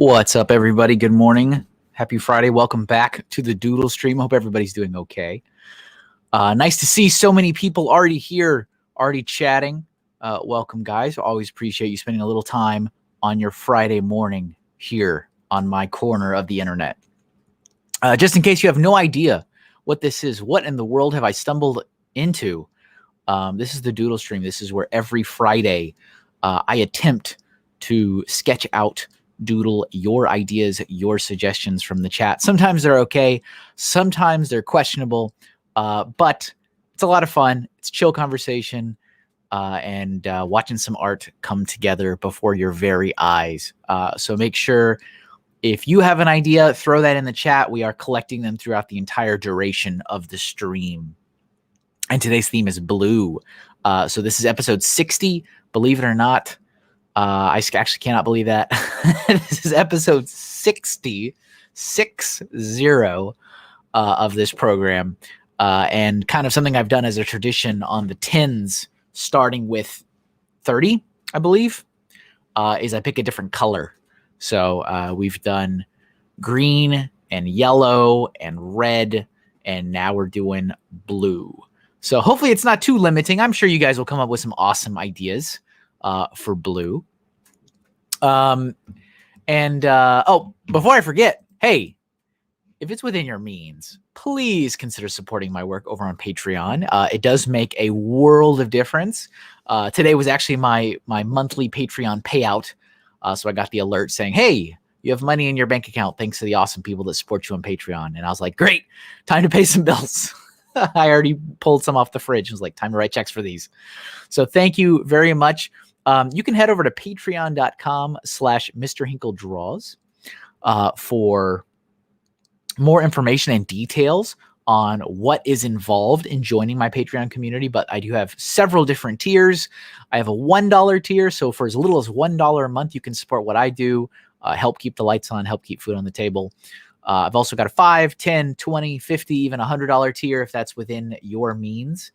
What's up, everybody? Good morning. Happy Friday. Welcome back to the Doodle Stream. Hope everybody's doing okay. Nice to see so many people already here, already chatting. Welcome, guys. Always appreciate you spending a little time on your Friday morning here on my corner of the internet. Just in case you have no idea what this is, what in the world have I stumbled into? This is the Doodle Stream. This is where every Friday I attempt to sketch out, doodle your ideas, your suggestions from the chat. Sometimes they're okay. Sometimes they're questionable, but it's a lot of fun. It's chill conversation and watching some art come together before your very eyes. So make sure if you have an idea, throw that in the chat. We are collecting them throughout the entire duration of the stream. And today's theme is blue. So this is episode 60. Believe it or not, I actually cannot believe that. This is episode 60 of this program. And kind of something I've done as a tradition on the 10s, starting with 30, I believe, is I pick a different color. So we've done green and yellow and red, and now we're doing blue. So hopefully it's not too limiting. I'm sure you guys will come up with some awesome ideas for blue. Oh, before I forget, hey, if it's within your means, please consider supporting my work over on Patreon. It does make a world of difference. Today was actually my monthly Patreon payout. So I got the alert saying, hey, you have money in your bank account thanks to the awesome people that support you on Patreon. And I was like, great, time to pay some bills. I already pulled some off the fridge. It was like, time to write checks for these. So thank you very much. You can head over to patreon.com/MrHinkleDraws for more information and details on what is involved in joining my Patreon community. But I do have several different tiers. I have a $1 tier. So for as little as $1 a month, you can support what I do, help keep the lights on, help keep food on the table. I've also got a $5, $10, $20, $50, even $100 tier if that's within your means.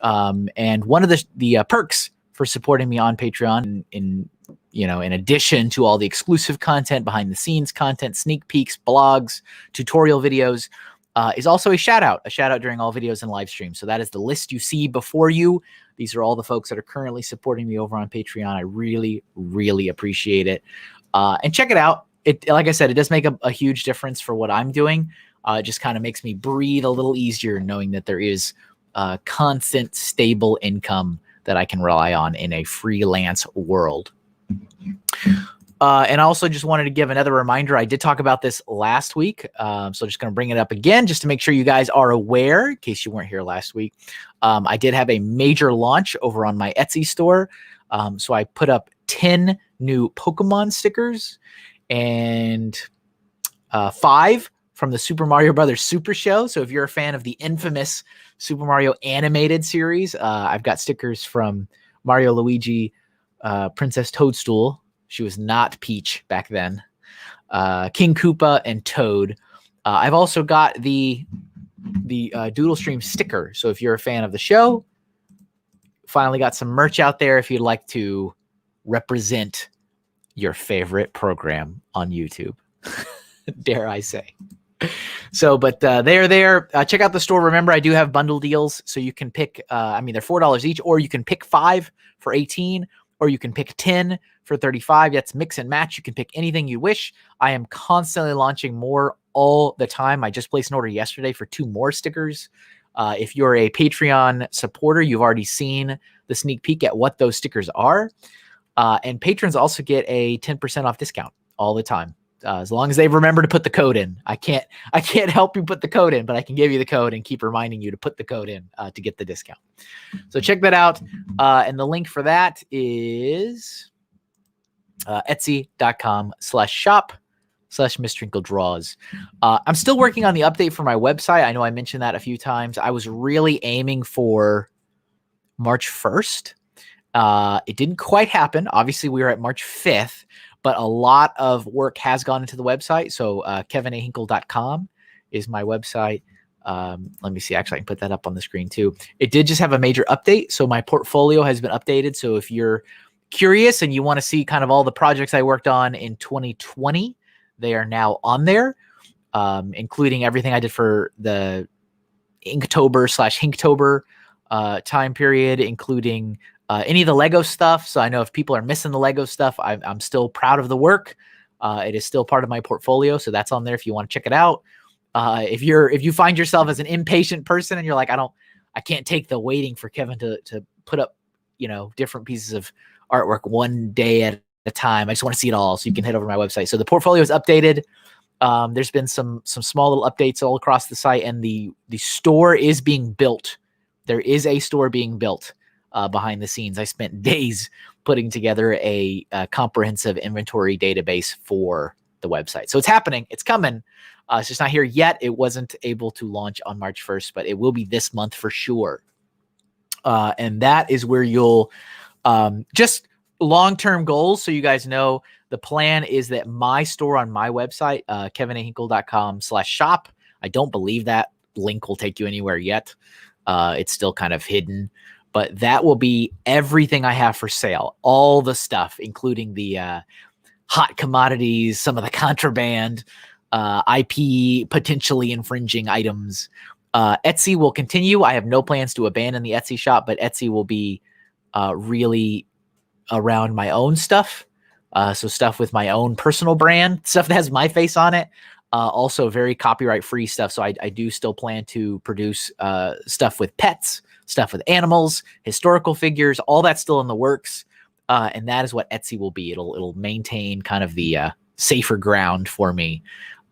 And one of the perks for supporting me on Patreon, in addition to all the exclusive content, behind the scenes content, sneak peeks, blogs, tutorial videos, is also a shout out during all videos and live streams. So that is the list you see before you. These are all the folks that are currently supporting me over on Patreon. I really, really appreciate it. And check it out. Like I said, it does make a huge difference for what I'm doing. It just kind of makes me breathe a little easier knowing that there is constant, stable income that I can rely on in a freelance world. And I also just wanted to give another reminder. I did talk about this last week, so just going to bring it up again just to make sure you guys are aware in case you weren't here last week. I did have a major launch over on my Etsy store. So I put up 10 new Pokemon stickers and 5 from the Super Mario Brothers Super Show. So if you're a fan of the infamous Super Mario animated series, I've got stickers from Mario, Luigi, Princess Toadstool. She was not Peach back then. King Koopa and Toad. I've also got the Doodle Stream sticker. So if you're a fan of the show, finally got some merch out there if you'd like to represent your favorite program on YouTube. Dare I say. So, but they're there. Check out the store. Remember, I do have bundle deals. So you can pick, they're $4 each, or you can pick 5 for $18, or you can pick 10 for $35. That's mix and match. You can pick anything you wish. I am constantly launching more all the time. I just placed an order yesterday for 2 more stickers. If you're a Patreon supporter, you've already seen the sneak peek at what those stickers are. And patrons also get a 10% off discount all the time. As long as they remember to put the code in. I can't help you put the code in, but I can give you the code and keep reminding you to put the code in to get the discount. So check that out. And the link for that is etsy.com/shop/MrHinkleDraws. I'm still working on the update for my website. I know I mentioned that a few times. I was really aiming for March 1st. It didn't quite happen. Obviously, we were at March 5th. But a lot of work has gone into the website. So KevinAHinkle.com is my website. Let me see. Actually, I can put that up on the screen too. It did just have a major update. So my portfolio has been updated. So if you're curious and you want to see kind of all the projects I worked on in 2020, They are now on there, including everything I did for the Inktober/Hinktober time period, including any of the Lego stuff. So I know if people are missing the Lego stuff, I'm still proud of the work. It is still part of my portfolio, so that's on there if you want to check it out. If you find yourself as an impatient person and you're like, I can't take the waiting for Kevin to put up, different pieces of artwork one day at a time. I just want to see it all. So you can head over to my website. So the portfolio is updated. There's been some small little updates all across the site, and the store is being built. There is a store being built behind the scenes. I spent days putting together a comprehensive inventory database for the website. So it's happening. It's coming. It's just not here yet. It wasn't able to launch on March 1st, but it will be this month for sure. And that is where you'll just long-term goals. So you guys know the plan is that my store on my website, kevinahinkle.com/shop. I don't believe that link will take you anywhere yet. It's still kind of hidden, but that will be everything I have for sale. All the stuff, including the hot commodities, some of the contraband, IP potentially infringing items. Etsy will continue. I have no plans to abandon the Etsy shop, but Etsy will be really around my own stuff. So stuff with my own personal brand, stuff that has my face on it. Also very copyright free stuff. So I do still plan to produce stuff with pets, stuff with animals, historical figures, all that's still in the works. And that is what Etsy will be. It'll maintain kind of the safer ground for me.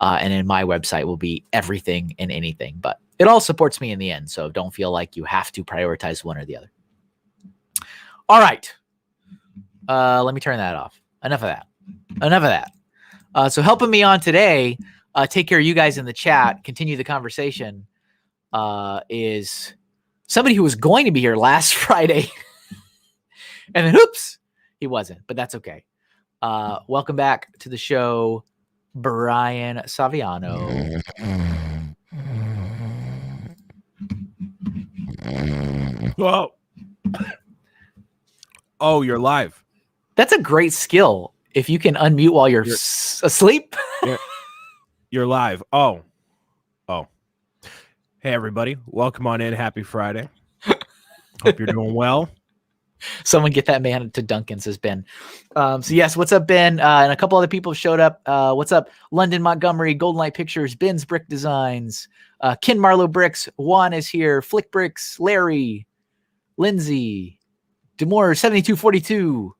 And then my website will be everything and anything, but it all supports me in the end. So don't feel like you have to prioritize one or the other. All right. Let me turn that off. Enough of that. So helping me on today, take care of you guys in the chat, continue the conversation, is somebody who was going to be here last Friday. And then, oops, he wasn't, but that's okay. Welcome back to the show, Brian Saviano. Whoa. Oh, you're live. That's a great skill. If you can unmute while you're asleep. You're live. Oh. Hey, everybody. Welcome on in. Happy Friday. Hope you're doing well. Someone get that man to Duncan, says Ben. So yes, what's up, Ben? And a couple other people showed up. What's up? London Montgomery, Golden Light Pictures, Ben's Brick Designs, Ken Marlowe Bricks, Juan is here, Flick Bricks, Larry, Lindsay, Demore 7242.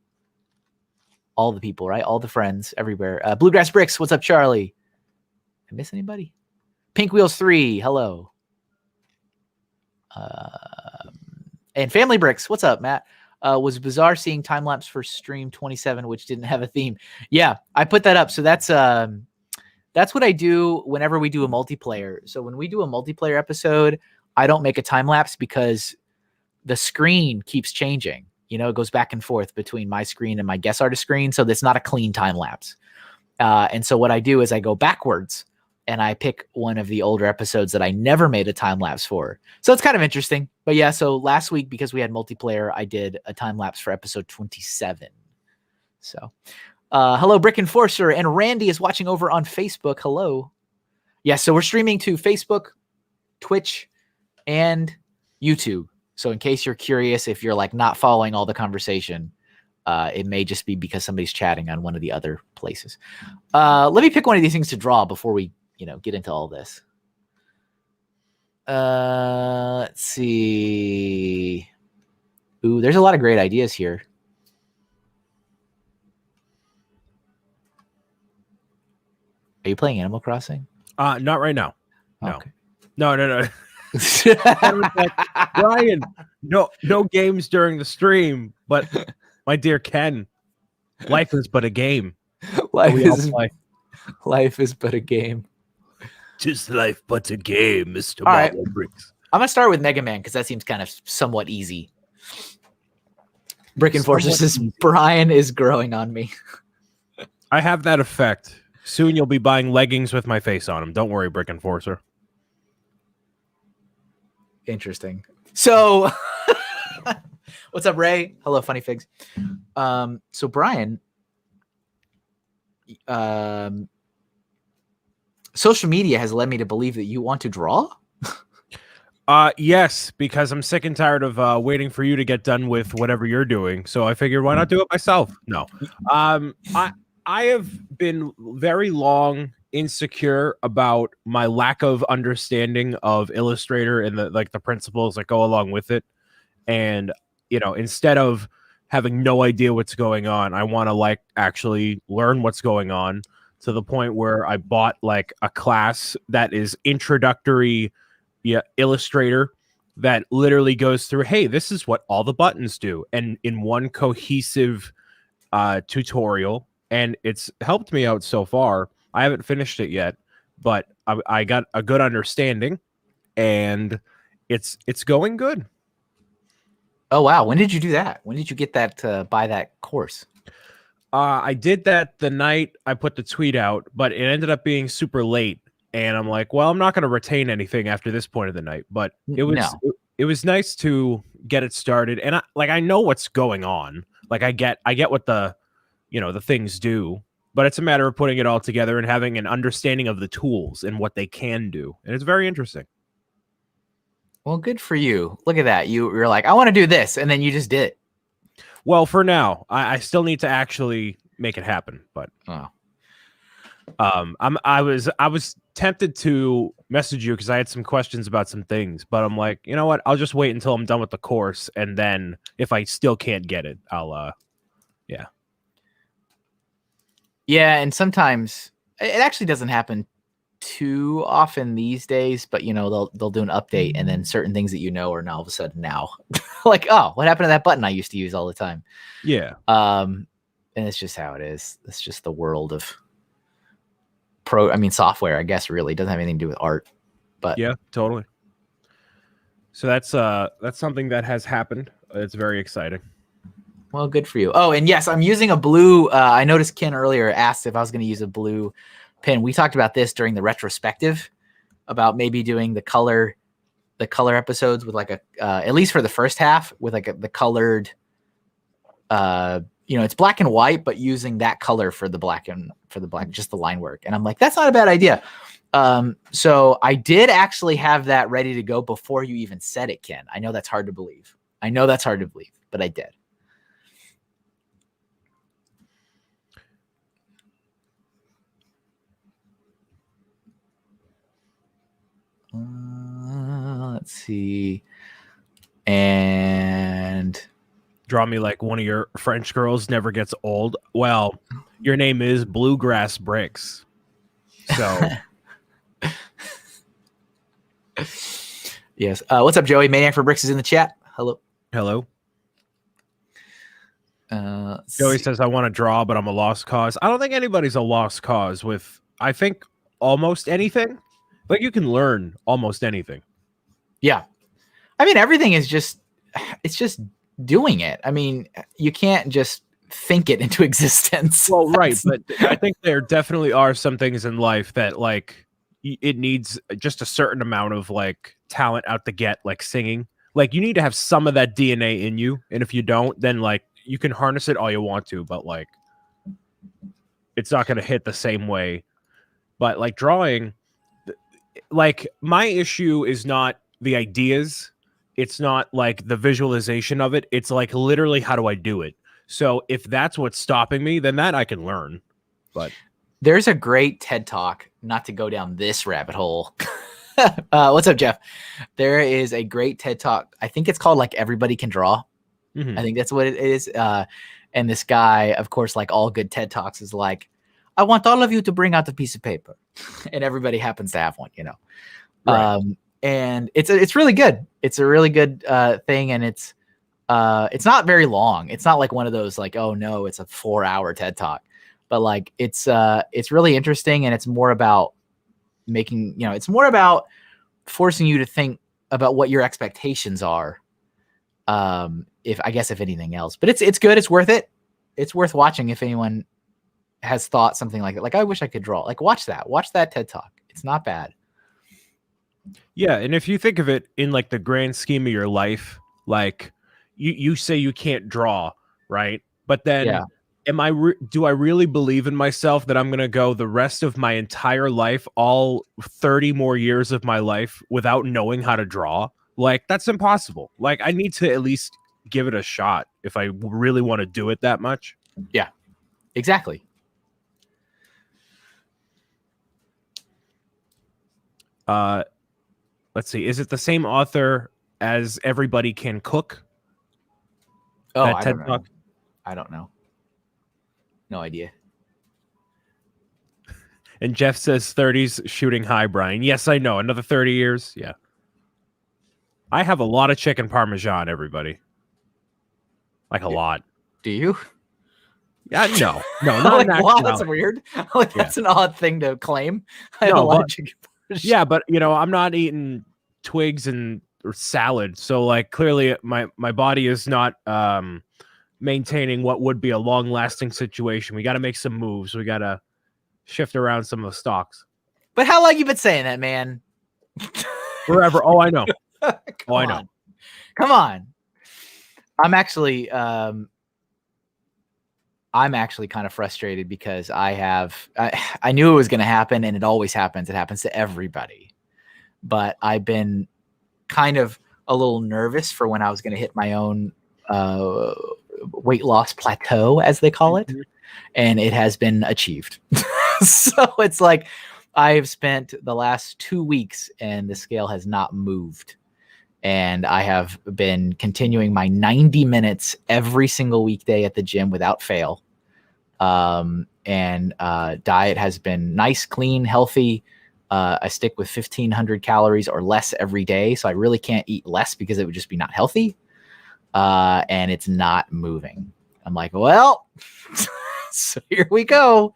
All the people, right? All the friends everywhere. Bluegrass Bricks, what's up, Charlie? Did I miss anybody? Pink Wheels 3, hello. And Family Bricks, what's up, Matt? Was bizarre seeing time lapse for stream 27, which didn't have a theme. Yeah, I put that up. So that's what I do whenever we do a multiplayer. So when we do a multiplayer episode, I don't make a time lapse because the screen keeps changing. It goes back and forth between my screen and my guest artist screen. So that's not a clean time lapse. And so what I do is I go backwards and I pick one of the older episodes that I never made a time lapse for. So it's kind of interesting. But yeah, so last week, because we had multiplayer, I did a time lapse for episode 27. So hello, Brick Enforcer. And Randy is watching over on Facebook. Hello. Yeah, so we're streaming to Facebook, Twitch, and YouTube. So in case you're curious, if you're like not following all the conversation, it may just be because somebody's chatting on one of the other places. Let me pick one of these things to draw before we, get into all this. Let's see. Ooh, there's a lot of great ideas here. Are you playing Animal Crossing? Not right now. No. Okay. No. Brian, no games during the stream, but my dear Ken, life is but a game. Life is but a game. Just life but a game, Mr. All right. Bricks. I'm going to start with Mega Man because that seems kind of somewhat easy. Brick Enforcer says, Brian is growing on me. I have that effect. Soon you'll be buying leggings with my face on them. Don't worry, Brick Enforcer. Interesting. So, what's up, Ray? Hello, Funny Figs. So Brian, social media has led me to believe that you want to draw. Yes, because I'm sick and tired of waiting for you to get done with whatever you're doing. So I figured, why not do it myself? No. I have been very long insecure about my lack of understanding of Illustrator and the principles that go along with it. And instead of having no idea what's going on, I want to actually learn what's going on, to the point where I bought like a class that is introductory Illustrator, that literally goes through, hey, this is what all the buttons do, and in one cohesive tutorial. And it's helped me out so far. I haven't finished it yet, but I got a good understanding, and it's going good. Oh wow, when did you do that? When did you get that buy that course? I did that the night I put the tweet out, but it ended up being super late. And I'm like, well, I'm not going to retain anything after this point of the night. But it was nice to get it started. And I know what's going on. Like I get what the things do, but it's a matter of putting it all together and having an understanding of the tools and what they can do. And it's very interesting. Well, good for you. Look at that. You're like, I want to do this, and then you just did it. Well, for now, I still need to actually make it happen. But I was tempted to message you because I had some questions about some things, but I'm like, you know what? I'll just wait until I'm done with the course, and then if I still can't get it, I'll Yeah, and sometimes it actually doesn't happen too often these days, but they'll do an update, and then certain things that are now all of a sudden now like, oh, what happened to that button I used to use all the time? Yeah. And it's just how it is. It's just the world of software, I guess. Really doesn't have anything to do with art. But yeah, totally. So that's something that has happened. It's very exciting. Well, good for you. Oh, and yes, I'm using a blue. I noticed Ken earlier asked if I was going to use a blue pen. We talked about this during the retrospective, about maybe doing the color episodes with like a at least for the first half, with like the colored. It's black and white, but using that color for the black, just the line work. And I'm like, that's not a bad idea. So I did actually have that ready to go before you even said it, Ken. I know that's hard to believe. But I did. Let's see. And draw me like one of your French girls never gets old. Well, your name is Bluegrass Bricks. So yes. What's up, Joey? Maniac for Bricks is in the chat. Hello. Joey says, I want to draw, but I'm a lost cause. I don't think anybody's a lost cause with, I think, almost anything. Like, you can learn almost anything. Yeah. I mean, everything is just, it's just doing it. I mean, you can't just think it into existence. Well, right. But I think there definitely are some things in life that, like, it needs just a certain amount of, like, talent out the get, like singing. Like, you need to have some of that DNA in you. And if you don't, then, like, you can harness it all you want to, but, like, it's not going to hit the same way. But, like, drawing, like, my issue is not the ideas. It's not like the visualization of it. It's like, literally, how do I do it? So if that's what's stopping me, then that I can learn. But there's a great TED Talk, not to go down this rabbit hole. What's up, Jeff? There is a great TED Talk. I think it's called like Everybody Can Draw. I think that's what it is. And this guy, of course, like all good TED Talks, is like, I want all of you to bring out a piece of paper. And everybody happens to have one, Right. And it's really good. It's a really good thing. And it's not very long. It's not like one of those like, oh no, it's a 4-hour TED Talk. But like it's really interesting, and it's more about making, it's more about forcing you to think about what your expectations are. If anything else, but it's good. It's worth it. It's worth watching if anyone has thought something like that. Like, I wish I could draw. Like, watch that TED Talk. It's not bad. Yeah, and if you think of it in like the grand scheme of your life, like you say you can't draw, right? But then do I really believe in myself that I'm going to go the rest of my entire life, all 30 more years of my life, without knowing how to draw? Like, that's impossible. Like, I need to at least give it a shot if I really want to do it that much. Yeah, exactly. Let's see. Is it the same author as Everybody Can Cook? Oh, I don't know. I don't know. No idea. And Jeff says 30s shooting high, Brian. Yes, I know. Another 30 years. Yeah. I have a lot of chicken parmesan, everybody. Like a lot. Do you? Yeah, no, not like, wow, that's weird. Like, that's an odd thing to claim. I have a lot of chicken parmesan. Yeah, but you know, I'm not eating twigs or salad, so like clearly my body is not maintaining what would be a long-lasting situation. We got to make some moves. We got to shift around some of the stocks. But how long you been saying that, man? Forever. Oh, I know. I know. Come on. I'm actually kind of frustrated because I knew it was going to happen, and it always happens. It happens to everybody. But I've been kind of a little nervous for when I was going to hit my own weight loss plateau, as they call it. And it has been achieved. So it's like I've spent the last 2 weeks and the scale has not moved. And I have been continuing my 90 minutes every single weekday at the gym without fail. And diet has been nice, clean, healthy. I stick with 1,500 calories or less every day. So I really can't eat less because it would just be not healthy. And it's not moving. I'm like, well, so here we go.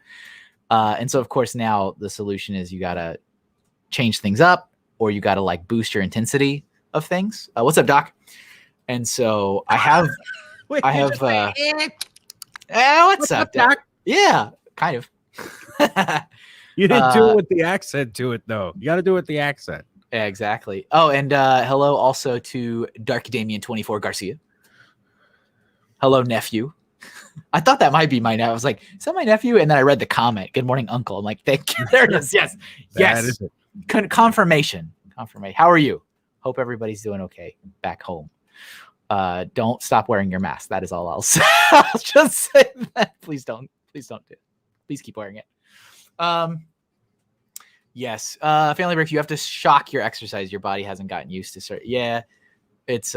And so, of course, now the solution is you got to change things up, or you got to like boost your intensity of things. What's up, Doc? And so I have, what's up, Doc? Yeah, kind of. You didn't do it with the accent to it, though. You got to do it with the accent. Yeah, exactly. Oh, and hello also to Dark Damien 24 Garcia. Hello, nephew. I thought that might be my nephew. I was like, is that my nephew? And then I read the comment. Good morning, uncle. I'm like, thank you. There it is. Yes. Yes. Confirmation. How are you? Hope everybody's doing okay back home. Don't stop wearing your mask. That is all I'll say. I'll just say that. Please don't do it. Please keep wearing it. Yes. Family break. You have to shock your exercise. Your body hasn't gotten used to. Yeah. It's,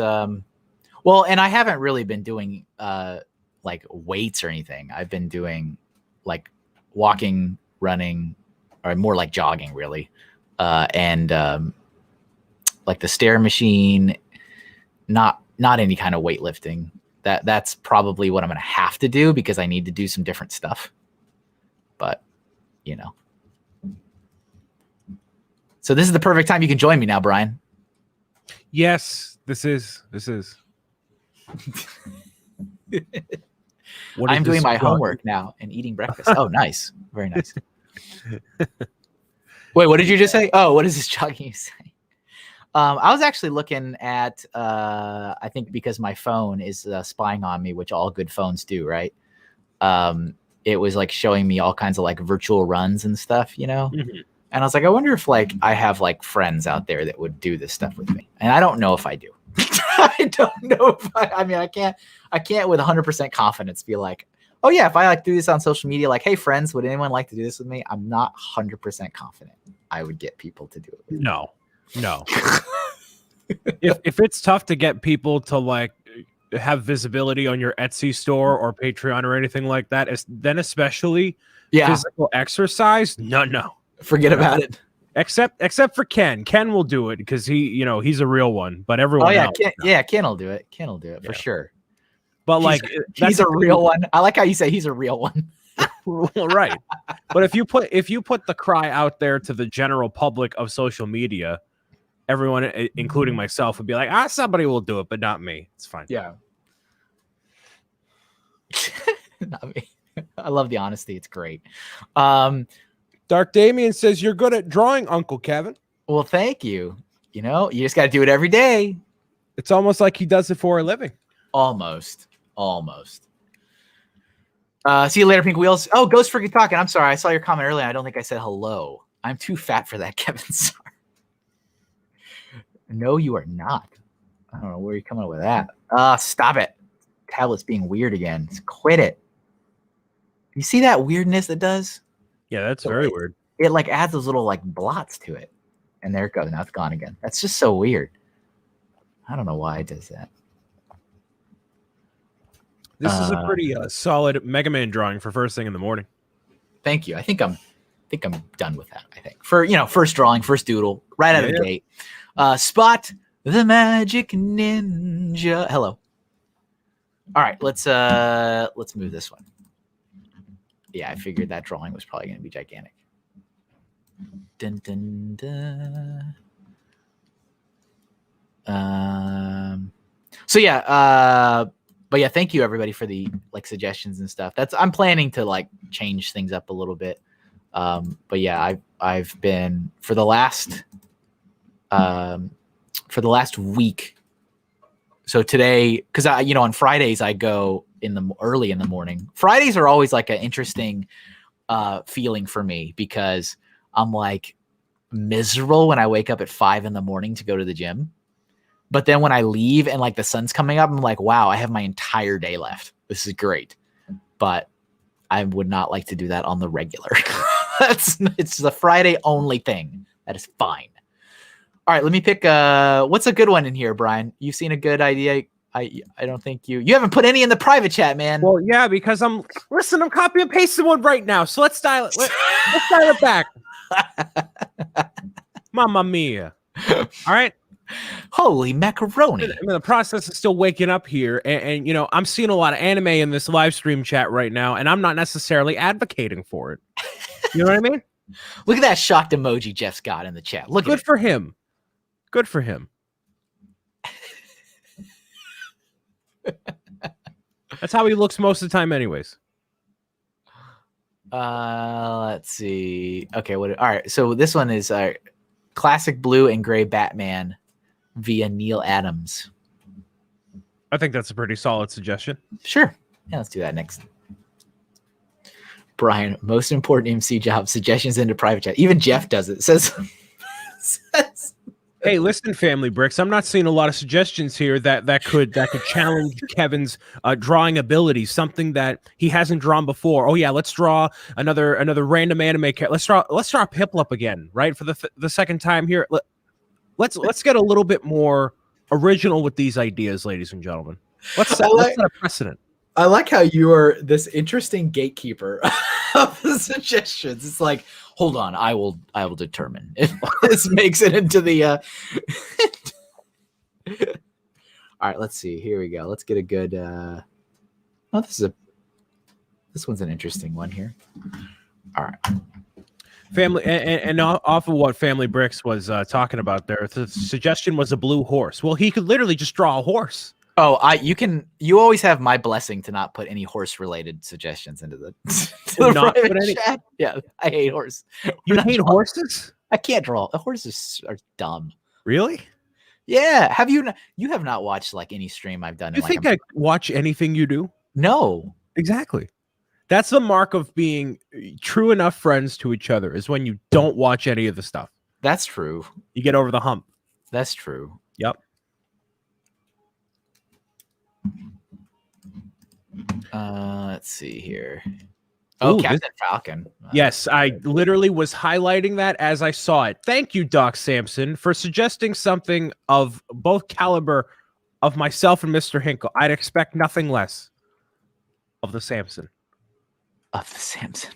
well, and I haven't really been doing, like weights or anything. I've been doing like walking, running, or more like jogging really. And like the stair machine, not any kind of weightlifting. That's probably what I'm going to have to do because I need to do some different stuff. But, you know. So this is the perfect time you can join me now, Brian. Yes, this is. I'm doing my homework now and eating breakfast. Oh, nice. Very nice. Wait, what did you just say? Oh, what is this jogging you say? I was actually looking at, I think because my phone is spying on me, which all good phones do, right? It was like showing me all kinds of like virtual runs and stuff, you know? Mm-hmm. And I was like, I wonder if like I have like friends out there that would do this stuff with me. And I don't know if I do. I don't know if I mean, I can't with 100% confidence be like, oh yeah, if I like do this on social media, like, hey friends, would anyone like to do this with me? I'm not 100% confident I would get people to do it with me. No. if it's tough to get people to like have visibility on your Etsy store or Patreon or anything like that, then especially physical exercise, no. Forget about it. Except for Ken. Ken will do it because he's a real one. But everyone else, Ken will do it. Ken will do it for sure. But he's a real one. I like how you say he's a real one. Well, right. But if you put the cry out there to the general public of social media, everyone, including myself, would be like, somebody will do it, but not me. It's fine. Yeah. Not me. I love the honesty. It's great. Dark Damien says you're good at drawing, Uncle Kevin. Well, thank you. You just got to do it every day. It's almost like he does it for a living. Almost. See you later, Pink Wheels. Oh, Ghost Freaking Talking. I'm sorry. I saw your comment earlier. I don't think I said hello. I'm too fat for that, Kevin. Sorry. No, you are not. I don't know where you're coming up with that. Stop it. Tablet's being weird again. Just quit it. You see that weirdness it does? Yeah, that's very weird. It like adds those little like blots to it. And there it goes. Now it's gone again. That's just so weird. I don't know why it does that. This is a pretty solid Mega Man drawing for first thing in the morning. Thank you. I think I'm done with that. I think for first drawing, first doodle, right out of the gate. Spot the Magic Ninja. Hello. All right, let's move this one. Yeah, I figured that drawing was probably going to be gigantic. Dun, dun, dun. So yeah, but yeah, thank you everybody for the like suggestions and stuff. I'm planning to like change things up a little bit. But yeah, I've been for the last week. So today, because on Fridays I go early in the morning. Fridays are always like an interesting feeling for me because I'm like miserable when I wake up at 5 a.m. to go to the gym. But then when I leave and like the sun's coming up, I'm like, wow, I have my entire day left. This is great. But I would not like to do that on the regular. It's the Friday only thing. That is fine. All right, let me pick what's a good one in here, Brian? You've seen a good idea. I don't think you haven't put any in the private chat, man. Well, yeah, because I'm copy and pasting one right now. So let's dial it. Let's dial it back. Mamma mia. All right. Holy macaroni. I mean, the process is still waking up here. And I'm seeing a lot of anime in this live stream chat right now, and I'm not necessarily advocating for it. You know what I mean? Look at that shocked emoji Jeff's got in the chat. Look Good for him. Good for him. That's how he looks most of the time anyways. Let's see. Okay, all right. So this one is classic blue and gray Batman via Neil Adams. I think that's a pretty solid suggestion. Sure. Yeah, let's do that next. Brian, most important MC job, suggestions into private chat. Even Jeff does it. Says hey, listen, Family Bricks. I'm not seeing a lot of suggestions here that could challenge Kevin's drawing abilities. Something that he hasn't drawn before. Oh yeah, let's draw another random anime character. Let's draw Piplup again, right? For the second time here. Let's get a little bit more original with these ideas, ladies and gentlemen. Let's set a precedent. I like how you are this interesting gatekeeper of the suggestions. It's like, hold on, I will determine if this makes it into the all right, let's see. Here we go. Let's get a good this one's an interesting one here. All right. Family and off of what Family Bricks was talking about there, the suggestion was a blue horse. Well, he could literally just draw a horse. Oh, you always have my blessing to not put any horse related suggestions into the private chat. Yeah, I hate horse. You hate horses? I can't draw. The horses are dumb. Really? Yeah. Have you have not watched like any stream I've done? You think I watch anything you do? No. Exactly. That's the mark of being true enough friends to each other is when you don't watch any of the stuff. That's true. You get over the hump. That's true. Yep. Let's see here. Oh, Captain Falcon. Yes, I literally was highlighting that as I saw it. Thank you, Doc Sampson, for suggesting something of both caliber of myself and Mr. Hinkle. I'd expect nothing less of the Sampson. Of the Sampson.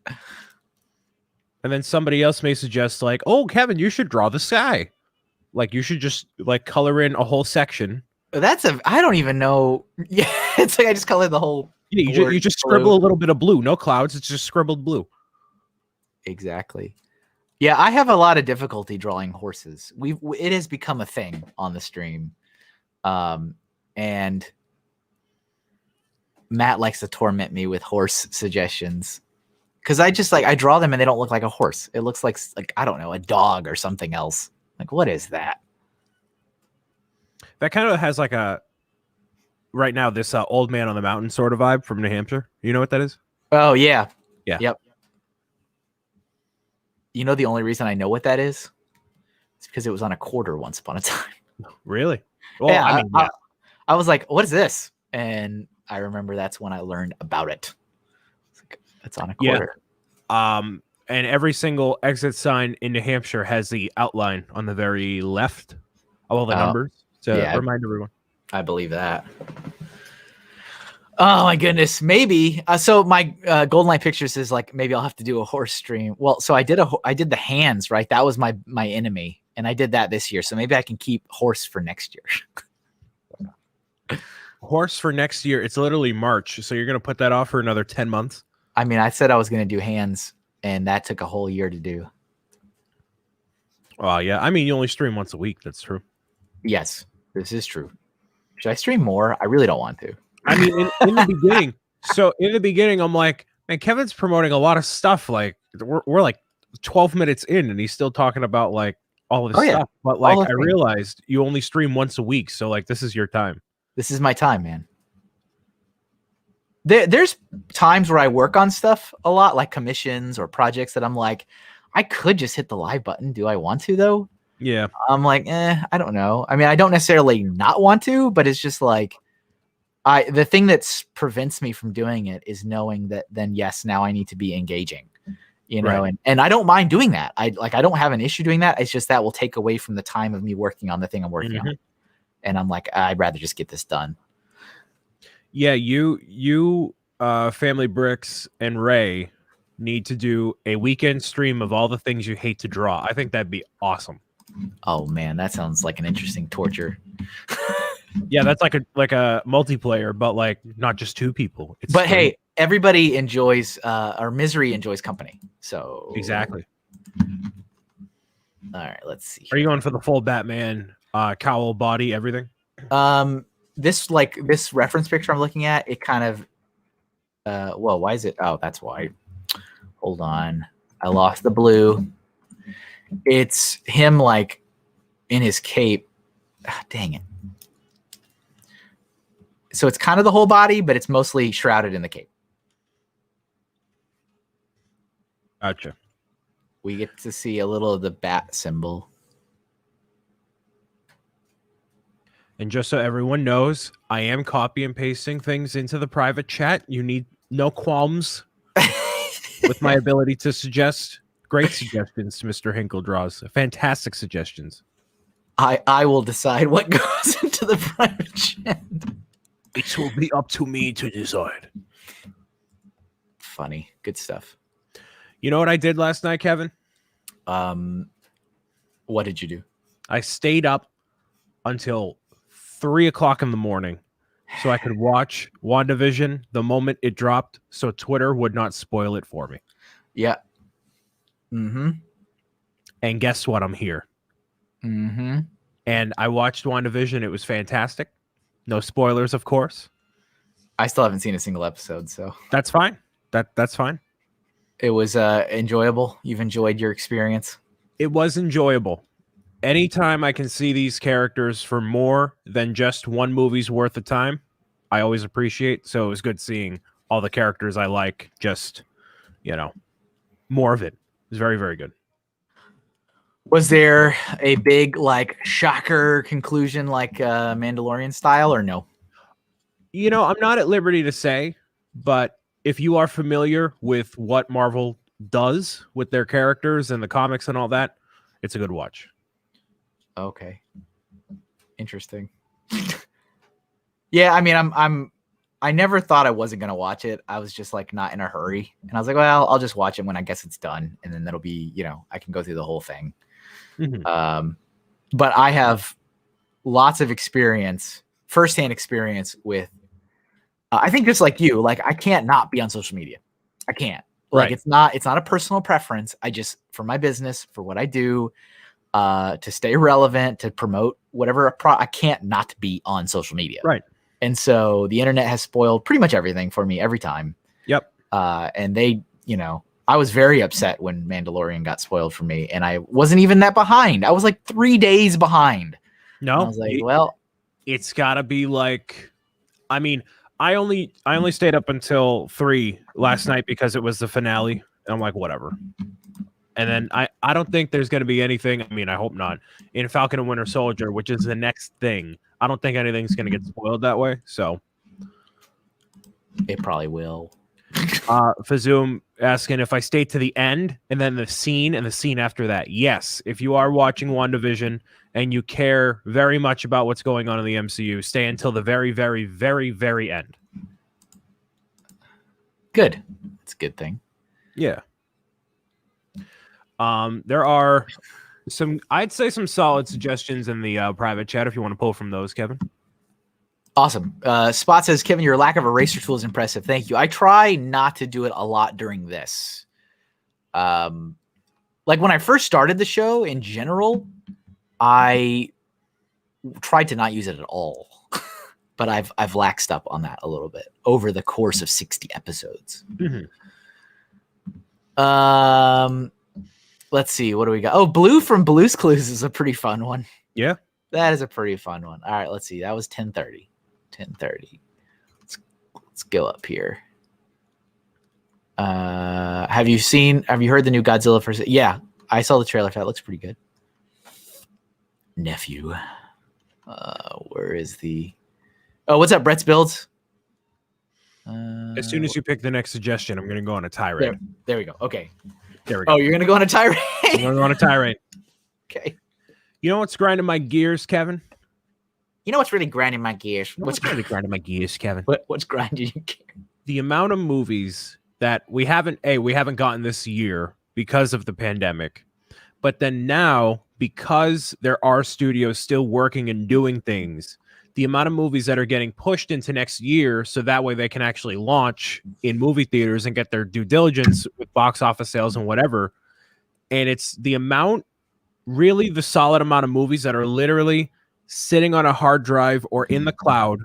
And then somebody else may suggest, like, oh, Kevin, you should draw the sky. Like, you should just, like, color in a whole section. I don't even know. Yeah, it's like I just color the whole. Yeah, you just scribble a little bit of blue. No clouds. It's just scribbled blue. Exactly. Yeah, I have a lot of difficulty drawing horses. It has become a thing on the stream. And Matt likes to torment me with horse suggestions. Because I draw them and they don't look like a horse. It looks like I don't know, a dog or something else. Like, what is that? That kind of has like a right now this Old Man on the Mountain sort of vibe from New Hampshire. You know what that is? Oh yeah. Yeah. Yep. You know the only reason I know what that is? It's because it was on a quarter once upon a time. Really? Well, Yeah, I mean, yeah. I was like, what is this? And I remember that's when I learned about it. It's like, it's on a quarter. And every single exit sign in New Hampshire has the outline on the very left of all the numbers to remind everyone. I believe that. Oh my goodness, maybe. So my Golden Light Pictures is like, maybe I'll have to do a horse stream. Well, so I did the hands, right? That was my enemy, and I did that this year. So maybe I can keep horse for next year. Horse for next year. It's literally March, so you're gonna put that off for another 10 months. I mean, I said I was gonna do hands, and that took a whole year to do. Oh yeah, I mean, you only stream once a week. That's true. Yes, this is true. Should I stream more? I really don't want to. I mean, in the beginning. So in the beginning, I'm like, man, Kevin's promoting a lot of stuff. Like we're like 12 minutes in, and he's still talking about like all of this stuff. But like, I realized you only stream once a week, so like, this is your time. This is my time, man. There's times where I work on stuff a lot, like commissions or projects that I'm like, I could just hit the live button. Do I want to though? Yeah. I'm like, I don't know. I mean, I don't necessarily not want to, but it's just like, the thing that prevents me from doing it is knowing that then, yes, now I need to be engaging, you know, and I don't mind doing that. I don't have an issue doing that. It's just that will take away from the time of me working on the thing I'm working on. And I'm like, I'd rather just get this done. Yeah, you, Family Bricks, and Ray need to do a weekend stream of all the things you hate to draw. I think that'd be awesome. Oh man, that sounds like an interesting torture. Yeah, that's like a multiplayer, but like not just two people. But hey, everybody enjoys, or misery enjoys company. So exactly. All right, let's see. Are you going for the full Batman? Cowl, body, everything. This reference picture I'm looking at, it kind of whoa, why is it? Oh, that's why. Hold on. I lost the blue. It's him like in his cape. Dang it. So it's kind of the whole body, but it's mostly shrouded in the cape. Gotcha. We get to see a little of the bat symbol. And just so everyone knows, I am copy and pasting things into the private chat. You need no qualms with my ability to suggest great suggestions to Mr. HinkleDraws. Fantastic suggestions. I will decide what goes into the private chat. It will be up to me to decide. Funny. Good stuff. You know what I did last night, Kevin? What did you do? I stayed up until 3 o'clock in the morning so I could watch WandaVision the moment it dropped so Twitter would not spoil it for me. Yeah. And guess what? I'm here. And I watched WandaVision. It was fantastic. No spoilers, of course. I still haven't seen a single episode, so that's fine. That's fine. It was enjoyable. You've enjoyed your experience. It was enjoyable. Anytime I can see these characters for more than just one movie's worth of time, I always appreciate. So it was good seeing all the characters I like, just, you know, more of it. It was very, very good. Was there a big, like, shocker conclusion like Mandalorian style or no? You know, I'm not at liberty to say, but if you are familiar with what Marvel does with their characters and the comics and all that, it's a good watch. Okay. Interesting. Yeah, I mean, I never thought I wasn't gonna watch it. I was just like not in a hurry, and I was like, well, I'll just watch it when I guess it's done, and then that'll be, you know, I can go through the whole thing. But I have lots of experience, firsthand experience with. I think just like you, like I can't not be on social media. I can't. Like it's not a personal preference. I just, for my business, for what I do, to stay relevant, to promote whatever I can't not be on social media. Right. And so the internet has spoiled pretty much everything for me every time. Yep. And they, you know, I was very upset when Mandalorian got spoiled for me, and I wasn't even that behind. I was like 3 days behind. No, and I was like, well, it's gotta be like I mean, I only stayed up until 3 last night because it was the finale. And I'm like, whatever. And then I don't think there's going to be anything. I mean, I hope not in Falcon and Winter Soldier, which is the next thing. I don't think anything's going to get spoiled that way. So it probably will. Fazoom asking if I stay to the end and then the scene after that. Yes, if you are watching WandaVision and you care very much about what's going on in the MCU, stay until the very, very, very, very end. Good. It's a good thing. Yeah. There are I'd say some solid suggestions in the private chat if you want to pull from those, Kevin. Awesome. Spot says, Kevin, your lack of eraser tool is impressive. Thank you. I try not to do it a lot during this. Like when I first started the show in general, I tried to not use it at all. But I've laxed up on that a little bit over the course of 60 episodes. Mm-hmm. Let's see. What do we got? Oh, Blue from Blue's Clues is a pretty fun one. Yeah. That is a pretty fun one. All right, let's see. That was 10:30. 10:30. Let's go up here. Have you heard the new Godzilla first? Yeah, I saw the trailer for that. It looks pretty good. Nephew. Where is the... Oh, what's up, Brett's Builds? As soon as you pick the next suggestion, I'm going to go on a tirade. There we go. Okay. There we go. Oh, you're going to go on a tirade? I'm going to go on a tirade. Okay. You know what's grinding my gears, Kevin? You know what's really grinding my gears? What's really grinding my gears, Kevin? What's grinding your gears? The amount of movies that we haven't gotten this year because of the pandemic. But then now, because there are studios still working and doing things, the amount of movies that are getting pushed into next year so that way they can actually launch in movie theaters and get their due diligence with box office sales and whatever. And it's the solid amount of movies that are literally sitting on a hard drive or in the cloud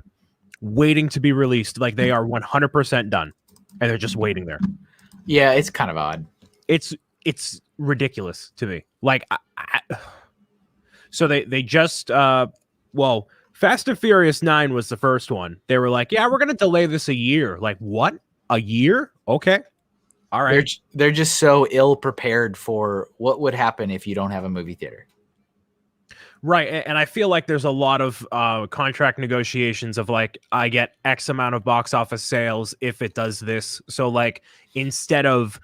waiting to be released. Like they are 100% done and they're just waiting there. Yeah, it's kind of odd. It's ridiculous to me. Like, so they just, Fast and Furious 9 was the first one. They were like, yeah, we're going to delay this a year. Like, what? A year? Okay. All right. They're just so ill prepared for what would happen if you don't have a movie theater. Right. And I feel like there's a lot of contract negotiations of like, I get X amount of box office sales if it does this. So like, instead of,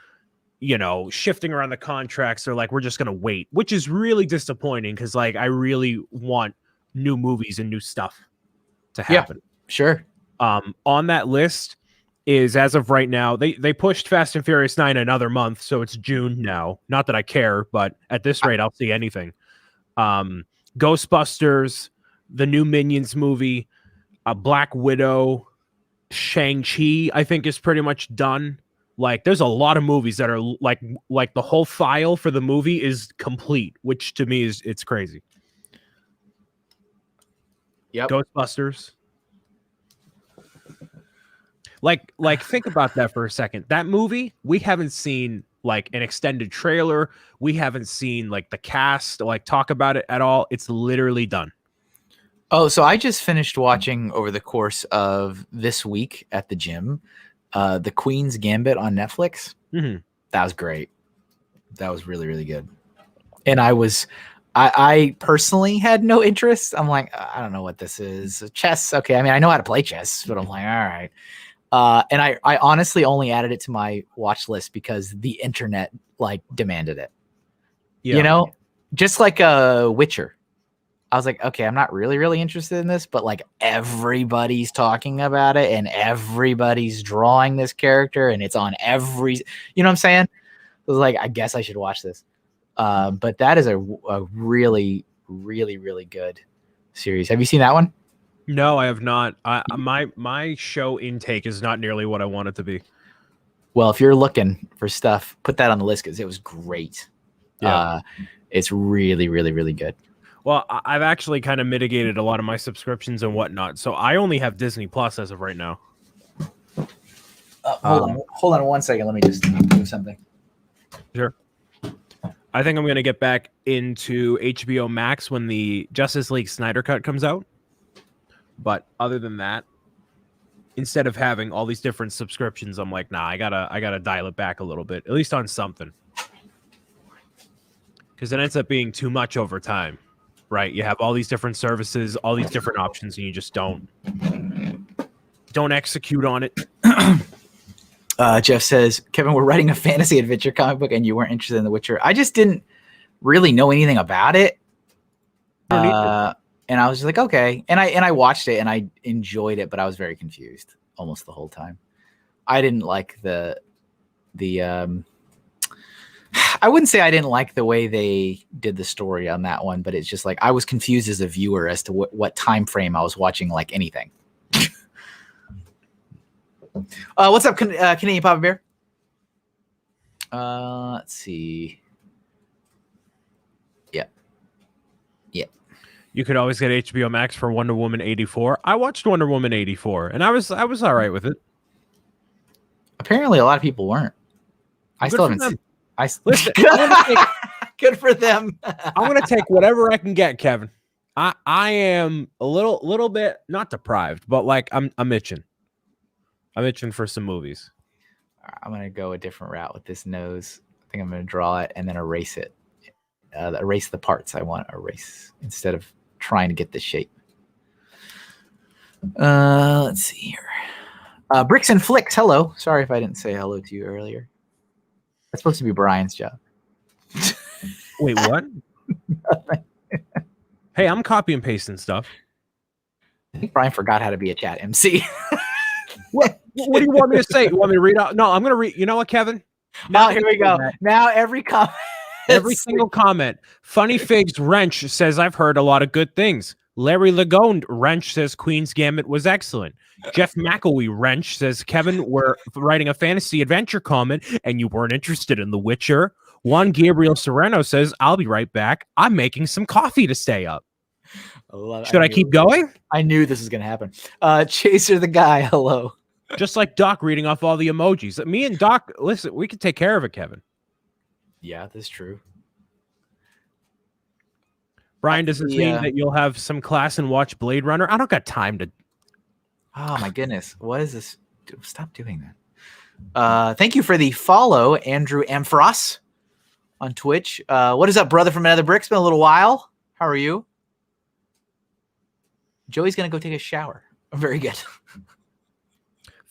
shifting around the contracts, they're like, we're just going to wait, which is really disappointing because like, I really want new movies and new stuff to happen. Yeah, sure. On that list is, as of right now, they pushed Fast and Furious 9 another month, so it's June now. Not that I care, but at this rate, I'll see anything. Ghostbusters, the new Minions movie, Black Widow, Shang-Chi, I think is pretty much done. Like, there's a lot of movies that are like the whole file for the movie is complete, which to me it's crazy. Yep. Ghostbusters. Like think about that for a second. That movie, we haven't seen like an extended trailer. We haven't seen like the cast like talk about it at all. It's literally done. Oh, so I just finished watching over the course of this week at the gym, The Queen's Gambit on Netflix. Mm-hmm. That was great. That was really, really good. And I personally had no interest. I'm like, I don't know what this is. Chess. Okay. I mean, I know how to play chess, but I'm like, all right. And I honestly only added it to my watch list because the internet like demanded it. Yeah. Just like Witcher. I was like, okay, I'm not really interested in this, but like everybody's talking about it and everybody's drawing this character and it's on every, you know what I'm saying? I was like, I guess I should watch this. But that is a really, really, really good series. Have you seen that one? No, I have not. My show intake is not nearly what I want it to be. Well, if you're looking for stuff, put that on the list because it was great. Yeah. It's really, really, really good. Well, I've actually kind of mitigated a lot of my subscriptions and whatnot, so I only have Disney Plus as of right now. Hold on 1 second. Let me just do something. Sure. I think I'm going to get back into HBO Max when the Justice League Snyder Cut comes out. But other than that, instead of having all these different subscriptions, I'm like, nah, I gotta dial it back a little bit, at least on something, because it ends up being too much over time, right? You have all these different services, all these different options, and you just don't execute on it. Jeff says, Kevin, we're writing a fantasy adventure comic book, and you weren't interested in The Witcher. I just didn't really know anything about it. And I was just like, okay. And I watched it and I enjoyed it, but I was very confused almost the whole time. I didn't like the I wouldn't say I didn't like the way they did the story on that one, but it's just like I was confused as a viewer as to what time frame I was watching like anything. What's up, Canadian Papa Bear? Let's see. Yeah. You could always get HBO Max for Wonder Woman 84. I watched Wonder Woman 84, and I was all right with it. Apparently, a lot of people weren't. I still haven't seen. Listen, good for them. I'm gonna take whatever I can get, Kevin. I am a little bit not deprived, but like I'm itching. I'm itching for some movies. I'm gonna go a different route with this nose. I think I'm gonna draw it and then erase it. Erase the parts I want to erase instead of trying to get the shape. Let's see here. Bricks and Flicks, hello. Sorry if I didn't say hello to you earlier. That's supposed to be Brian's job. Wait, what? Hey, I'm copy and pasting stuff. I think Brian forgot how to be a chat MC. What do you want me to say? You want me to read out? No, I'm going to read. You know what, Kevin? Now here we go. Now every comment. Every single comment. Funny Figs Wrench says, I've heard a lot of good things. Larry Lagone Wrench says Queen's Gambit was excellent. Jeff McElwee Wrench says, Kevin, we're writing a fantasy adventure comment and you weren't interested in The Witcher. Juan Gabriel Serrano says, I'll be right back. I'm making some coffee to stay up. Should I keep going? I knew this was going to happen. Chaser the Guy, hello. Just like Doc reading off all the emojis. Me and Doc, listen, we can take care of it, Kevin. Yeah, that's true. Brian, does this mean that you'll have some class and watch Blade Runner? I don't got time to. Oh my goodness. What is this? Stop doing that. Thank you for the follow, Andrew Ampharos on Twitch. What is up, brother from another brick? It's been a little while. How are you? Joey's going to go take a shower. Very good.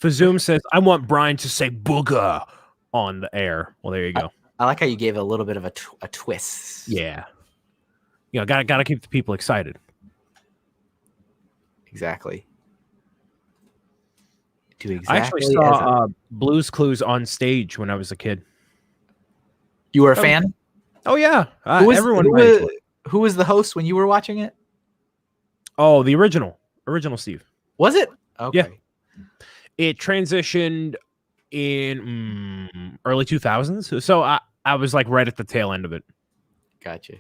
Fazoom says, I want Brian to say booger on the air. Well, there you go. I like how you gave it a little bit of a twist. Yeah. You know, gotta keep the people excited. Exactly. I actually saw Blue's Clues on stage when I was a kid. You were a fan? Oh yeah, who was the host when you were watching it? Oh, the original Steve. Was it? Okay. Yeah. It transitioned in early 2000s, so I was like right at the tail end of it. Gotcha.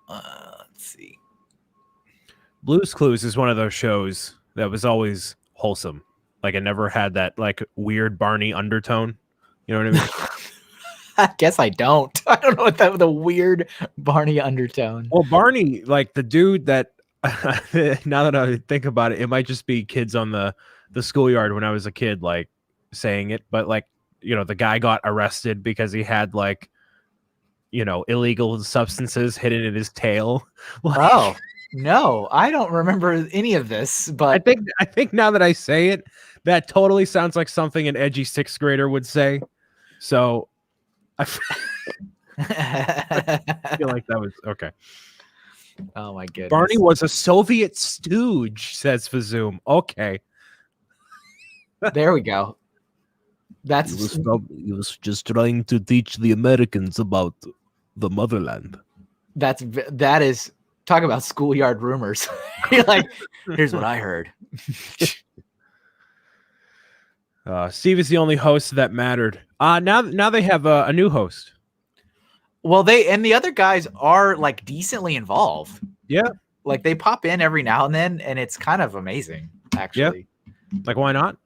Let's see. Blue's Clues is one of those shows that was always wholesome. Like it never had that like weird Barney undertone. You know what I mean? I guess I don't. I don't know what the weird Barney undertone. Well, Barney, like the dude that now that I think about it, it might just be kids on the schoolyard when I was a kid, like saying it. But like, you know, the guy got arrested because he had like, you know, illegal substances hidden in his tail. Oh no, I don't remember any of this. But I think now that I say it, that totally sounds like something an edgy sixth grader would say. So I feel like that was okay. Oh my goodness. Barney was a Soviet stooge, says Fazoom. Okay. There we go. He was just trying to teach the Americans about the motherland. That is talk about schoolyard rumors. You're like, here's what I heard. Steve is the only host that mattered. Now they have a new host. Well, the other guys are like decently involved. Yeah. Like they pop in every now and then, and it's kind of amazing, actually. Yeah. Like, why not?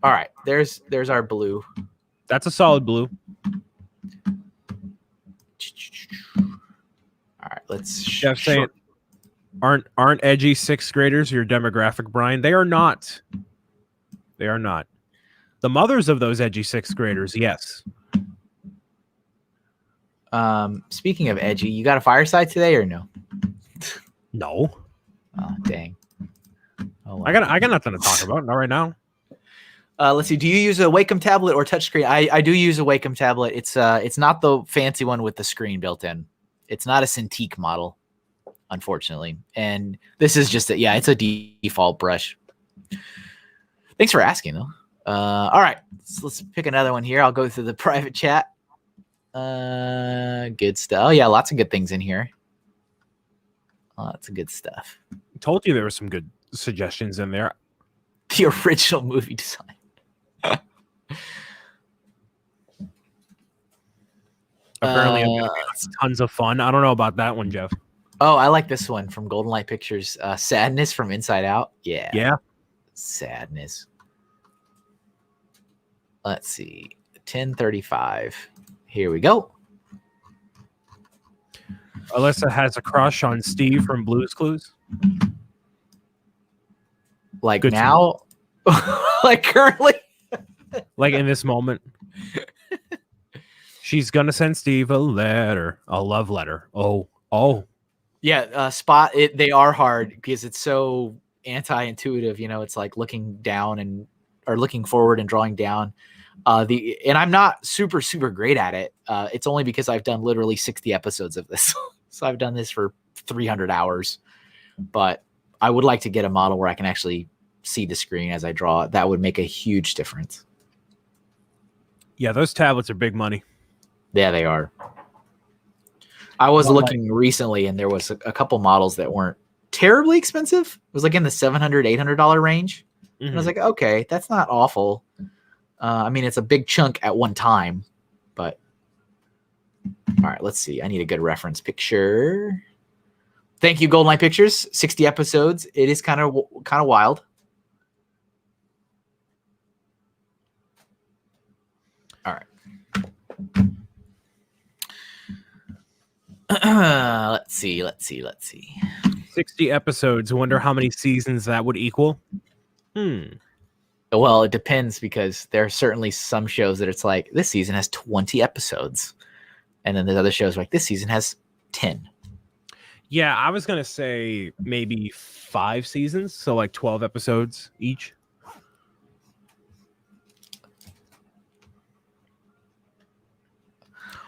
All right. There's our blue. That's a solid blue. All right. Let's say it. Aren't edgy sixth graders your demographic, Brian? They are not. They are not. The mothers of those edgy sixth graders, yes. Speaking of edgy, you got a fireside today or no? No. Oh, dang. Oh, well. I got nothing to talk about. Not right now. Let's see. Do you use a Wacom tablet or touchscreen? I do use a Wacom tablet. It's not the fancy one with the screen built in. It's not a Cintiq model, unfortunately. And this is just it's a default brush. Thanks for asking, though. All right, so let's pick another one here. I'll go through the private chat. Good stuff. Oh yeah, lots of good things in here. Lots of good stuff. I told you there were some good suggestions in there. The original movie design. Apparently, tons of fun. I don't know about that one, Jeff. Oh, I like this one from Golden Light Pictures. Sadness from Inside Out. Yeah. Yeah. Sadness. Let's see. 10:35. Here we go. Alyssa has a crush on Steve from Blue's Clues. Like good now? Like currently? Like in this moment? She's gonna send Steve a love letter. Oh. Yeah, spot it. They are hard because it's so anti-intuitive. You know, it's like looking down or looking forward and drawing down. And I'm not super great at it. It's only because I've done literally 60 episodes of this. So I've done this for 300 hours. But I would like to get a model where I can actually see the screen as I draw. That would make a huge difference. Yeah, those tablets are big money. Yeah, they are. I was looking recently, and there was a couple models that weren't terribly expensive. It was like in the $700, $800 range. Mm-hmm. And I was like, okay, that's not awful. I mean, it's a big chunk at one time, but all right, let's see. I need a good reference picture. Thank you, Golden Light Pictures. 60 episodes. It is kind of wild. All right. Let's see. 60 episodes. I wonder how many seasons that would equal. Well, it depends because there are certainly some shows that it's like this season has 20 episodes. And then there's other shows like this season has 10. Yeah, I was going to say maybe 5 seasons. So like 12 episodes each.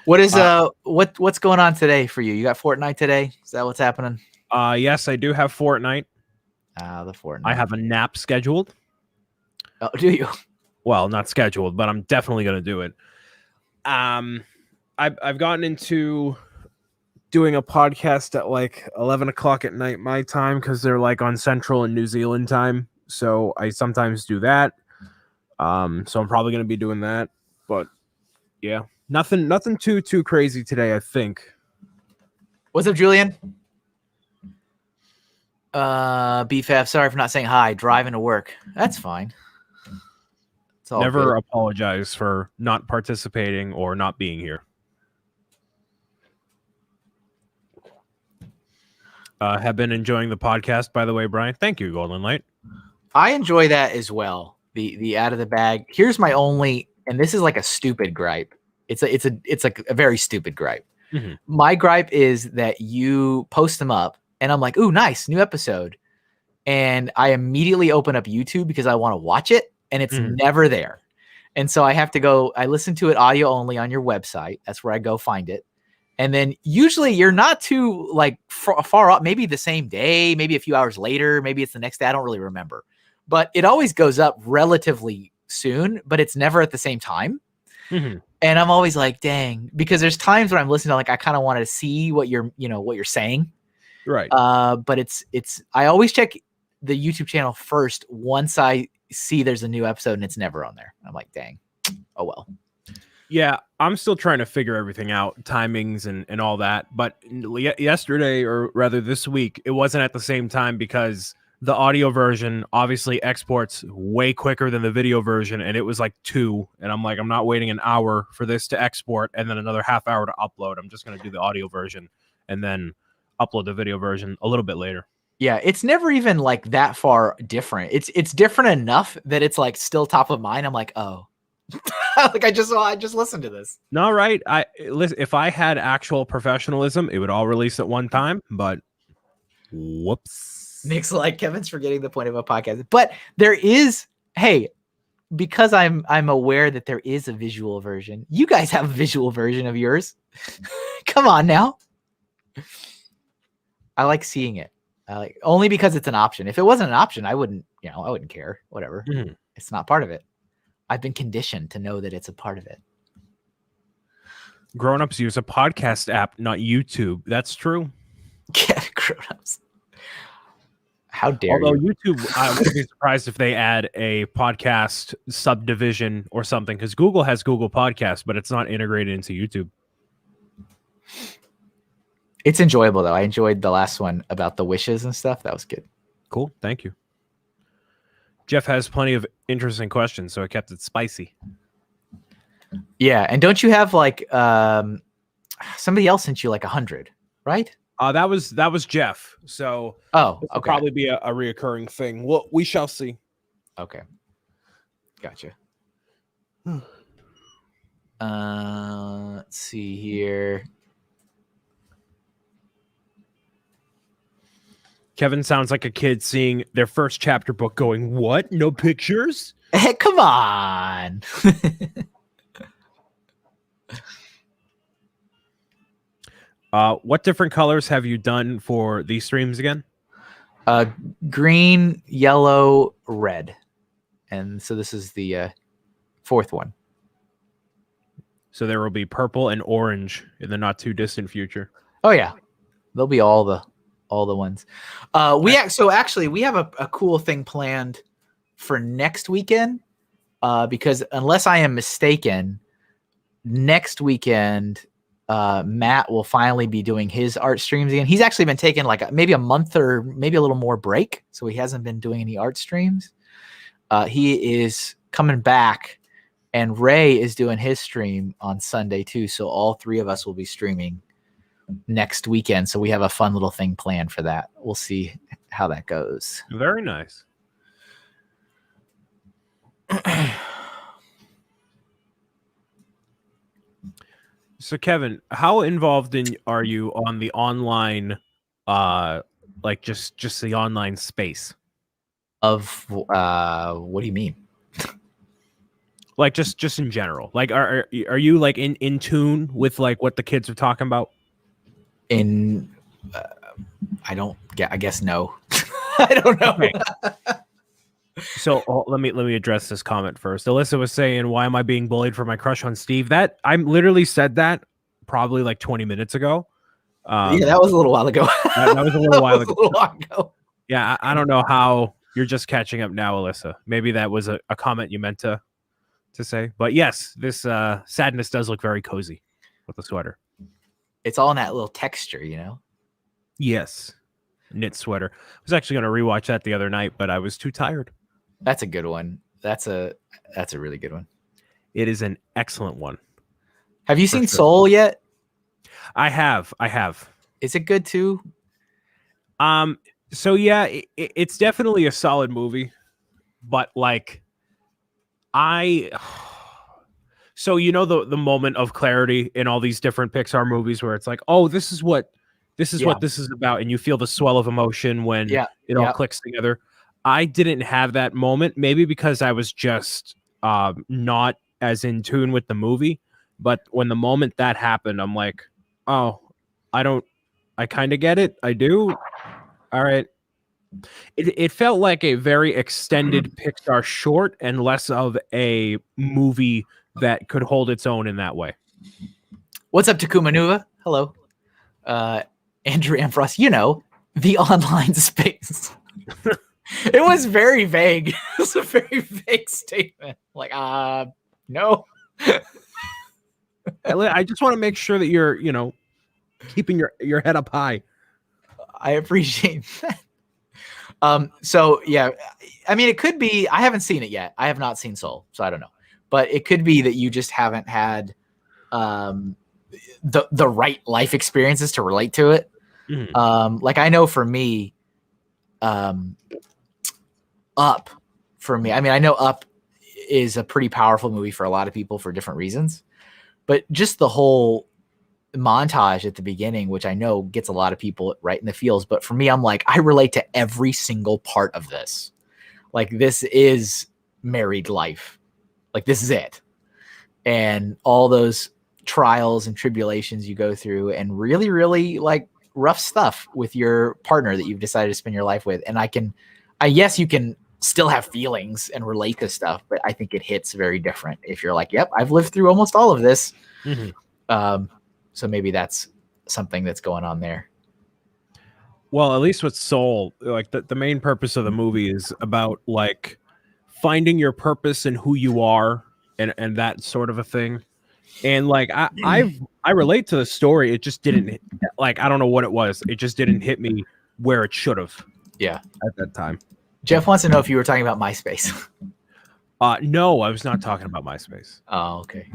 What is what's going on today for you? You got Fortnite today? Is that what's happening? Yes, I do have Fortnite. The Fortnite. I have a nap scheduled. Oh, do you? Well, not scheduled, but I'm definitely going to do it. I've gotten into doing a podcast at like 11 o'clock at night my time because they're like on Central and New Zealand time. So I sometimes do that. So I'm probably going to be doing that. But yeah, nothing too crazy today, I think. What's up, Julian? BFAF, sorry for not saying hi. Driving to work. That's fine. Never apologize for not participating or not being here. Have been enjoying the podcast, by the way, Brian. Thank you, Golden Light. I enjoy that as well. The out of the bag. Here's my only, and this is like a stupid gripe. It's like a very stupid gripe. Mm-hmm. My gripe is that you post them up, and I'm like, ooh, nice new episode, and I immediately open up YouTube because I want to watch it. And it's never there. And so I have to go, I listen to it audio only on your website. That's where I go find it. And then usually you're not too like far up, maybe the same day, maybe a few hours later, maybe it's the next day. I don't really remember, but it always goes up relatively soon, but it's never at the same time. Mm-hmm. And I'm always like, dang, because there's times when I'm listening to like, I kind of wanted to see what you're saying. Right. But I always check the YouTube channel first once I see there's a new episode and it's never on there. I'm like, dang. Oh well. Yeah, I'm still trying to figure everything out, timings and all that. But yesterday, or rather this week, it wasn't at the same time because the audio version obviously exports way quicker than the video version, and it was like 2. And I'm like, I'm not waiting an hour for this to export and then another half hour to upload. I'm just going to do the audio version, and then upload the video version a little bit later. Yeah, it's never even like that far different. It's different enough that it's like still top of mind. I'm like, oh, like I just listened to this. No, right. Listen, if I had actual professionalism, it would all release at one time. But whoops. Nick's like, Kevin's forgetting the point of a podcast. But there is, hey, because I'm aware that there is a visual version. You guys have a visual version of yours. Come on now. I like seeing it. Only because it's an option. If it wasn't an option, I wouldn't care. Whatever. Mm-hmm. It's not part of it. I've been conditioned to know that it's a part of it. Grown-ups use a podcast app, not YouTube. That's true. Yeah, grown-ups. How dare Although you? YouTube, I wouldn't be surprised if they add a podcast subdivision or something, because Google has Google Podcasts, but it's not integrated into YouTube. It's enjoyable, though. I enjoyed the last one about the wishes and stuff. That was good. Cool. Thank you. Jeff has plenty of interesting questions, so I kept it spicy. Yeah. And don't you have like somebody else sent you like 100, right? That was Jeff. So okay. Probably be a reoccurring thing. Well, we shall see. Okay. Gotcha. Let's see here. Kevin sounds like a kid seeing their first chapter book going, what? No pictures? Hey, come on. What different colors have you done for these streams again? Green, yellow, red. And so this is the fourth one. So there will be purple and orange in the not too distant future. Oh yeah. There'll be all the ones. We have a cool thing planned for next weekend. Because unless I am mistaken, next weekend Matt will finally be doing his art streams again. He's actually been taking like maybe a month or maybe a little more break, so he hasn't been doing any art streams. He is coming back, and Ray is doing his stream on Sunday too. So all three of us will be streaming next weekend. So we have a fun little thing planned for that. We'll see how that goes. Very nice. So Kevin, how involved are you on the online, like just the online space? Of what do you mean? Like just in general. Like are you like in tune with like what the kids are talking about? I guess no. I don't know. Okay. So let me address this comment first. Alyssa was saying, "Why am I being bullied for my crush on Steve?" That I literally said that probably like 20 minutes ago. Yeah, that was a little while ago. that was a little while ago. A little while ago. Yeah, I don't know how you're just catching up now, Alyssa. Maybe that was a comment you meant to say. But yes, this sadness does look very cozy with the sweater. It's all in that little texture, you know? Yes. Knit sweater. I was actually going to rewatch that the other night, but I was too tired. That's a good one. That's a really good one. It is an excellent one. Have you seen Soul yet? I have. Is it good too? So yeah, it's definitely a solid movie, but like so you know the moment of clarity in all these different Pixar movies where it's like, oh, this is what this is about, and you feel the swell of emotion when it all clicks together. I didn't have that moment, maybe because I was just not as in tune with the movie. But when the moment that happened, I'm like, oh, I kind of get it. I do. All right. It felt like a very extended Pixar short and less of a movie that could hold its own in that way. What's up, Takuma Nuva? Hello. Andrew Amfrost, the online space. It was very vague. It was a very vague statement. Like, no. I just want to make sure that you're, keeping your head up high. I appreciate that. So yeah, I mean, it could be, I haven't seen it yet. I have not seen Soul, so I don't know. But it could be that you just haven't had the right life experiences to relate to it. Like I know for me, Up for me. I mean, I know Up is a pretty powerful movie for a lot of people for different reasons, but just the whole montage at the beginning, which I know gets a lot of people right in the feels, but for me, I'm like, I relate to every single part of this. Like, this is married life. Like, this is it. And all those trials and tribulations you go through, and really, really like rough stuff with your partner that you've decided to spend your life with. And yes, you can still have feelings and relate to stuff, but I think it hits very different if you're like, yep, I've lived through almost all of this. So maybe that's something that's going on there. Well, at least with Soul, like the main purpose of the movie is about like finding your purpose and who you are and that sort of a thing. And like I relate to the story. It just didn't, like, I don't know what it was. It just didn't hit me where it should have. Yeah. At that time. Jeff wants to know if you were talking about MySpace. No, I was not talking about MySpace. Oh, okay.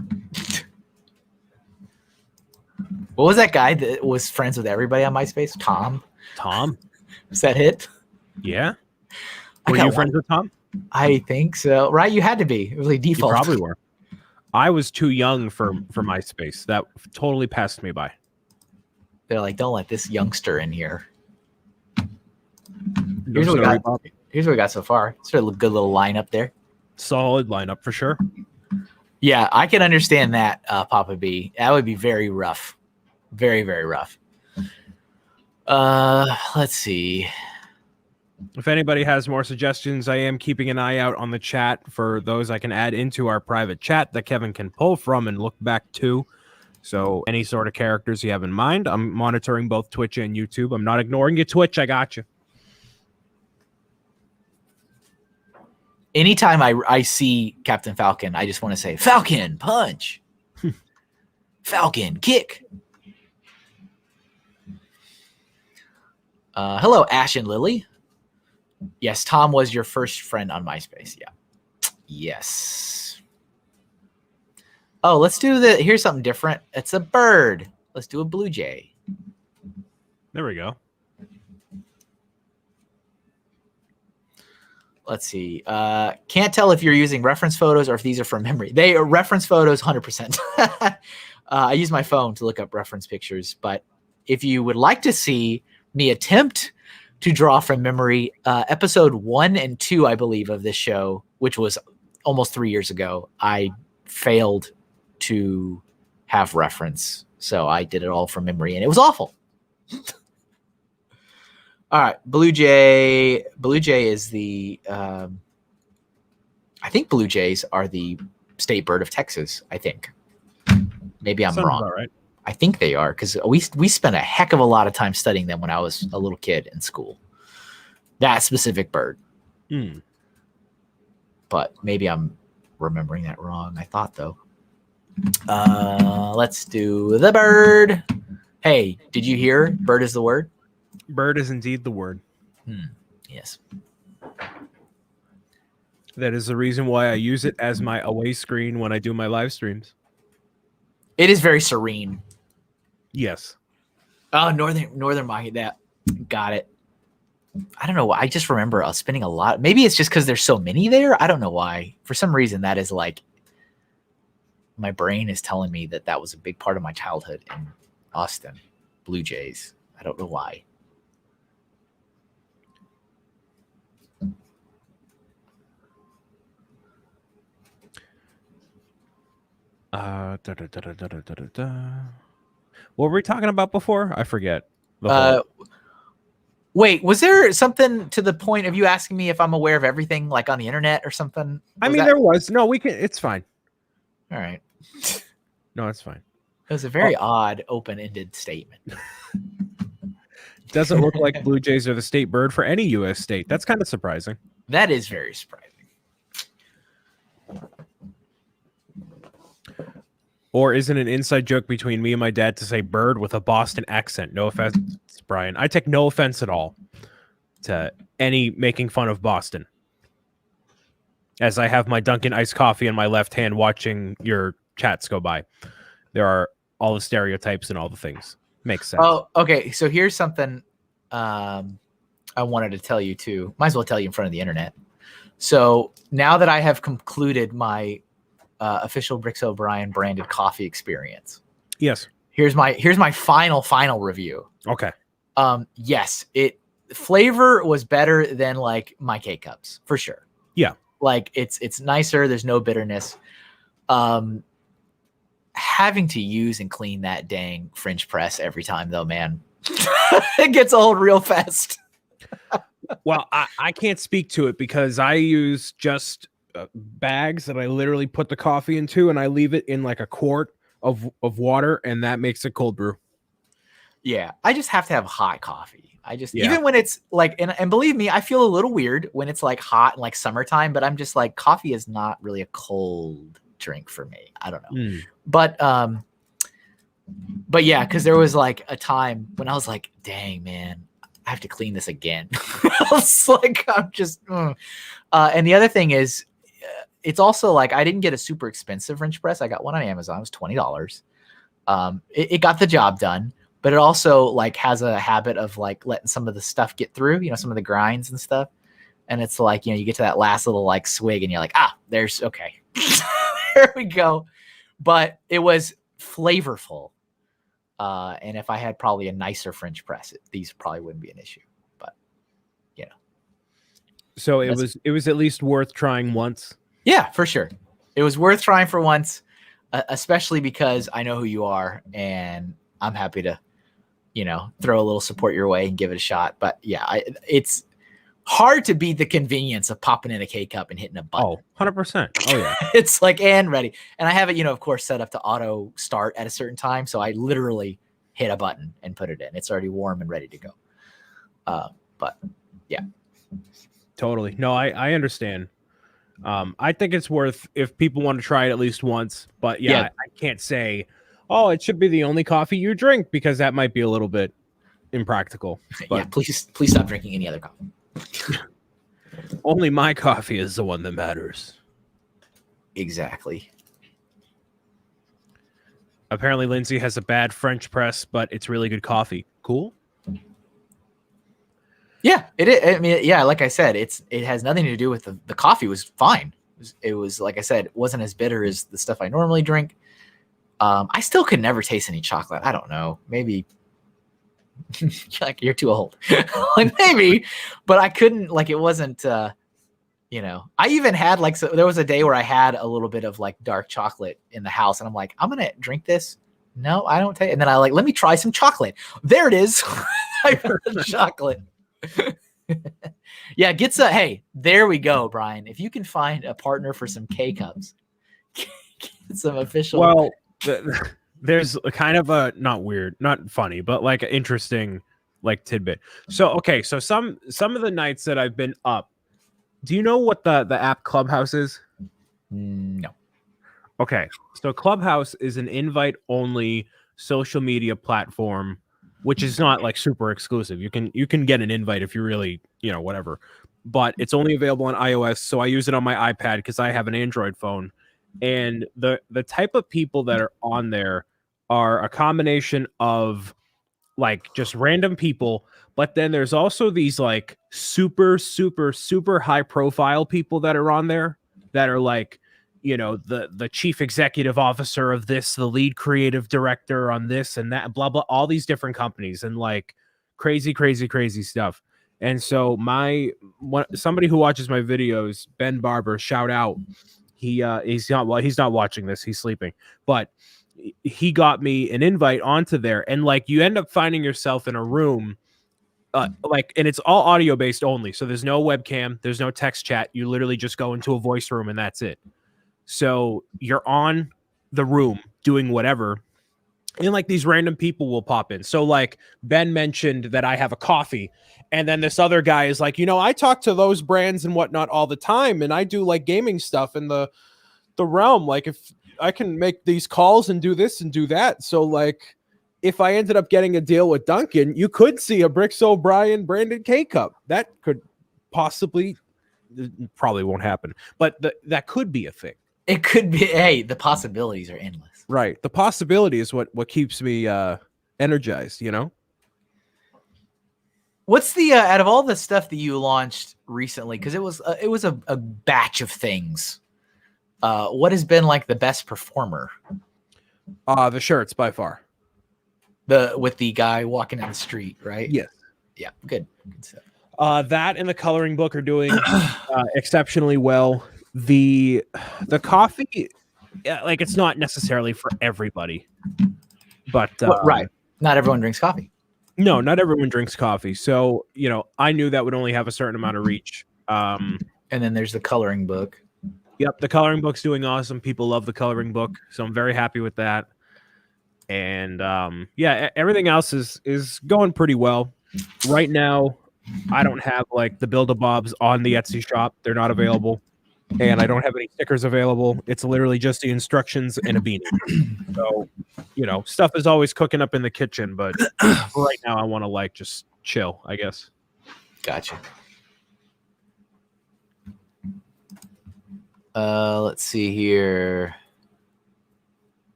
What was that guy that was friends with everybody on MySpace? Tom? Was that it? Yeah. Were you friends with Tom? I think so. Right? You had to be. It was like default. You probably were. I was too young for MySpace. That totally passed me by. They're like, don't let this youngster in here. Here's what we got so far. It's a good little lineup there. Solid lineup for sure. Yeah, I can understand that, Papa B. That would be very rough. Very, very rough. Let's see. If anybody has more suggestions, I am keeping an eye out on the chat for those I can add into our private chat that Kevin can pull from and look back to. So any sort of characters you have in mind, I'm monitoring both Twitch and YouTube. I'm not ignoring you, Twitch. I got you. Anytime I see Captain Falcon, I just want to say, Falcon, punch. Falcon, kick. Hello, Ash and Lily. Yes, Tom was your first friend on MySpace. Yeah. Yes. Oh, let's do here's something different. It's a bird. Let's do a blue jay. There we go. Let's see. Can't tell if you're using reference photos or if these are from memory. They are reference photos, 100%. I use my phone to look up reference pictures, but if you would like to see me attempt to draw from memory, episode 1 and 2, I believe, of this show, which was almost 3 years ago, I failed to have reference. So I did it all from memory, and it was awful. All right, Blue Jay. Blue Jay is the, I think Blue Jays are the state bird of Texas, I think. Maybe I'm wrong. Right. I think they are, because we spent a heck of a lot of time studying them when I was a little kid in school. That specific bird. But maybe I'm remembering that wrong. I thought, though. Let's do the bird. Hey, did you hear? Bird is the word? Bird is indeed the word. Yes. That is the reason why I use it as my away screen when I do my live streams. It is very serene. Yes. Oh, Northern Mahi, that. Got it. I don't know why. I just remember spending a lot. Maybe it's just because there's so many there. I don't know why. For some reason, that is like, my brain is telling me that was a big part of my childhood in Austin. Blue Jays. I don't know why. What were we talking about before? I forget. Wait, was there something to the point of you asking me if I'm aware of everything, like on the internet or something? There was. No, we can. It's fine. All right. No, it's fine. It was a very odd, open-ended statement. Doesn't look like Blue Jays are the state bird for any U.S. state. That's kind of surprising. That is very surprising. Or is it an inside joke between me and my dad to say bird with a Boston accent? No offense, Brian. I take no offense at all to any making fun of Boston. As I have my Dunkin' iced coffee in my left hand watching your chats go by. There are all the stereotypes and all the things. Makes sense. Oh, okay. So here's something I wanted to tell you too. Might as well tell you in front of the internet. So now that I have concluded my official Bricks O'Brien branded coffee experience, Yes. here's my final review. Okay. Yes, flavor was better than like my K-Cups for sure. Yeah. Like it's nicer. There's no bitterness. Having to use and clean that dang French press every time though, man, it gets old real fast. Well, I can't speak to it because I use just bags that I literally put the coffee into, and I leave it in like a quart of water, and that makes it cold brew. Yeah, I just have to have hot coffee. Even when it's like, and believe me, I feel a little weird when it's like hot and like summertime, but I'm just like, coffee is not really a cold drink for me. I don't know. But yeah, because there was like a time when I was like, dang, man, I have to clean this again. I was like, I'm just, and the other thing is, it's also like, I didn't get a super expensive French press. I got one on Amazon. It was $20. It got the job done, but it also like has a habit of like letting some of the stuff get through, some of the grinds and stuff. And it's like, you get to that last little like swig and you're like, there's okay. There we go. But it was flavorful. And if I had probably a nicer French press, these probably wouldn't be an issue. But so it was at least worth trying once. Yeah, for sure. It was worth trying for once, especially because I know who you are, and I'm happy to, throw a little support your way and give it a shot. But yeah, it's hard to beat the convenience of popping in a K-Cup and hitting a button. Oh, 100%. Oh, yeah. It's like, and ready. And I have it, of course, set up to auto start at a certain time. So I literally hit a button and put it in. It's already warm and ready to go. But yeah. Totally. No, I understand. I think it's worth if people want to try it at least once. But yeah. I can't say, it should be the only coffee you drink, because that might be a little bit impractical. But yeah, please stop drinking any other coffee. Only my coffee is the one that matters. Exactly. Apparently Lindsay has a bad French press, but it's really good coffee. Cool. Yeah, it is. I mean, yeah, like I said, it has nothing to do with the coffee was fine. It was like I said, it wasn't as bitter as the stuff I normally drink. I still could never taste any chocolate. I don't know. Maybe like you're too old. Like maybe, but I couldn't, like, it wasn't I even had like, so there was a day where I had a little bit of like dark chocolate in the house, and I'm like, I'm gonna drink this. No, I don't take it. And then I like, let me try some chocolate. There it is. I got the chocolate. Yeah, hey, there we go, Brian. If you can find a partner for some K-Cups, get some official. Well, there's a kind of a not funny, but like an interesting like tidbit. So okay, so some of the nights that I've been up, do you know what the app Clubhouse is? No. Okay, so Clubhouse is an invite only social media platform, which is not like super exclusive. You can get an invite if you really, whatever, but it's only available on iOS. So I use it on my iPad because I have an Android phone. And the type of people that are on there are a combination of like just random people, but then there's also these like super, super, super high profile people that are on there that are like, the chief executive officer of this, the lead creative director on this and that, blah, blah, all these different companies and like crazy, crazy, crazy stuff. And so somebody who watches my videos, Ben Barber, shout out. He's not watching this. He's sleeping, but he got me an invite onto there. And like, you end up finding yourself in a room, and it's all audio based only. So there's no webcam, there's no text chat. You literally just go into a voice room and that's it. So you're on the room doing whatever. And like these random people will pop in. So like Ben mentioned that I have a coffee, and then this other guy is like, I talk to those brands and whatnot all the time, and I do like gaming stuff in the realm. Like if I can make these calls and do this and do that. So like if I ended up getting a deal with Duncan, you could see a Bricks O'Brien branded K-Cup. That could probably won't happen, but that could be a thing. It could be. Hey, the possibilities are endless. Right. The possibility is what keeps me energized, you know? What's the out of all the stuff that you launched recently? Because it was a batch of things. What has been like the best performer? The shirts by far. With the guy walking in the street, right? Yes. Yeah, good stuff. That and the coloring book are doing exceptionally well. The coffee, like, it's not necessarily for everybody, but right. Not everyone drinks coffee. No, not everyone drinks coffee. So, you know, I knew that would only have a certain amount of reach. And then there's the coloring book. Yep, the coloring book's doing awesome. People love the coloring book, so I'm very happy with that. And yeah, everything else is going pretty well. Right now, I don't have like the Build-A-Bobs on the Etsy shop. They're not available. And I don't have any stickers available. It's literally just the instructions and a beanie. So, you know, stuff is always cooking up in the kitchen, but right now I want to like just chill, I guess. Gotcha. Let's see here.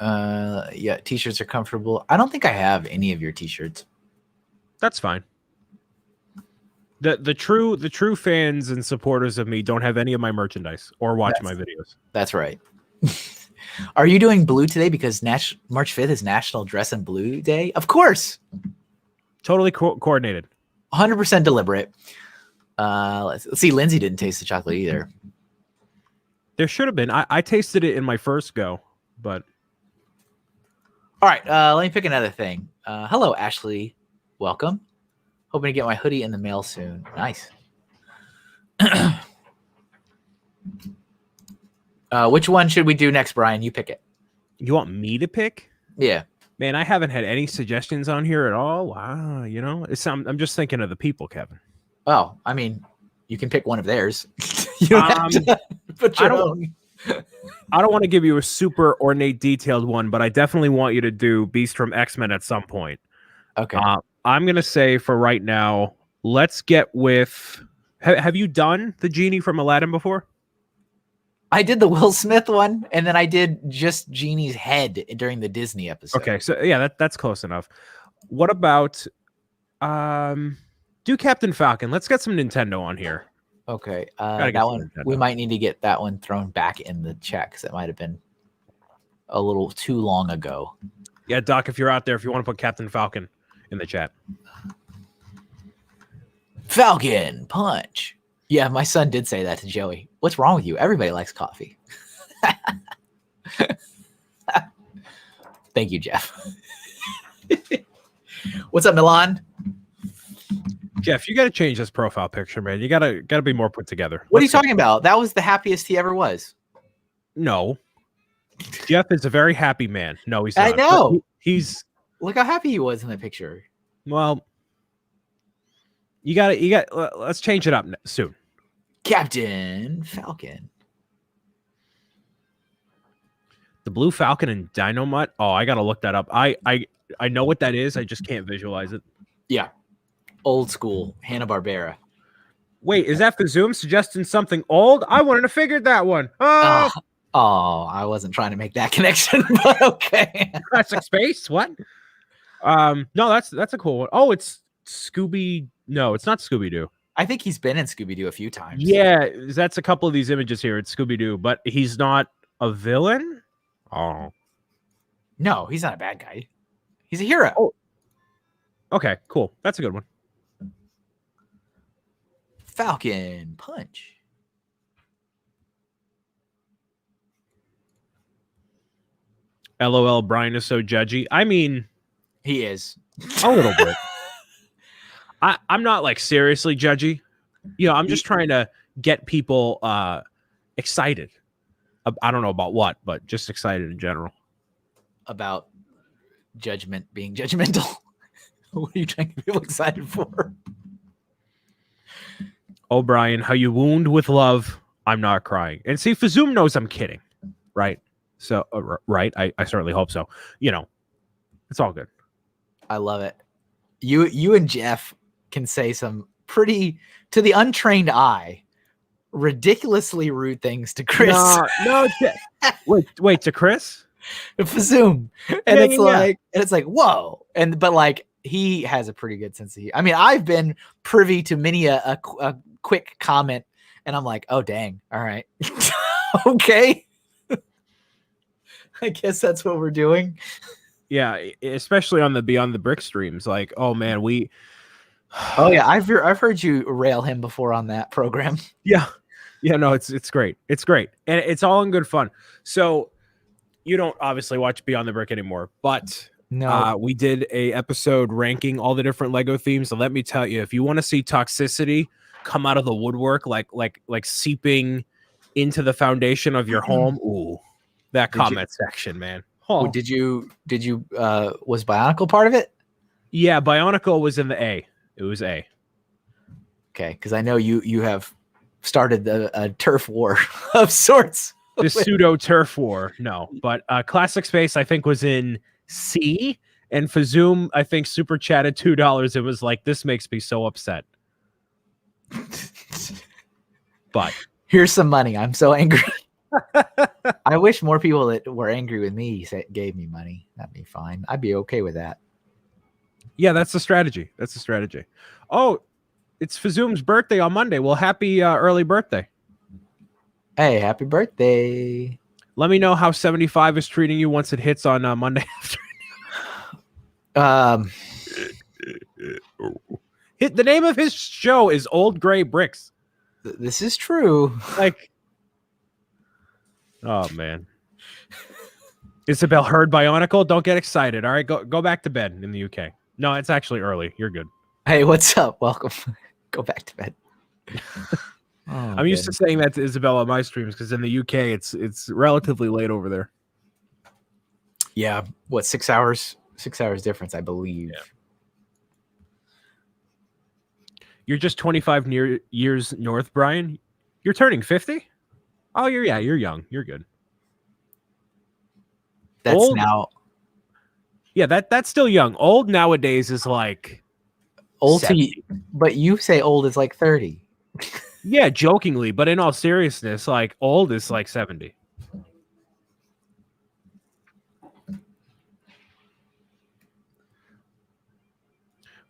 Yeah, t-shirts are comfortable. I don't think I have any of your t-shirts. That's fine. The true fans and supporters of me don't have any of my merchandise or watch my videos. That's right. Are you doing blue today because March 5th is National Dress in Blue Day? Of course. Totally coordinated. 100% deliberate. Let's see. Lindsay didn't taste the chocolate either. There should have been. I tasted it in my first go, but. All right. Let me pick another thing. Hello, Ashley. Welcome. Hoping to get my hoodie in the mail soon. Nice. Which one should we do next, Brian? You pick it. You want me to pick? Yeah. Man, I haven't had any suggestions on here at all. Wow. You know, I'm just thinking of the people, Kevin. Oh, I mean, you can pick one of theirs. You don't have to put your own. I don't want to give you a super ornate, detailed one, but I definitely want you to do Beast from X-Men at some point. Okay. I'm going to say for right now, let's get with... Have you done the genie from Aladdin before? I did the Will Smith one, and then I did just Genie's head during the Disney episode. Okay, so yeah, that's close enough. What about... do Captain Falcon. Let's get some Nintendo on here. Okay. That one, we might need to get that one thrown back in the chat because it might have been a little too long ago. Yeah, Doc, if you're out there, if you want to put Captain Falcon in the chat. Falcon punch. Yeah, my son did say that to Joey. What's wrong with you? Everybody likes coffee. Thank you, Jeff. What's up, Milan? Jeff, you got to change this profile picture, man. You got to be more put together. What are you talking about? That was the happiest he ever was. No. Jeff is a very happy man. No, he's not. I know. He's look how happy he was in the picture. Well, let's change it up soon. Captain Falcon. The Blue Falcon and Dynamite. Oh, I got to look that up. I know what that is. I just can't visualize it. Yeah. Old school Hanna-Barbera. Wait, is that for Zoom suggesting something old? I wouldn't have figured that one. Oh, I wasn't trying to make that connection, but okay. Jurassic Space? What? No, that's a cool one. Oh, it's Scooby. No, it's not Scooby-Doo. I think he's been in Scooby-Doo a few times. Yeah, that's a couple of these images here. It's Scooby-Doo, but he's not a villain? Oh. No, he's not a bad guy. He's a hero. Oh. Okay, cool. That's a good one. Falcon punch. LOL, Brian is so judgy. I mean, he is a little bit. I'm not like seriously judgy. You know, I'm just trying to get people excited. I don't know about what, but just excited in general. About judgment being judgmental. What are you trying to get people excited for? Oh, Brian, how you wound with love. I'm not crying. And see, Fazoom knows I'm kidding, right? So, right. I certainly hope so. You know, it's all good. I love it. You and Jeff can say some pretty, to the untrained eye, ridiculously rude things to Chris. No, wait, to Chris? Fazoom. And it's like, whoa. But like he has a pretty good sense of humor. I mean, I've been privy to many a quick comment, and I'm like, oh dang, all right. Okay. I guess that's what we're doing. Yeah, especially on the Beyond the Brick streams. Like, oh man, oh yeah, I've heard you rail him before on that program. Yeah. Yeah, no, it's great. It's great. And it's all in good fun. So you don't obviously watch Beyond the Brick anymore, but no, we did a episode ranking all the different Lego themes. And let me tell you, if you want to see toxicity come out of the woodwork, like seeping into the foundation of your home, ooh, that comment section, man. Oh. Did you was Bionicle part of it? Yeah, Bionicle was in the A. It was A. Okay, because I know you have started a turf war of sorts. The pseudo turf war, no. But Classic Space, I think, was in C. And Fazoom, I think, super chatted $2. It was like, this makes me so upset. But here's some money. I'm so angry. I wish more people that were angry with me gave me money. That'd be fine. I'd be okay with that. Yeah, that's the strategy. That's the strategy. Oh, it's Fazoom's birthday on Monday. Well, happy early birthday. Hey, happy birthday. Let me know how 75 is treating you once it hits on Monday afternoon. The name of his show is Old Gray Bricks. This is true. Like, oh man. Isabel heard Bionicle. Don't get excited. All right, go back to bed in the UK. No, it's actually early. You're good. Hey, what's up? Welcome. Go back to bed. I'm used to saying that to Isabel on my streams because in the UK it's relatively late over there. Yeah, what 6 hours? 6 hours difference, I believe. Yeah. You're just 25 years north, Brian. You're turning 50. Oh, you're young. You're good. That's old, now. Yeah, that's still young. Old nowadays is like old. But you say old is like 30. Yeah, jokingly, but in all seriousness, like old is like 70.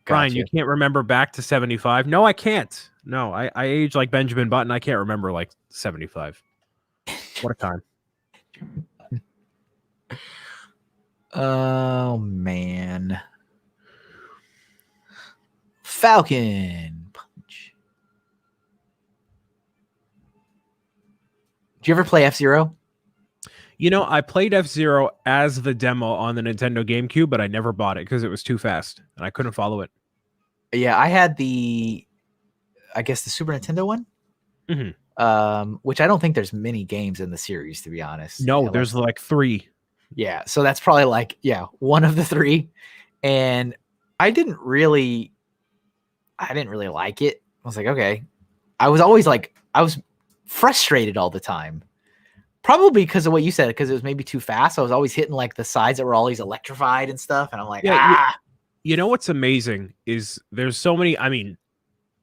Brian, you can't remember back to 75? No, I can't. No, I age like Benjamin Button. I can't remember like 75. What a time. Oh, man. Falcon Punch. Did you ever play F-Zero? You know, I played F-Zero as the demo on the Nintendo GameCube, but I never bought it because it was too fast and I couldn't follow it. Yeah, I had I guess the Super Nintendo one, which I don't think there's many games in the series, to be honest. No, there's like 3. Yeah, so that's probably like, one of the 3. And I didn't really like it. I was like, okay. I was frustrated all the time. Probably because of what you said, because it was maybe too fast. I was always hitting like the sides that were always electrified and stuff. And I'm like, You know what's amazing is there's so many, I mean,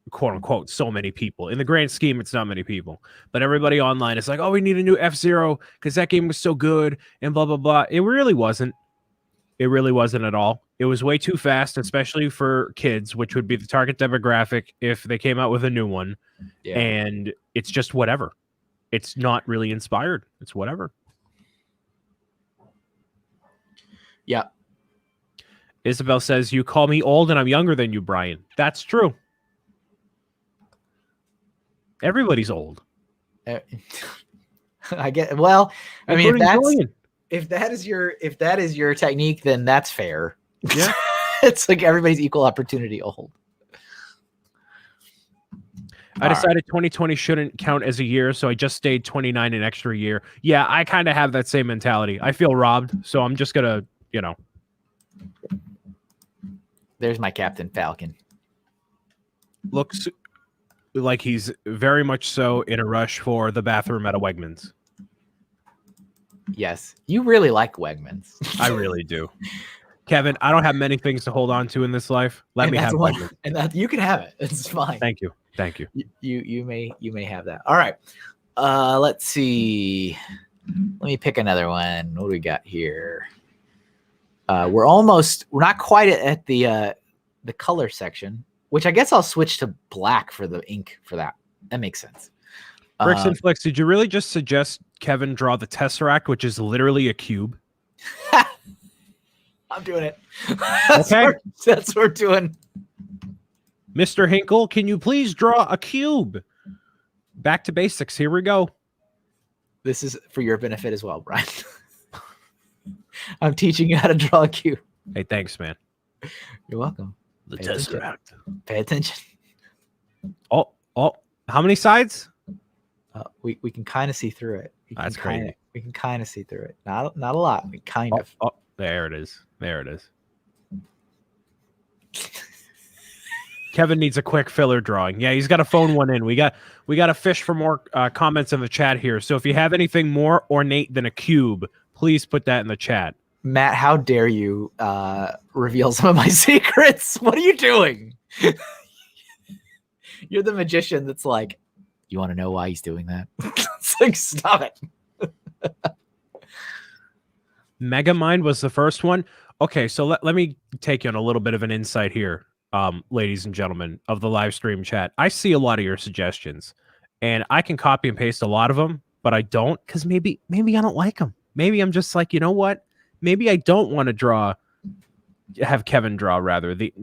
quote unquote, so many people. In the grand scheme, it's not many people. But everybody online is like, oh, we need a new F-Zero because that game was so good and blah, blah, blah. It really wasn't. It really wasn't at all. It was way too fast, especially for kids, which would be the target demographic if they came out with a new one. Yeah. And it's just whatever. It's not really inspired. It's whatever. Yeah. Isabel says, you call me old and I'm younger than you, Brian. That's true. Everybody's old. I get, well, I mean, if that is your technique, then that's fair. Yeah. It's like everybody's equal opportunity old. I decided 2020 shouldn't count as a year, so I just stayed 29 an extra year. Yeah, I kind of have that same mentality. I feel robbed, so I'm just going to, There's my Captain Falcon. Looks like he's very much so in a rush for the bathroom at a Wegmans. Yes, you really like Wegmans. I really do. Kevin, I don't have many things to hold on to in this life. Let me have one. And you can have it. It's fine. Thank you. Thank you. You may have that. All right. Let's see. Let me pick another one. What do we got here? We're not quite at the color section, which I guess I'll switch to black for the ink for that. That makes sense. Bricks and Flicks, did you really just suggest Kevin draw the Tesseract, which is literally a cube? I'm doing it. Okay. That's what we're doing. Mr. Hinkle, can you please draw a cube? Back to basics. Here we go. This is for your benefit as well, Brian. I'm teaching you how to draw a cube. Hey, thanks, man. You're welcome. The Pay Tesseract. Pay attention. Oh, how many sides? We can kind of see through it. That's crazy. We can kind of see through it. Not a lot. We kind of. Oh, there it is. There it is. Kevin needs a quick filler drawing. Yeah, he's got to phone one in. We got to fish for more comments in the chat here. So if you have anything more ornate than a cube, please put that in the chat. Matt, how dare you reveal some of my secrets? What are you doing? You're the magician that's like, you want to know why he's doing that? It's like, stop it. Megamind was the first one. Okay, so let me take you on a little bit of an insight here, ladies and gentlemen of the live stream chat. I see a lot of your suggestions, and I can copy and paste a lot of them, but I don't because maybe I don't like them. Maybe I'm just like, you know what? Maybe I don't want to have Kevin draw rather the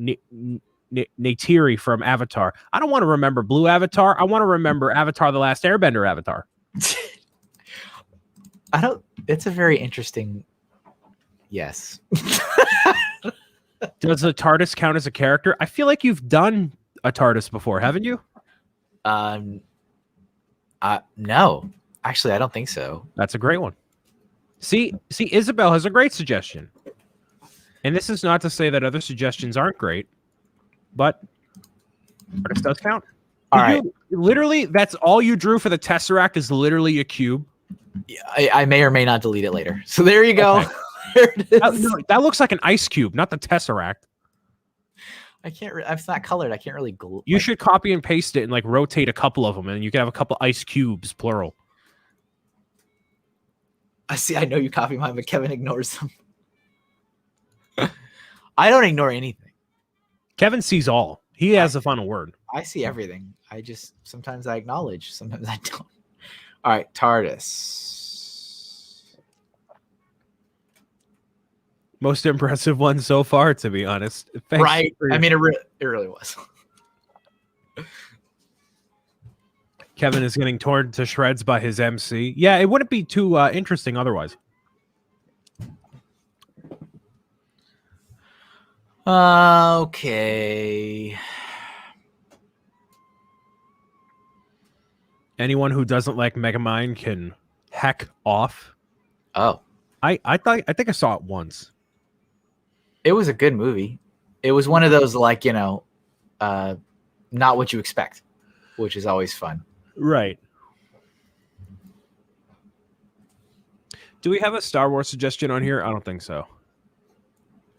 Neytiri from Avatar. I don't want to remember Blue Avatar. I want to remember Avatar: The Last Airbender Avatar. It's a very interesting. Yes. Does a TARDIS count as a character? I feel like you've done a TARDIS before, haven't you? No. Actually, I don't think so. That's a great one. See, Isabel has a great suggestion. And this is not to say that other suggestions aren't great, but TARDIS does count. All right. Literally, that's all you drew for the Tesseract is literally a cube. I may or may not delete it later. So there you go. Okay. There it is. No, that looks like an ice cube, not the Tesseract. I can't. It's not colored. I can't really. You should copy and paste it and like rotate a couple of them, and you can have a couple ice cubes, plural. I see. I know you copy mine, but Kevin ignores them. I don't ignore anything. Kevin sees all. He has the final word. I see everything. I just sometimes I acknowledge, sometimes I don't. All right, TARDIS. Most impressive one so far, to be honest. Thanks right. I mean, it really was. Kevin is getting torn to shreds by his MC. Yeah, it wouldn't be too interesting otherwise. Okay. Anyone who doesn't like Megamind can heck off. Oh. I think I saw it once. It was a good movie. It was one of those like, not what you expect, which is always fun. Right. Do we have a Star Wars suggestion on here? I don't think so.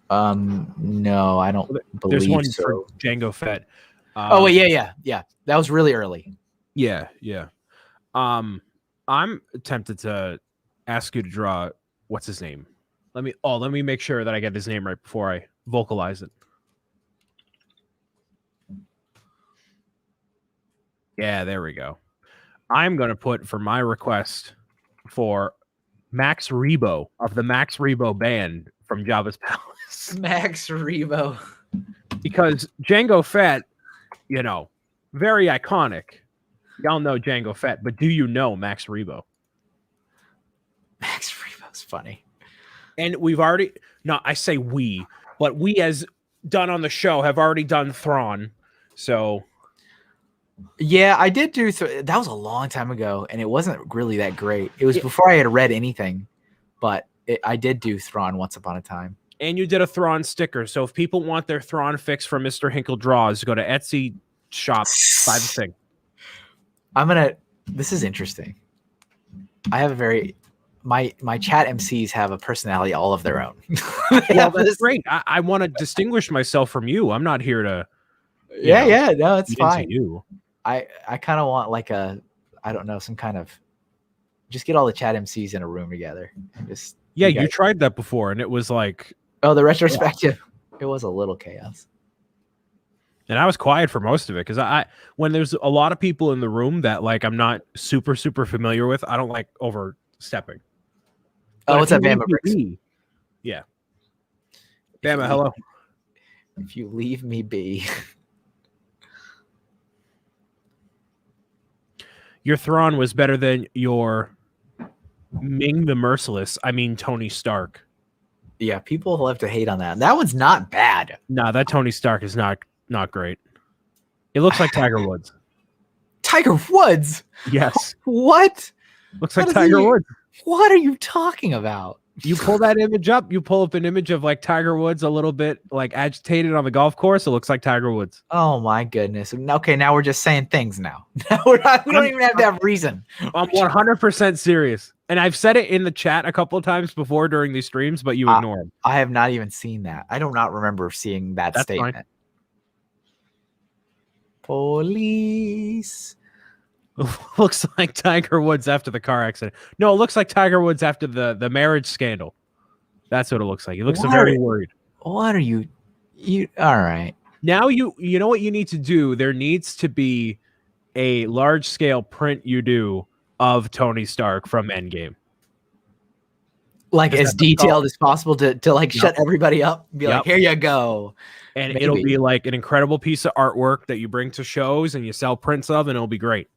No, I don't believe There's one so. for Django Fett. Oh wait, yeah. That was really early. Yeah. I'm tempted to ask you to draw what's his name. Let me make sure that I get his name right before I vocalize it. Yeah, there we go. I'm gonna put for my request for Max Rebo of the Max Rebo band from Jabba's Palace. Max Rebo. Because Django Fett, very iconic. Y'all know Django Fett, but do you know Max Rebo? Max Rebo's funny. And we've already, I say we, but we as done on the show have already done Thrawn. So. Yeah, I did do, that was a long time ago, and it wasn't really that great. It was before I had read anything, but I did do Thrawn once upon a time. And you did a Thrawn sticker. So if people want their Thrawn fix from MrHinkleDraws, go to Etsy shop, buy the thing. This is interesting. I have a very, my chat MCs have a personality all of their own. Well, that's great. I want to distinguish myself from you. I'm not here to. No, it's fine. You. I kind of want like I don't know, some kind of Just get all the chat MCs in a room together. Just you tried that before, and it was like, oh, the retrospective. It was a little chaos. And I was quiet for most of it because when there's a lot of people in the room that like I'm not super familiar with, I don't like overstepping. Oh, what's up, Bama Bricks? Yeah, Bama, hello. If you leave me be. Your Thrawn was better than your Ming the Merciless. I mean, Tony Stark. Yeah, people love to hate on that. That one's not bad. Nah, that Tony Stark is not great. It looks like Tiger Woods. Tiger Woods? Yes. What? Looks like Tiger Woods. What are you talking about? You pull that image up, you pull up an image of like Tiger Woods a little bit like agitated on the golf course. It looks like Tiger Woods. Oh my goodness. Okay, now we're just saying things now. We don't even have to have reason. I'm 100% serious. And I've said it in the chat a couple of times before during these streams, but you ignore them. I have not even seen that. I do not remember seeing that statement. Fine. Police. Looks like Tiger Woods after the car accident. No, it looks like Tiger Woods after the marriage scandal. That's what it looks like. He looks very worried. What are you all right. Now you know what you need to do? There needs to be a large scale print you do of Tony Stark from Endgame. Like as detailed as possible to like shut everybody up. Be like, here you go. And it'll be like an incredible piece of artwork that you bring to shows and you sell prints of, and it'll be great.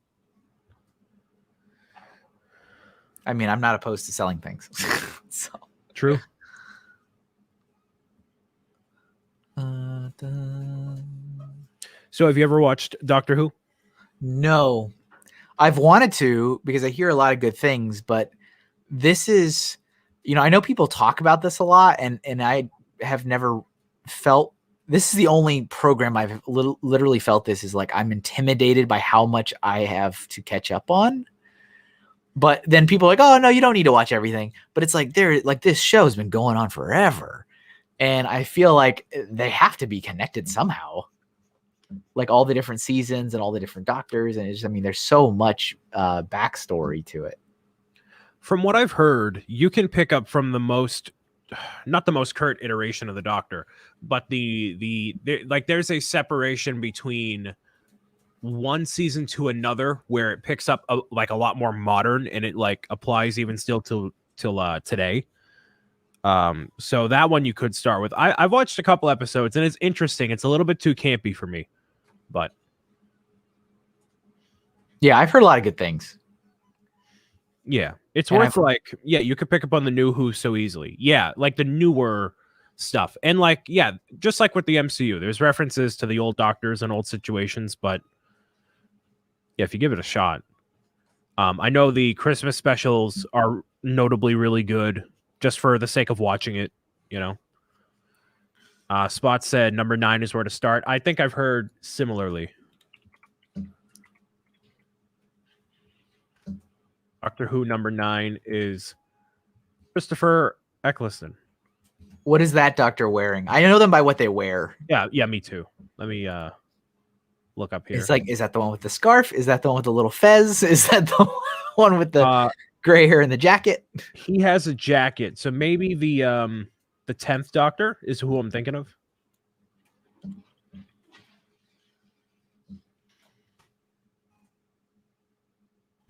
I mean, I'm not opposed to selling things. So. True. So have you ever watched Doctor Who? No. I've wanted to because I hear a lot of good things, but this is, I know people talk about this a lot, and I have never felt, this is the only program I've literally felt this is like I'm intimidated by how much I have to catch up on. But then people are like, oh no, you don't need to watch everything. But it's like this show has been going on forever. And I feel like they have to be connected somehow. Like all the different seasons and all the different doctors. And there's so much backstory to it. From what I've heard, you can pick up from not the most current iteration of the Doctor, but there's a separation between one season to another where it picks up a lot more modern, and it like applies even still till today. So that one you could start with. I've watched a couple episodes and it's interesting. It's a little bit too campy for me, but yeah, I've heard a lot of good things. Yeah, it's worth you could pick up on the new Who so easily. Yeah, like the newer stuff. And just like with the MCU, there's references to the old Doctors and old situations, but yeah, if you give it a shot. I know the Christmas specials are notably really good just for the sake of watching it, Spot said number 9 is where to start. I think I've heard similarly. Doctor Who number 9 is Christopher Eccleston. What is that doctor wearing? I know them by what they wear. Yeah, me too. Let me look up here. It's like, is that the one with the scarf? Is that the one with the little fez? Is that the one with the gray hair and the jacket? He has a jacket, so maybe the 10th Doctor is who I'm thinking of.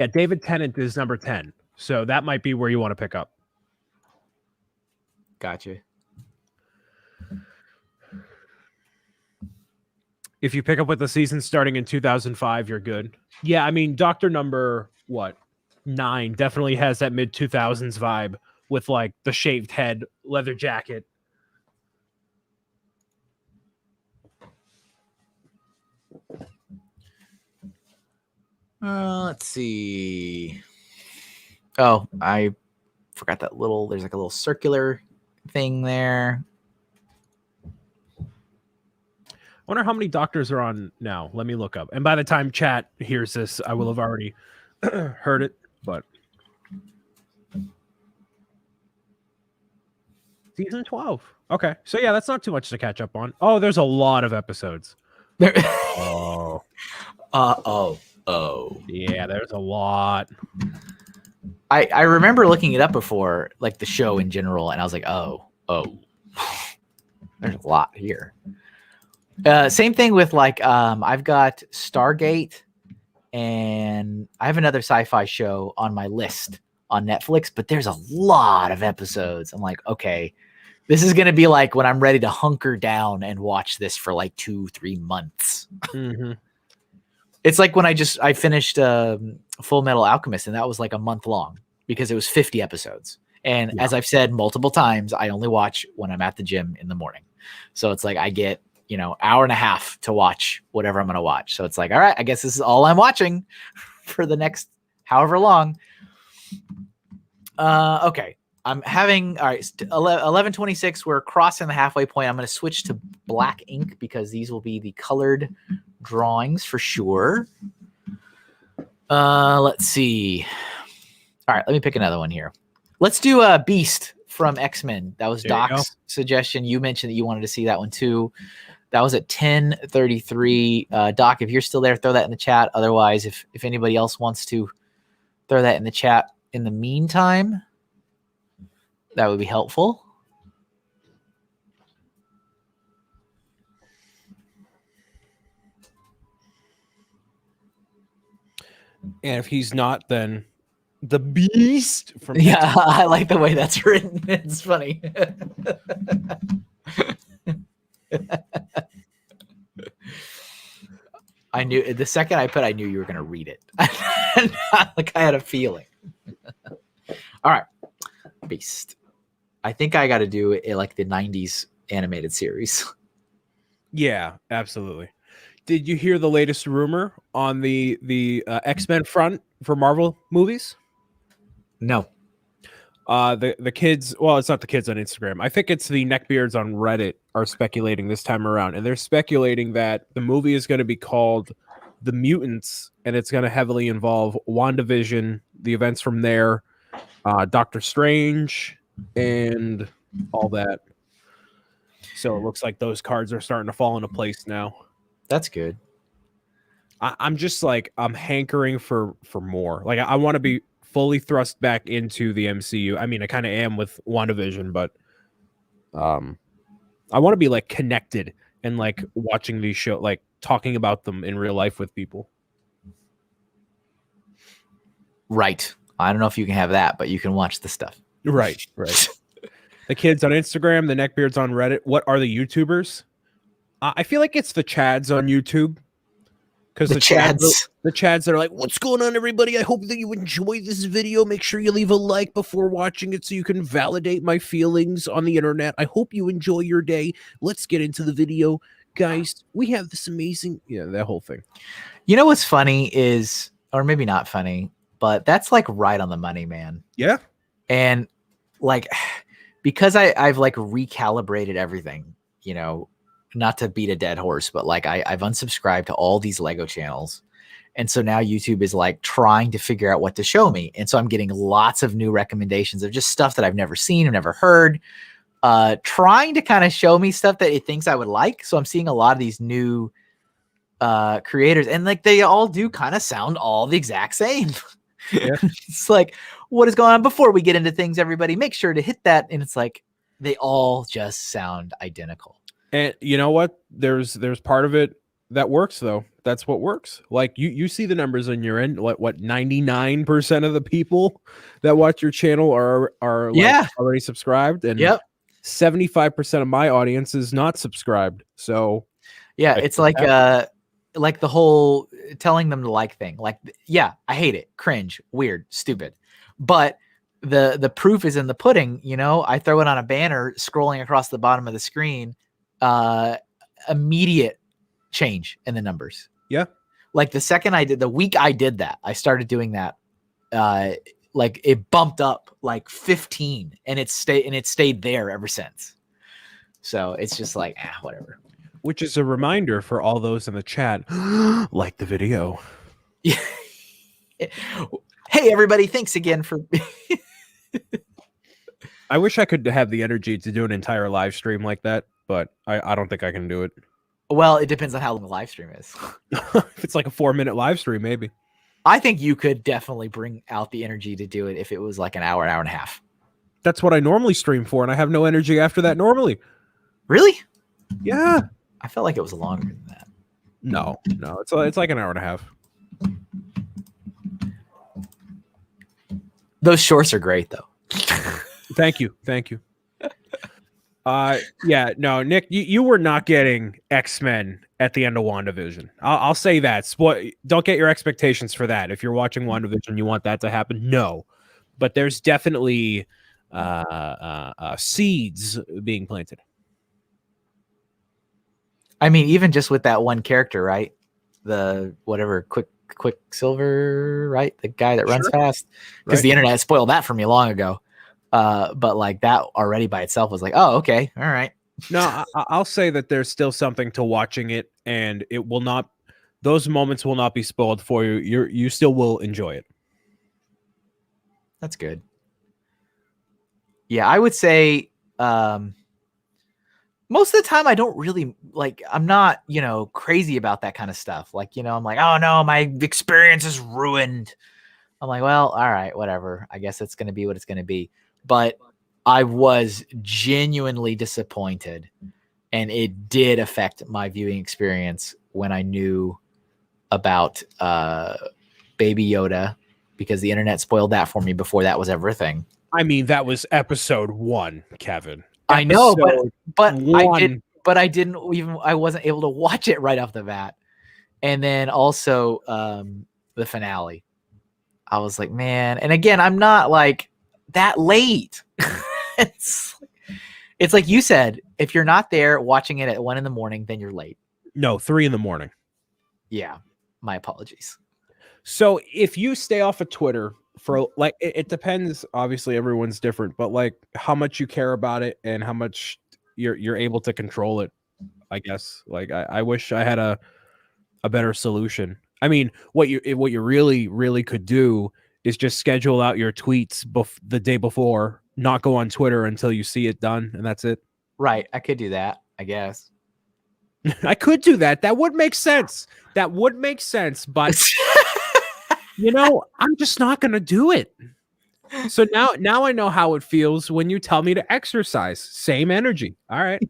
Yeah, David Tennant is number 10, so that might be where you want to pick up. Gotcha. If you pick up with the season starting in 2005, you're good. Yeah, I mean, Doctor number 9 definitely has that mid 2000s vibe with like the shaved head, leather jacket. Let's see. Oh, I forgot that there's like a little circular thing there. I wonder how many Doctors are on now. Let me look up. And by the time chat hears this, I will have already heard it, but season 12. Okay. So yeah, that's not too much to catch up on. Oh, there's a lot of episodes. Oh. Yeah, there's a lot. I remember looking it up before, like the show in general, and I was like, oh, there's a lot here. Same thing with like I've got Stargate, and I have another sci-fi show on my list on Netflix, but there's a lot of episodes. I'm like, okay, this is gonna be like when I'm ready to hunker down and watch this for like 2-3 months. Mm-hmm. It's like when I finished Full Metal Alchemist, and that was like a month long because it was 50 episodes. And as I've said multiple times, I only watch when I'm at the gym in the morning. So it's like I get, hour and a half to watch whatever I'm going to watch. So it's like, all right, I guess this is all I'm watching for the next however long. Okay. I'm having, all right, 11:26. We're crossing the halfway point. I'm going to switch to black ink because these will be the colored drawings for sure. Let's see. All right, let me pick another one here. Let's do Beast from X-Men. That was Doc's suggestion. You mentioned that you wanted to see that one too. That was at 10:33. Doc, if you're still there, throw that in the chat. Otherwise, if anybody else wants to throw that in the chat in the meantime, that would be helpful. And if he's not, then the Beast from Yeah, I like the way that's written. It's funny. I knew the second I knew you were going to read it. Like I had a feeling. All right. Beast. I think I got to do it like the 90s animated series. Yeah, absolutely. Did you hear the latest rumor on the X-Men front for Marvel movies? No. The kids, well, it's not the kids on Instagram. I think it's the neckbeards on Reddit are speculating this time around, and they're speculating that the movie is going to be called The Mutants, and it's going to heavily involve WandaVision, the events from there, Doctor Strange, and all that. So it looks like those cards are starting to fall into place now. That's good. I'm just like, I'm hankering for more. Like, I want to be fully thrust back into the MCU. I mean, I kind of am with WandaVision, but I want to be like connected and like watching these shows, like talking about them in real life with people. Right. I don't know if you can have that, but you can watch the stuff. Right. The kids on Instagram, the neckbeards on Reddit. What are the YouTubers? I feel like it's the Chads on YouTube. Because the Chads that are like, what's going on, everybody? I hope that you enjoy this video. Make sure you leave a like before watching it so you can validate my feelings on the internet. I hope you enjoy your day. Let's get into the video. Guys, we have this amazing... Yeah, that whole thing. You know what's funny is, or maybe not funny, but that's like right on the money, man. Yeah. And like, because I've like recalibrated everything, not to beat a dead horse, but like I've unsubscribed to all these Lego channels. And so now YouTube is like trying to figure out what to show me. And so I'm getting lots of new recommendations of just stuff that I've never seen or never heard, trying to kind of show me stuff that it thinks I would like. So I'm seeing a lot of these new creators, and like they all do kind of sound all the exact same. Yeah. It's like, what is going on? Before we get into things, everybody make sure to hit that. And it's like, they all just sound identical. And you know what? There's part of it that works though. That's what works. Like you see the numbers on your end. What 99% of the people that watch your channel are like already subscribed, and 75% of my audience is not subscribed. So yeah, it's like the whole telling them to like thing. Like, yeah, I hate it. Cringe, weird, stupid. But the proof is in the pudding. I throw it on a banner scrolling across the bottom of the screen. Immediate change in the numbers. Yeah. Like the week I did that, I started doing that. Like it bumped up like 15 and it stayed there ever since. So it's just like, whatever. Which is a reminder for all those in the chat, like the video. Yeah. Hey everybody. Thanks again for, I wish I could have the energy to do an entire live stream like that, but I don't think I can do it. Well, it depends on how long the live stream is. If it's like a 4-minute live stream, maybe. I think you could definitely bring out the energy to do it if it was like an hour and a half. That's what I normally stream for, and I have no energy after that normally. Really? Yeah. I felt like it was longer than that. No, it's like an hour and a half. Those shorts are great though. Thank you. Yeah, no, Nick, you were not getting X-Men at the end of WandaVision. I'll say that. Don't get your expectations for that. If you're watching WandaVision, you want that to happen. No, but there's definitely seeds being planted. I mean, even just with that one character, right? The whatever Quicksilver, right? The guy that runs fast, because the internet spoiled that for me long ago. But like that already by itself was like, oh, okay, all right. No, I'll say that there's still something to watching it, and it will not. Those moments will not be spoiled for you. You still will enjoy it. That's good. Yeah, I would say most of the time I don't really like, I'm not, crazy about that kind of stuff. Like, I'm like, oh no, my experience is ruined. I'm like, well, all right, whatever. I guess it's going to be what it's going to be. But I was genuinely disappointed, and it did affect my viewing experience when I knew about Baby Yoda, because the internet spoiled that for me before that was ever a thing. I mean, that was episode 1, Kevin. I know, but I wasn't able to watch it right off the bat. And then also the finale. I was like, man, and again, I'm not like that late. It's like you said, if you're not there watching it at 1 a.m, then you're late. No, 3 a.m. Yeah, my apologies. So if you stay off of Twitter for like, it depends. Obviously, everyone's different, but like how much you care about it and how much you're able to control it. I guess. Like I wish I had a better solution. I mean, what you really could do is just schedule out your tweets the day before, not go on Twitter until you see it done, and that's it. Right. I could do that, I guess. I could do that. That would make sense. But I'm just not going to do it. So now I know how it feels when you tell me to exercise. Same energy. All right.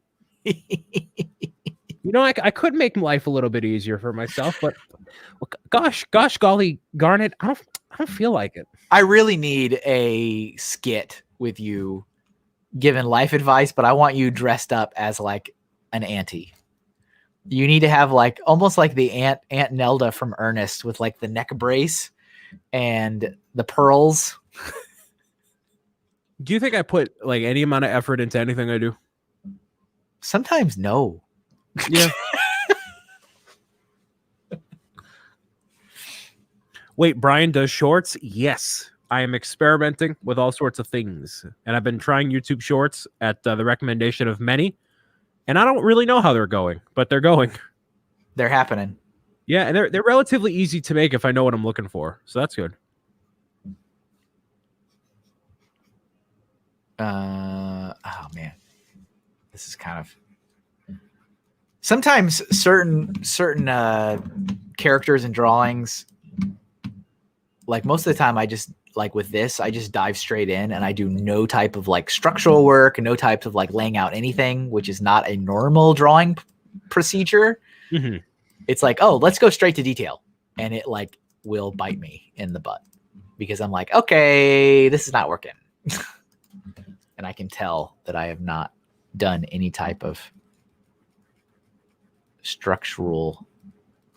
I could make life a little bit easier for myself, but gosh, golly, Garnet, I don't feel like it. I really need a skit with you giving life advice, but I want you dressed up as like an auntie. You need to have like almost like the Aunt Nelda from Ernest with like the neck brace and the pearls. Do you think I put like any amount of effort into anything I do? Sometimes no. Yeah. Wait, Brian does shorts? Yes. I am experimenting with all sorts of things. And I've been trying YouTube shorts at the recommendation of many. And I don't really know how they're going, but they're going. They're happening. Yeah, and they're relatively easy to make if I know what I'm looking for. So that's good. Oh man. This is kind of sometimes certain characters and drawings, like most of the time I just like with this, I just dive straight in and I do no type of like structural work and no types of like laying out anything, which is not a normal drawing procedure. Mm-hmm. It's like, oh, let's go straight to detail. And it like will bite me in the butt because I'm like, okay, this is not working. And I can tell that I have not done any type of structural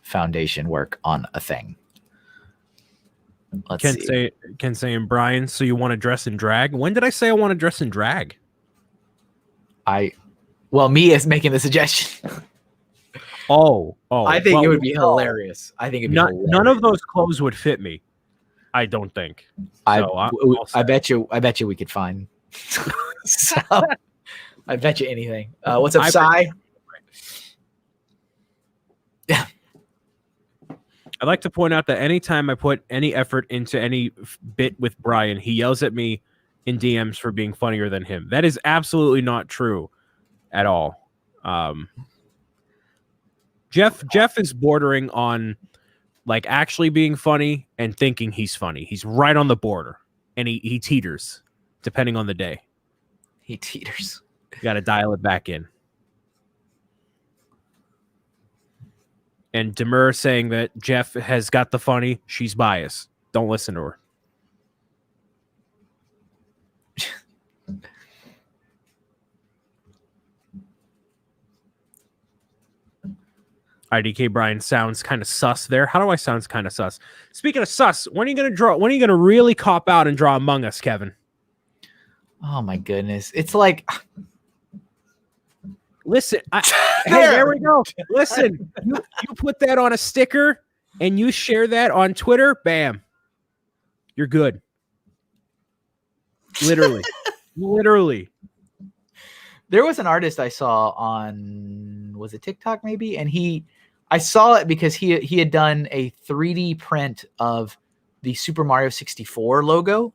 foundation work on a thing. Ken saying, Brian, so you want to dress in drag? When did I say I want to dress in drag? Me is making the suggestion. Oh. I think it would be hilarious. I think it'd be hilarious. None of those clothes would fit me. I don't think. I bet you we could find. So, I bet you anything. What's up, Sai? Yeah. I'd like to point out that anytime I put any effort into any bit with Brian, he yells at me in DMs for being funnier than him. That is absolutely not true at all. Jeff is bordering on like actually being funny and thinking he's funny. He's right on the border, and he teeters depending on the day. He teeters. You got to dial it back in. And Demur saying that Jeff has got the funny. She's biased. Don't listen to her. IDK Brian sounds kind of sus there. How do I sound kind of sus? Speaking of sus, when are you gonna really cop out and draw Among Us, Kevin? Oh my goodness. It's like listen, hey, there we go. Listen, you put that on a sticker and you share that on Twitter, bam. You're good. Literally. Literally. There was an artist I saw on, was it TikTok maybe? And I saw it because he had done a 3D print of the Super Mario 64 logo,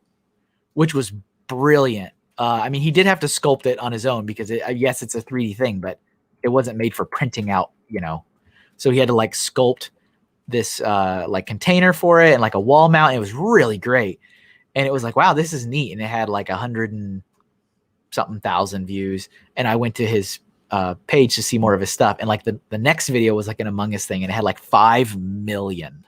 which was brilliant. I mean, he did have to sculpt it on his own because yes, it's a 3D thing, but it wasn't made for printing out, you know? So he had to like sculpt this like container for it and like a wall mount. And it was really great. And it was like, wow, this is neat. And it had like 100 and something thousand views. And I went to his page to see more of his stuff. And like the next video was like an Among Us thing and it had like 5 million.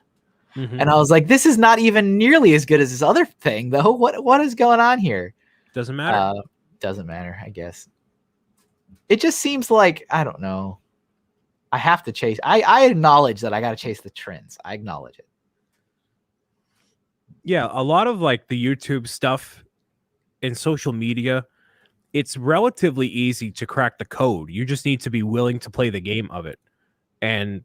Mm-hmm. And I was like, this is not even nearly as good as this other thing though. What is going on here? Doesn't matter. Doesn't matter, I guess. It just seems like, I don't know. I have to chase. I acknowledge that I got to chase the trends. I acknowledge it. Yeah, a lot of like the YouTube stuff in social media, it's relatively easy to crack the code. You just need to be willing to play the game of it. And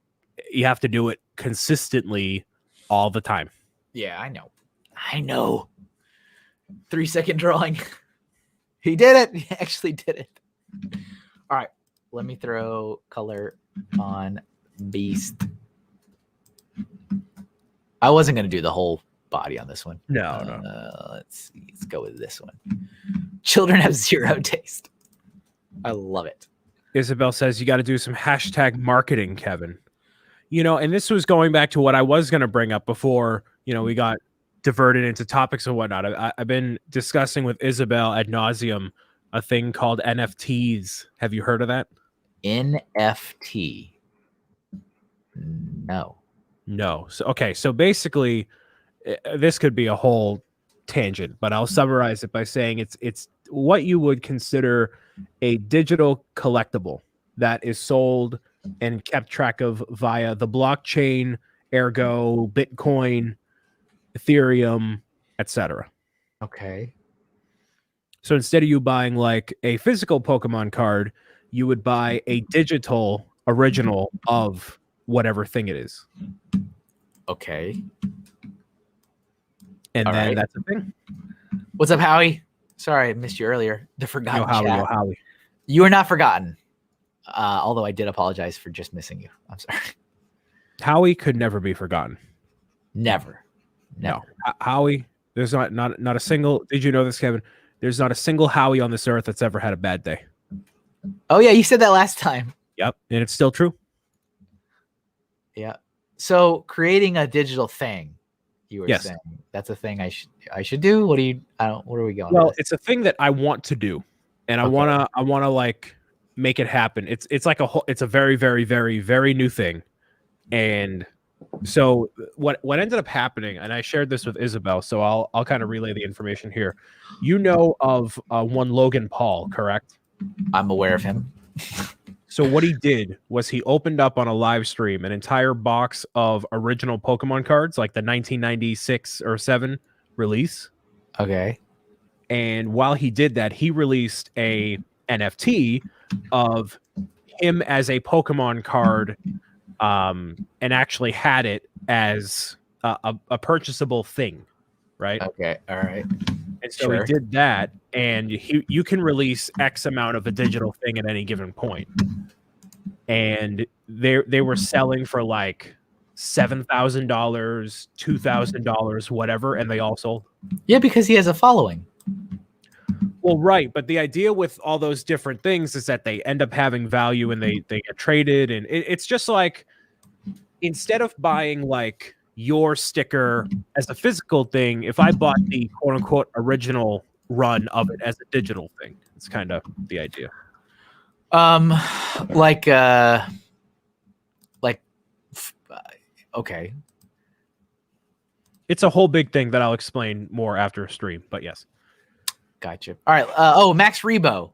you have to do it consistently all the time. Yeah, I know. 3-second drawing. He did it. He actually did it. All right. Let me throw color on Beast. I wasn't going to do the whole body on this one. No. Let's see. Let's go with this one. Children have zero taste. I love it. Isabel says you got to do some hashtag marketing, Kevin. You know, and this was going back to what I was going to bring up before, you know, we got diverted into topics and whatnot. I've been discussing with Isabel ad nauseum a thing called NFTs. Have you heard of that? NFT. No. So, okay. So basically, this could be a whole tangent, but I'll summarize it by saying it's what you would consider a digital collectible that is sold and kept track of via the blockchain, ergo Bitcoin, Ethereum, etc. Okay. So instead of you buying like a physical Pokemon card, you would buy a digital original of whatever thing it is. Okay. And then that's the thing. What's up, Howie? Sorry, I missed you earlier. The forgotten chat. Howie. You are not forgotten. Although I did apologize for just missing you. I'm sorry. Howie could never be forgotten. Never. No. Howie, there's not a single, did you know this, Kevin? There's not a single Howie on this earth that's ever had a bad day. Oh, yeah, you said that last time. Yep, and it's still true. Yeah. So creating a digital thing, you were yes. saying that's a thing I should do. What are we going? Well, it's a thing that I want to do, and okay. I wanna like make it happen. It's like it's a very, very, very, very new thing, and so what ended up happening, and I shared this with Isabel, so I'll kind of relay the information here. You know of one Logan Paul, correct? I'm aware of him. So what he did was he opened up on a live stream an entire box of original Pokemon cards, like the 1996 or 7 release. Okay. And while he did that, he released a NFT of him as a Pokemon card, and actually had it as a purchasable thing, right? Okay. All right. And so he did that, and you can release X amount of a digital thing at any given point. And they were selling for like $7,000, $2,000, whatever, and they all sold. Yeah, because he has a following. Well, right, but the idea with all those different things is that they end up having value and they get traded, and it's just like, instead of buying like your sticker as a physical thing if I bought the quote unquote original run of it as a digital thing. It's kind of the idea. Like okay. It's a whole big thing that I'll explain more after a stream, but yes. Gotcha. All right. Max Rebo.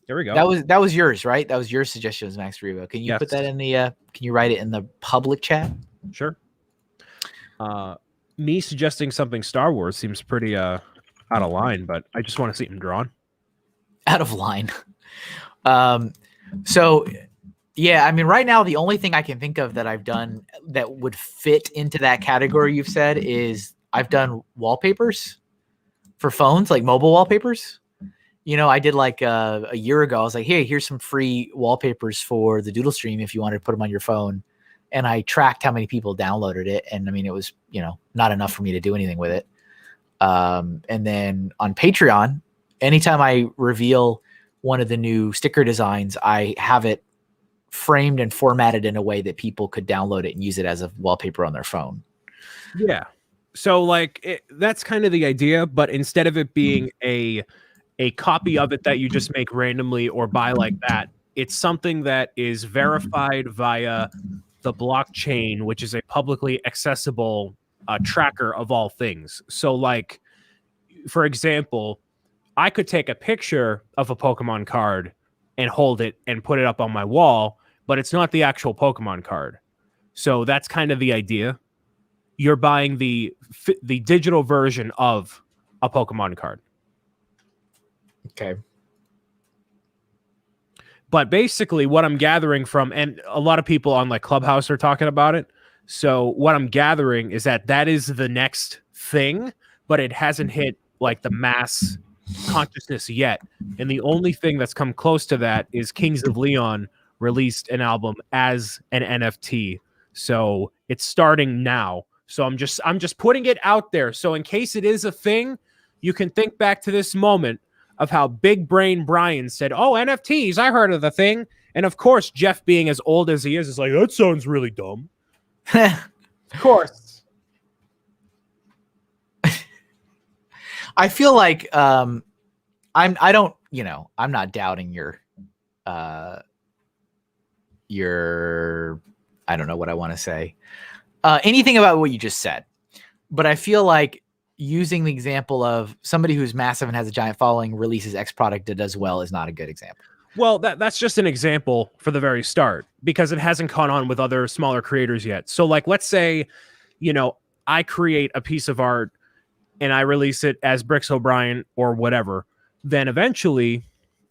There we go. That was yours, right? That was your suggestion, was Max Rebo. Can you put that in the can you write it in the public chat? Sure. Me suggesting something Star Wars seems pretty out of line, but I just want to see him drawn. Out of line. So yeah, I mean, right now the only thing I can think of that I've done that would fit into that category you've said is I've done wallpapers for phones, like mobile wallpapers. You know, I did like a year ago. I was like, hey, here's some free wallpapers for the Doodle Stream if you wanted to put them on your phone. And I tracked how many people downloaded it. And I mean, it was, you know, not enough for me to do anything with it. And then on Patreon, anytime I reveal one of the new sticker designs, I have it framed and formatted in a way that people could download it and use it as a wallpaper on their phone. Yeah. So like that's kind of the idea, but instead of it being a copy of it that you just make randomly or buy like that, it's something that is verified via the blockchain, which is a publicly accessible tracker of all things. So like, for example, I could take a picture of a Pokemon card and hold it and put it up on my wall, but it's not the actual Pokemon card. So that's kind of the idea. You're buying the digital version of a Pokemon card. Okay. But basically what I'm gathering from, and a lot of people on like Clubhouse are talking about it. So what I'm gathering is that is the next thing, but it hasn't hit like the mass consciousness yet. And the only thing that's come close to that is Kings of Leon released an album as an NFT. So it's starting now. So I'm just putting it out there. So in case it is a thing, you can think back to this moment of how Big Brain Brian said, oh, NFTs, I heard of the thing. And of course, Jeff, being as old as he is like, that sounds really dumb. Of course. I feel like I'm not doubting your I don't know what I want to say. Anything about what you just said. But I feel like using the example of somebody who's massive and has a giant following releases X product that does well is not a good example. Well, that's just an example for the very start because it hasn't caught on with other smaller creators yet. So like, let's say, you know, I create a piece of art and I release it as Bricks O'Brien or whatever. Then eventually,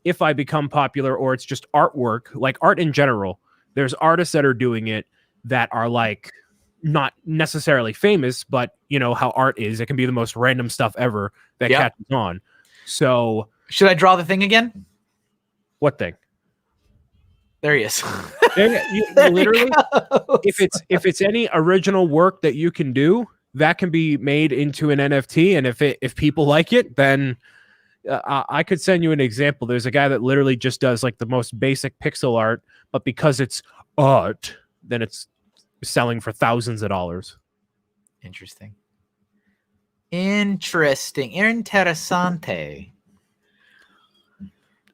if I become popular or it's just artwork, like art in general, there's artists that are doing it that are like not necessarily famous, but you know how art is. It can be the most random stuff ever that catches on. So should I draw the thing again? What thing? There he is. There literally, if it's any original work that you can do, that can be made into an NFT. And if people like it, then I could send you an example. There's a guy that literally just does like the most basic pixel art, but because it's art, then it's selling for thousands of dollars. Interesting. Interessante.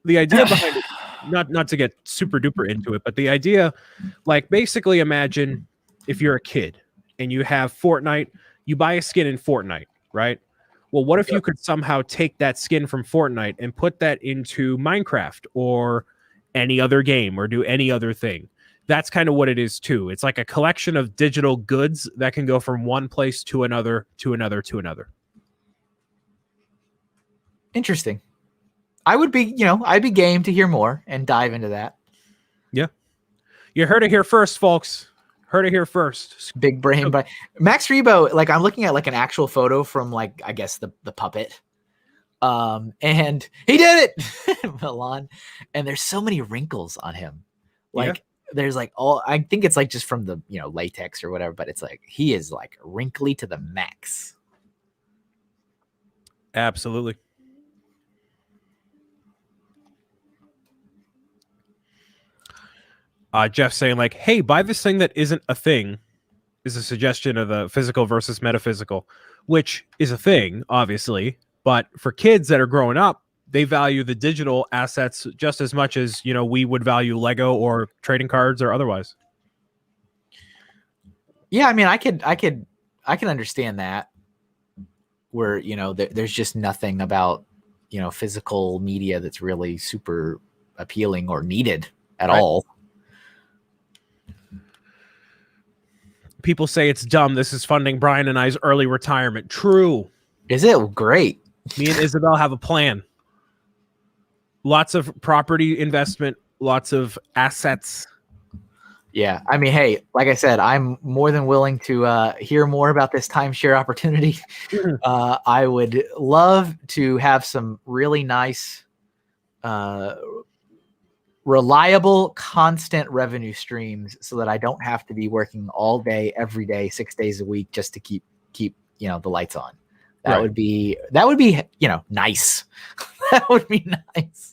The idea behind it, not to get super duper into it, but the idea, like basically imagine if you're a kid and you have Fortnite, you buy a skin in Fortnite, right? Well, what if you could somehow take that skin from Fortnite and put that into Minecraft or any other game or do any other thing? That's kind of what it is too. It's like a collection of digital goods that can go from one place to another, to another, to another. Interesting. I'd be game to hear more and dive into that. Yeah. You heard it here first, folks. Heard it here first. Big brain by Max Rebo. Like I'm looking at like an actual photo from like, I guess the puppet. And he did it, Milan. And there's so many wrinkles on him. Like there's like I think it's like just from the, latex or whatever, but it's like, he is like wrinkly to the max. Absolutely. Jeff saying like, hey, buy this thing that isn't a thing is a suggestion of the physical versus metaphysical, which is a thing, obviously. But for kids that are growing up, they value the digital assets just as much as, you know, we would value Lego or trading cards or otherwise. Yeah, I mean, I can understand that, where, you know, there's just nothing about, you know, physical media that's really super appealing or needed at all. People say it's dumb. This is funding Brian and I's early retirement. True. Is it? Great. Me and Isabel have a plan. Lots of property investment, lots of assets. Yeah. I mean, hey, like I said, I'm more than willing to hear more about this timeshare opportunity. I would love to have some really nice, reliable, constant revenue streams so that I don't have to be working all day, every day, 6 days a week just to keep, you know, the lights on. That would be, you know, nice. That would be nice.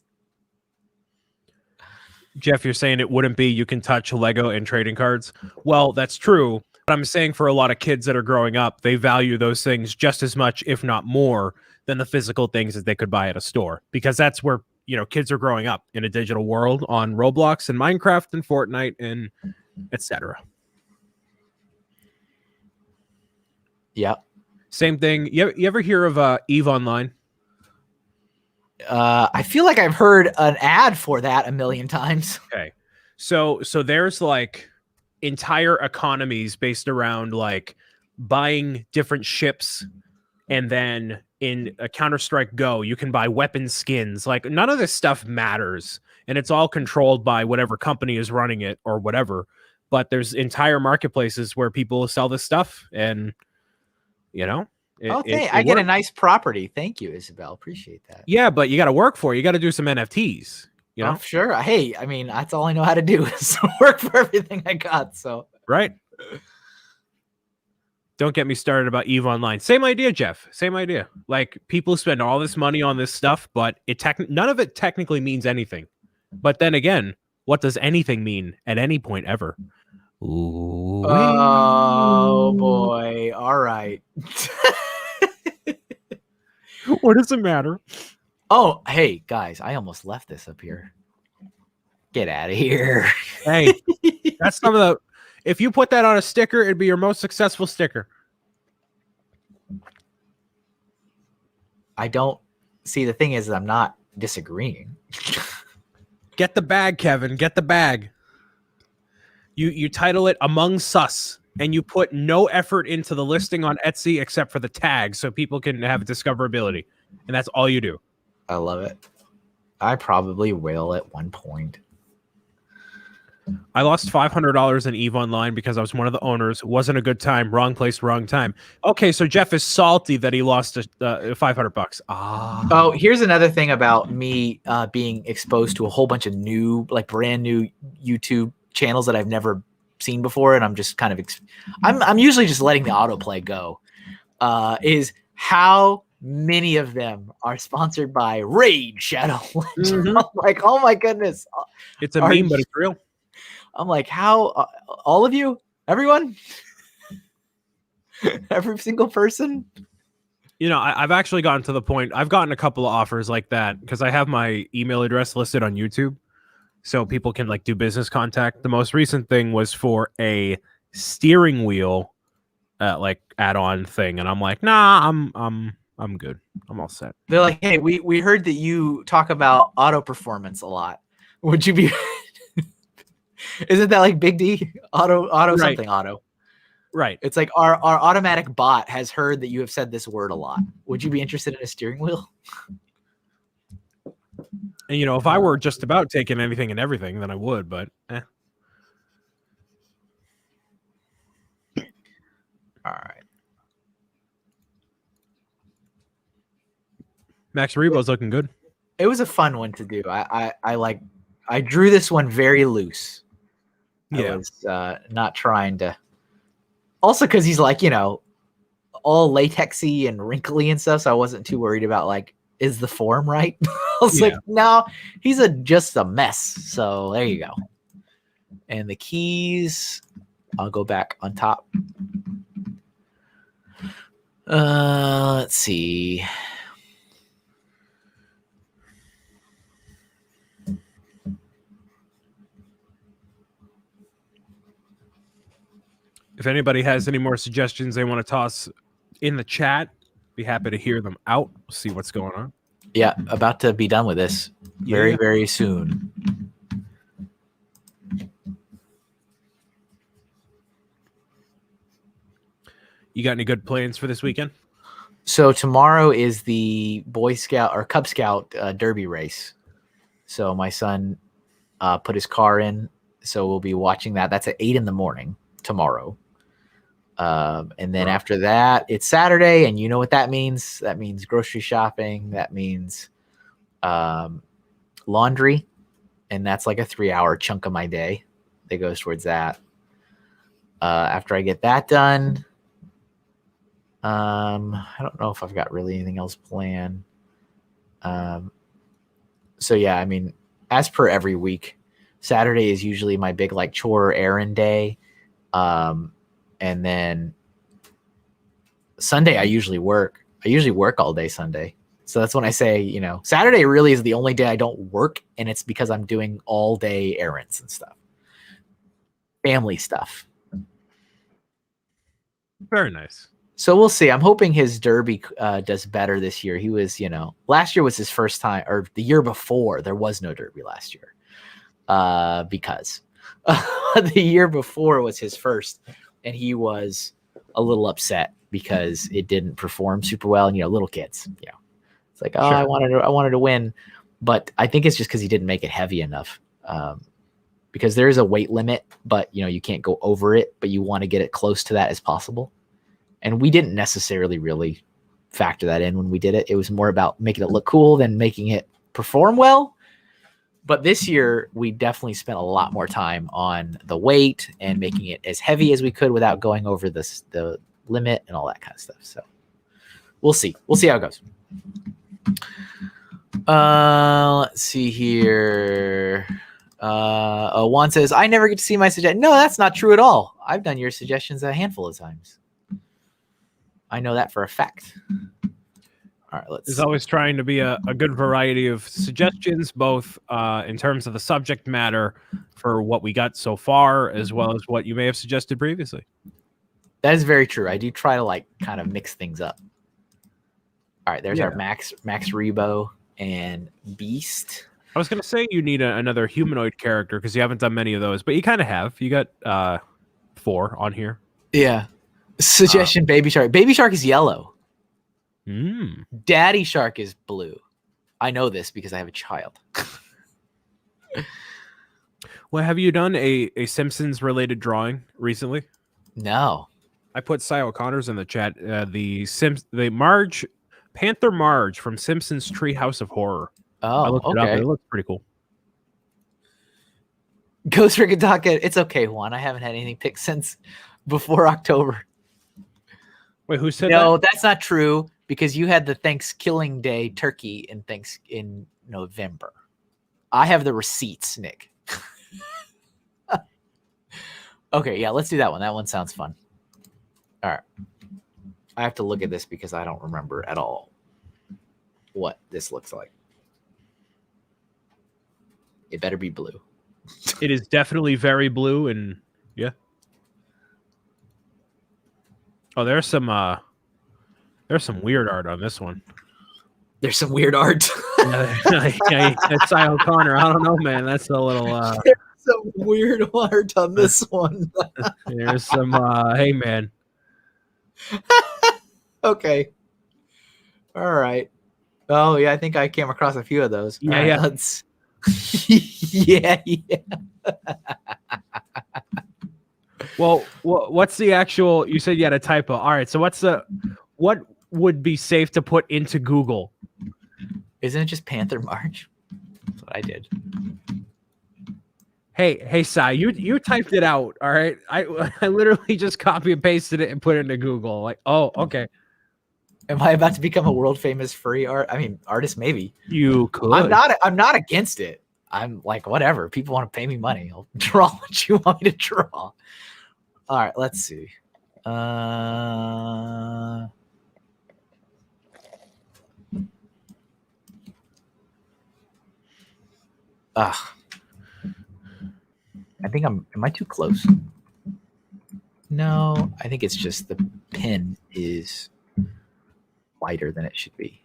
Jeff, you're saying it wouldn't be you can touch Lego and trading cards. Well, that's true. But I'm saying for a lot of kids that are growing up, they value those things just as much, if not more, than the physical things that they could buy at a store. Because that's where, you know, kids are growing up in a digital world on Roblox and Minecraft and Fortnite and etc. Yep. Same thing. You ever hear of EVE Online? I feel like I've heard an ad for that a million times. Okay. So there's like entire economies based around like buying different ships, and then in a Counter-Strike Go, you can buy weapon skins. Like none of this stuff matters, and it's all controlled by whatever company is running it or whatever. But there's entire marketplaces where people sell this stuff, and you know, I get a nice property. Thank you, Isabel. Appreciate that. Yeah, but you got to work for it. You got to do some NFTs. You know, sure. Hey, I mean, that's all I know how to do is work for everything I got. So right. Don't get me started about EVE Online. Same idea, Jeff. Same idea. Like people spend all this money on this stuff, but none of it technically means anything. But then again, what does anything mean at any point ever? Ooh. Oh boy. All right. What does it matter? Oh, hey guys, I almost left this up here. Get out of here. Hey, that's some of the, if you put that on a sticker, it'd be your most successful sticker. I don't see, the thing is I'm not disagreeing. Get the bag, Kevin. Get the bag. You title it Among Sus, and you put no effort into the listing on Etsy except for the tag so people can have discoverability. And that's all you do. I love it. I probably will at one point. I lost $500 in EVE Online because I was one of the owners. It wasn't a good time. Wrong place, wrong time. Okay, so Jeff is salty that he lost $500. Ah. Oh, here's another thing about me being exposed to a whole bunch of new, like brand new YouTube channels that I've never seen before, and I'm just kind of I'm usually just letting the autoplay go. Is how many of them are sponsored by Raid Shadow Legends. I'm like, oh my goodness, it's a meme, but it's real. I'm like, how all of you, everyone, every single person. You know, I've actually gotten to the point. I've gotten a couple of offers like that because I have my email address listed on YouTube, so people can like do business contact. The most recent thing was for a steering wheel, like add-on thing, and I'm like, nah, I'm good. I'm all set. They're like, hey, we heard that you talk about auto performance a lot. Would you be? Isn't that like Big D? Auto right. Something auto. Right. It's like our automatic bot has heard that you have said this word a lot. Would you be interested in a steering wheel? And you know, if I were just about taking anything and everything, then I would, but All right. Max Rebo's looking good. It was a fun one to do. I drew this one very loose. Yeah. I was not trying to. Also, because he's like, you know, all latexy and wrinkly and stuff, so I wasn't too worried about like, is the form right? I was like, no, he's just a mess. So there you go. And the keys I'll go back on top. Let's see. If anybody has any more suggestions they want to toss in the chat, be happy to hear them out. See what's going on. Yeah, about to be done with this very, very soon. You got any good plans for this weekend? So tomorrow is the Boy Scout or Cub Scout Derby race. So my son put his car in, so we'll be watching that. That's at 8 a.m. tomorrow. And then after that, it's Saturday, and you know what that means. That means grocery shopping. That means laundry, and that's like a 3-hour chunk of my day that goes towards that. After I get that done, I don't know if I've got really anything else planned. So yeah, I mean, as per every week, Saturday is usually my big like chore errand day. And then Sunday, I usually work. I usually work all day Sunday. So that's when I say, you know, Saturday really is the only day I don't work. And it's because I'm doing all day errands and stuff. Family stuff. Very nice. So we'll see. I'm hoping his Derby does better this year. He was, you know, last year was his first time, or the year before, there was no Derby last year. Because the year before was his first. And he was a little upset because it didn't perform super well. And, you know, little kids, you know, it's like, oh, sure. I wanted to win. But I think it's just because he didn't make it heavy enough. Because there is a weight limit, but, you know, you can't go over it, but you want to get it close to that as possible. And we didn't necessarily really factor that in when we did it. It was more about making it look cool than making it perform well. But this year, we definitely spent a lot more time on the weight and making it as heavy as we could without going over the limit and all that kind of stuff. So we'll see. We'll see how it goes. Let's see here. Juan says, I never get to see my suggestion. No, that's not true at all. I've done your suggestions a handful of times. I know that for a fact. All right, let's. There's always trying to be a good variety of suggestions, both in terms of the subject matter for what we got so far, as well as what you may have suggested previously. That is very true. I do try to like kind of mix things up. All right, there's our Max Rebo and Beast. I was going to say you need another humanoid character because you haven't done many of those, but you kind of have. You got 4 on here. Yeah. Suggestion Baby Shark. Baby Shark is yellow. Daddy Shark is blue. I know this because I have a child. Well, have you done a Simpsons related drawing recently? No. I put Cy O'Connor's in the chat. The Panther Marge from Simpsons Treehouse of Horror. Oh, I looked it up. It looks pretty cool. Ghost Rigataka. It's okay, Juan. I haven't had anything picked since before October. Wait, who said that? No, that's not true because you had the Thanksgiving Day turkey in November. I have the receipts, Nick. Okay, yeah, let's do that one. That one sounds fun. All right. I have to look at this because I don't remember at all what this looks like. It better be blue. It is definitely very blue, and yeah. Oh, there's some weird art on this one. There's some weird art. Yeah, that's Cy O'Connor. I don't know, man. That's a little. There's some weird art on this one. There's some. Hey, man. Okay. All right. Oh yeah, I think I came across a few of those. Yeah, right, yeah. Let's. Yeah. Well, what's the actual? You said you had a typo. All right. So what would be safe to put into Google? Isn't it just Panther March? That's what I did. Hey, Cy, you typed it out. All right. I literally just copy and pasted it and put it into Google. Like, oh, okay. Am I about to become a world famous artist? Maybe you could. I'm not against it. I'm like, whatever. People want to pay me money. I'll draw what you want me to draw. All right, let's see. I think am I too close? No, I think it's just the pin is wider than it should be.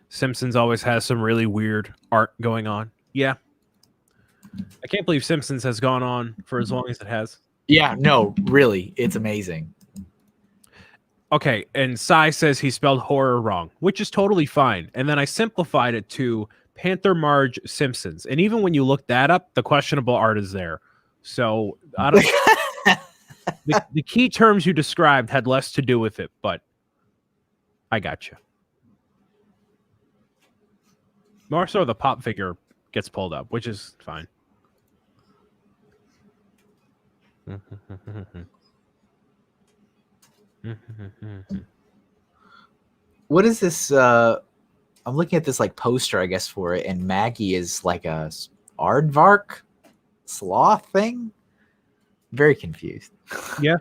Simpsons always has some really weird art going on. Yeah. I can't believe Simpsons has gone on for as long as it has. Yeah, no, really, it's amazing. Okay, and Sai says he spelled horror wrong, which is totally fine. And then I simplified it to Panther Marge Simpsons. And even when you look that up, the questionable art is there. So I don't the key terms you described had less to do with it, but I got you. More so the pop figure gets pulled up, which is fine. What is this? I'm looking at this like poster, I guess, for it, and Maggie is like a aardvark sloth thing. Very confused. Yeah,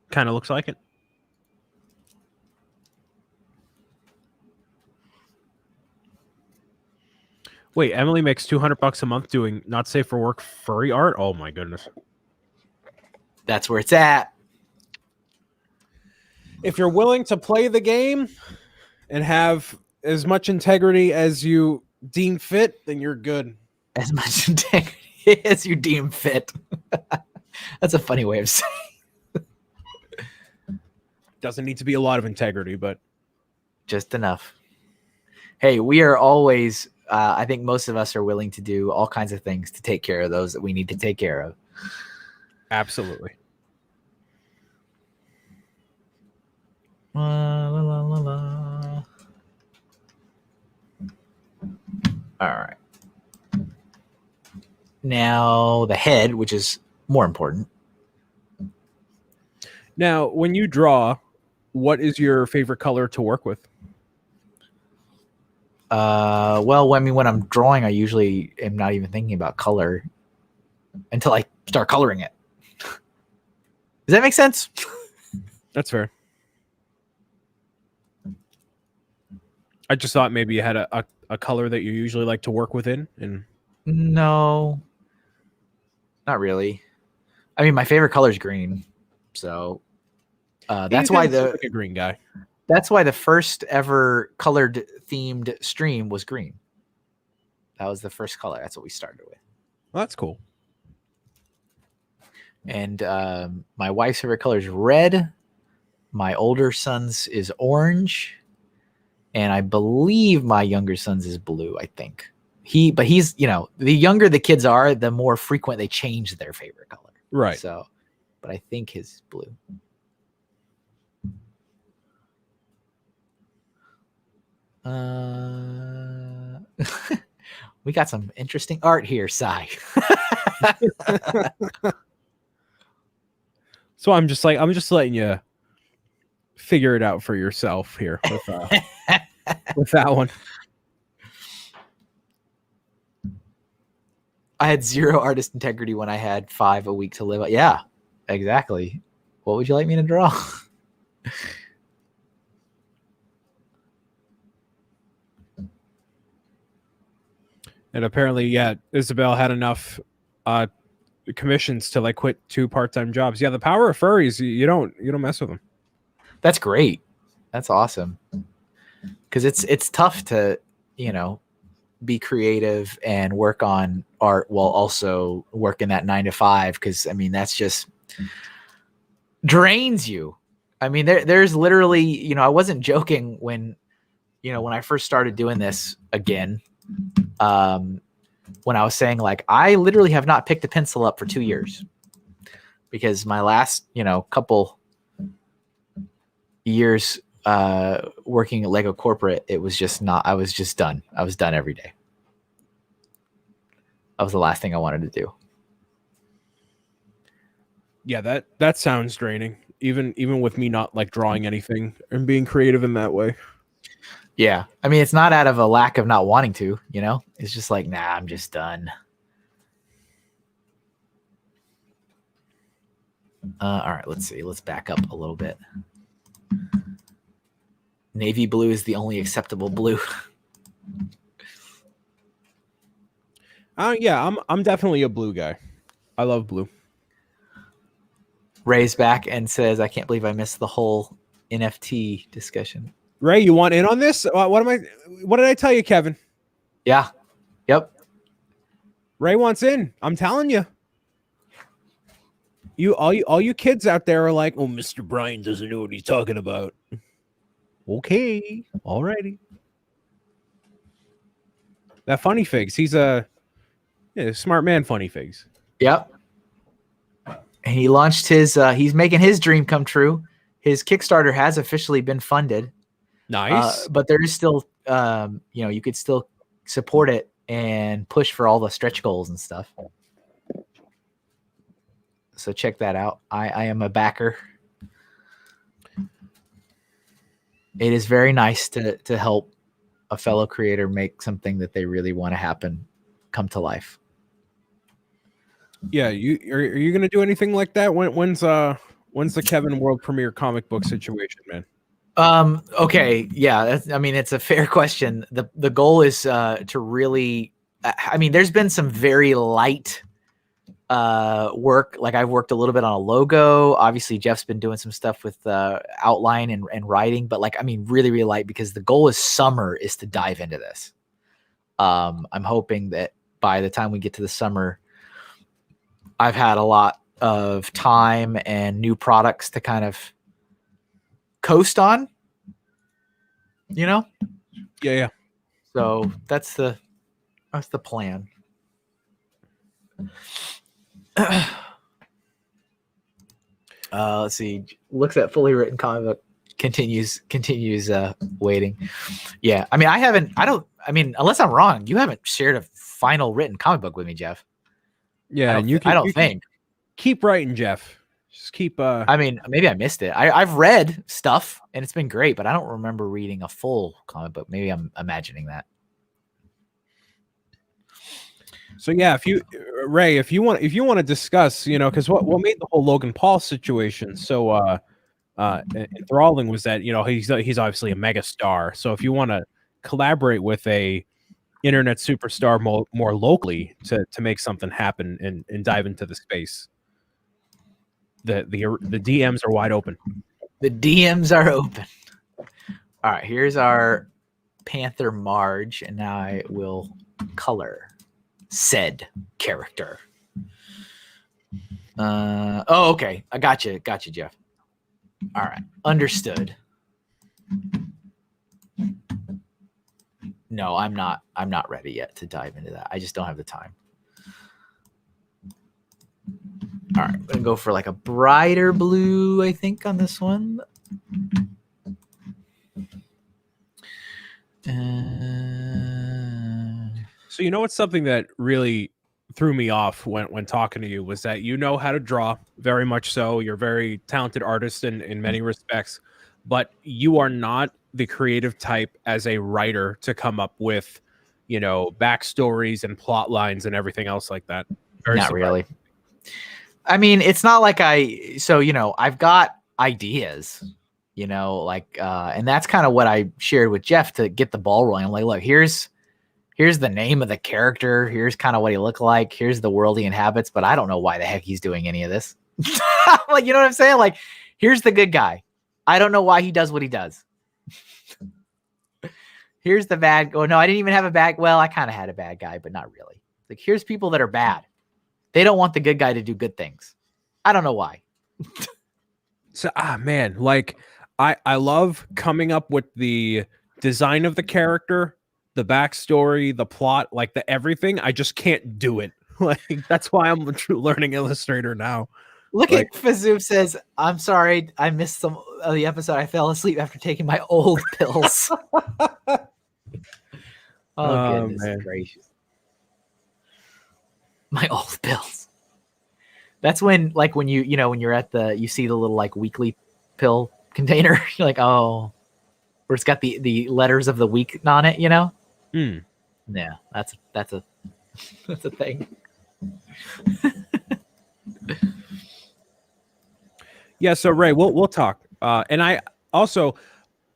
kind of looks like it. Wait, Emily makes $200 a month doing not safe for work furry art. Oh my goodness. That's where it's at. If you're willing to play the game and have as much integrity as you deem fit, then you're good. As much integrity as you deem fit. That's a funny way of saying. Doesn't need to be a lot of integrity, but just enough. Hey, we are always, I think most of us are willing to do all kinds of things to take care of those that we need to take care of. Absolutely. La, la, la, la. All right. Now the head, which is more important. Now, when you draw, what is your favorite color to work with? Well, I mean, when I'm drawing, I usually am not even thinking about color until I start coloring it. Does that make sense? That's fair. I just thought maybe you had a color that you usually like to work within. And no, not really. I mean, my favorite color is green, so that's why like a green guy. That's why the first ever colored themed stream was green. That was the first color. That's what we started with. Well, that's cool. And my wife's favorite color is red. My older son's is orange. And I believe my younger son's is blue, I think. But he's, you know, the younger the kids are, the more frequent they change their favorite color. Right. So, but I think his is blue. We got some interesting art here, Sai. So I'm just letting you figure it out for yourself here with that one. I had 0 artist integrity when I had 5 a week to live. Yeah, exactly. What would you like me to draw? And apparently, yeah, Isabel had enough commissions to like quit 2 part-time jobs. Yeah, the power of furries, you don't mess with them. That's great. That's awesome. Because it's tough to, you know, be creative and work on art while also working that 9 to 5. Because I mean, that's just drains you. I mean, there's literally, you know, I wasn't joking when I first started doing this again. When I was saying like, I literally have not picked a pencil up for 2 years because my last, couple years, working at Lego corporate, it was just not, I was just done. I was done every day. That was the last thing I wanted to do. Yeah, that sounds draining. Even with me not like drawing anything and being creative in that way. Yeah. I mean, it's not out of a lack of not wanting to, it's just like, nah, I'm just done. All right, let's see. Let's back up a little bit. Navy blue is the only acceptable blue. Yeah, I'm definitely a blue guy. I love blue. Ray's back and says, "I can't believe I missed the whole NFT discussion." Ray, you want in on this? What did I tell you, Kevin? Yeah. Yep. Ray wants in. I'm telling you. All you kids out there are like, oh, Mr. Brian doesn't know what he's talking about. Okay, alrighty. That Funny Figs, he's a smart man. Funny Figs. Yep. And he launched his. He's making his dream come true. His Kickstarter has officially been funded. Nice. But there is still, you could still support it and push for all the stretch goals and stuff. So check that out. I am a backer. It is very nice to help a fellow creator make something that they really want to happen come to life. Yeah, are you gonna do anything like that? When's the Kevin World Premiere comic book situation, man? Okay, yeah. It's a fair question. The goal is to really. There's been some very light work. Like I've worked a little bit on a logo. Obviously, Jeff's been doing some stuff with outline and writing, but really, really light because the goal is summer is to dive into this. I'm hoping that by the time we get to the summer, I've had a lot of time and new products to kind of coast on, Yeah. So that's the plan. Let's see. Looks at fully written comic book. Continues waiting. Yeah. Unless I'm wrong, you haven't shared a final written comic book with me, Jeff. Yeah, I don't think. Keep writing, Jeff. Just keep. Maybe I missed it. I've read stuff and it's been great, but I don't remember reading a full comic book. Maybe I'm imagining that. So yeah, if you want to discuss, because what made the whole Logan Paul situation so enthralling was that he's obviously a mega star. So if you want to collaborate with a internet superstar more locally to make something happen and dive into the space, the DMs are wide open. The DMs are open. All right, here's our Panther Marge, and now I will color said character. Okay. I got you, Jeff. All right, understood. No, I'm not ready yet to dive into that. I just don't have the time. All right, I'm gonna go for like a brighter blue, I think, on this one. So it's something that really threw me off when talking to you was that you know how to draw, very much so. You're a very talented artist in many respects, but you are not the creative type as a writer to come up with, backstories and plot lines and everything else like that. Not really. It's not like I've got ideas, and that's kind of what I shared with Jeff to get the ball rolling. I'm like, look, here's the name of the character. Here's kind of what he looked like. Here's the world he inhabits, but I don't know why the heck he's doing any of this. Like, you know what I'm saying? Like, here's the good guy. I don't know why he does what he does. Here's the bad. Oh, no, I didn't even have a bad. Well, I kind of had a bad guy, but not really. Like, here's people that are bad. They don't want the good guy to do good things. I don't know why. So, man, like I love coming up with the design of the character, the backstory, the plot, like the everything. I just can't do it. Like, that's why I'm a true learning illustrator now. Look at Fazoop says, I'm sorry, I missed some of the episode. I fell asleep after taking my old pills. Goodness gracious. My old pills. That's when, like, when when you're at you see the little like weekly pill container, you're like, oh, where it's got the letters of the week on it, Yeah, that's a thing. Yeah, so Ray, we'll talk. And I also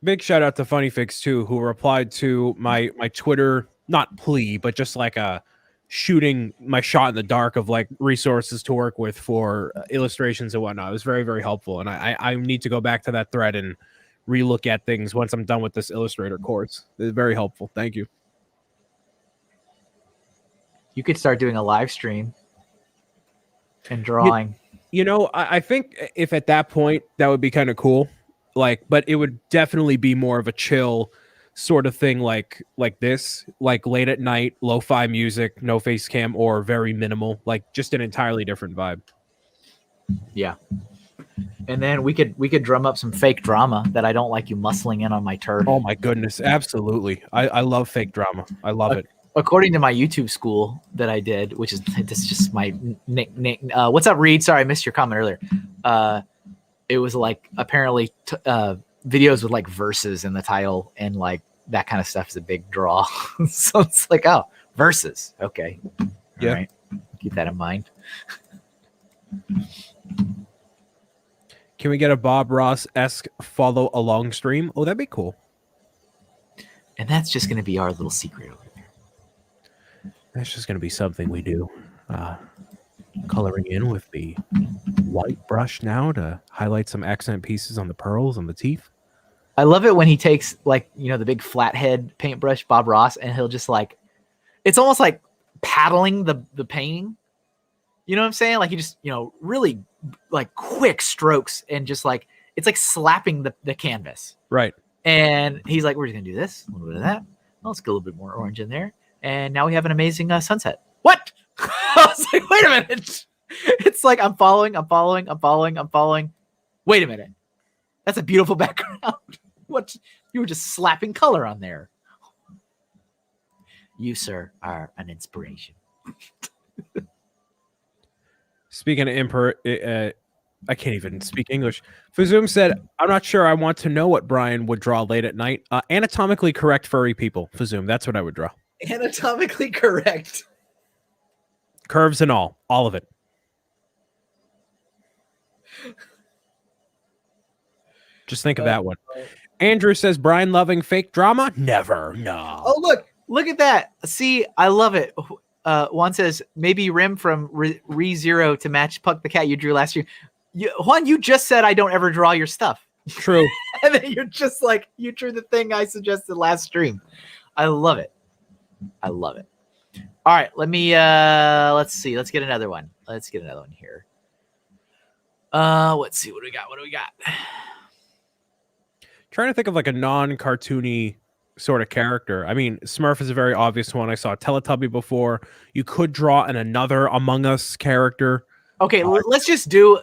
big shout out to Funny Fix too, who replied to my Twitter, not plea, but just like a shooting my shot in the dark of like resources to work with for illustrations and whatnot. It was very, very helpful. And I need to go back to that thread and relook at things once I'm done with this Illustrator course. It's very helpful. Thank you. You could start doing a live stream and drawing. You know, I think if at that point that would be kind of cool, like, but it would definitely be more of a chill sort of thing, like this, like late at night, lo-fi music, no face cam, or very minimal, like just an entirely different vibe. Yeah. And then we could drum up some fake drama that I don't like you muscling in on my turf. Oh my goodness, absolutely. I love fake drama. I love it. According to my YouTube school that I did, which is this is just my nickname. What's up, Reed? Sorry, I missed your comment earlier. It was like apparently videos with like verses in the title and like that kind of stuff is a big draw. So it's like, oh, verses. Okay. Yeah. All right. Keep that in mind. Can we get a Bob Ross-esque follow along stream? Oh, that'd be cool. And that's just going to be our little secret over there. That's just going to be something we do. Coloring in with the white brush now to highlight some accent pieces on the pearls and the teeth. I love it when he takes like, you know, the big flathead paintbrush, Bob Ross, and he'll just like, it's almost like paddling the painting. You know what I'm saying? Like he just, you know, really like quick strokes and just like, it's like slapping the canvas. Right. And he's like, we're just going to do this, a little bit of that. Well, let's get a little bit more orange in there. And now we have an amazing sunset. What? I was like, wait a minute. It's like, I'm following. Wait a minute. That's a beautiful background. What? You were just slapping color on there. You, sir, are an inspiration. Speaking of I can't even speak English. Fazoom said, I'm not sure I want to know what Brian would draw late at night. Anatomically correct furry people. Fazoom, that's what I would draw. Anatomically correct. Curves and all of it. Just think of that one. Andrew says, Brian loving fake drama? Never. No. Oh, look at that. See, I love it. Juan says, maybe Rim from Re-Zero to match Puck the cat you drew last year. Juan, you just said I don't ever draw your stuff. True. And then you're just like, you drew the thing I suggested last stream. I love it. I love it. All right, let me let's see. Let's get another one. Let's get another one here. Let's see what do we got. Trying to think of like a non-cartoony sort of character. I mean, Smurf is a very obvious one. I saw Teletubby before. You could draw another Among Us character. Okay, let's do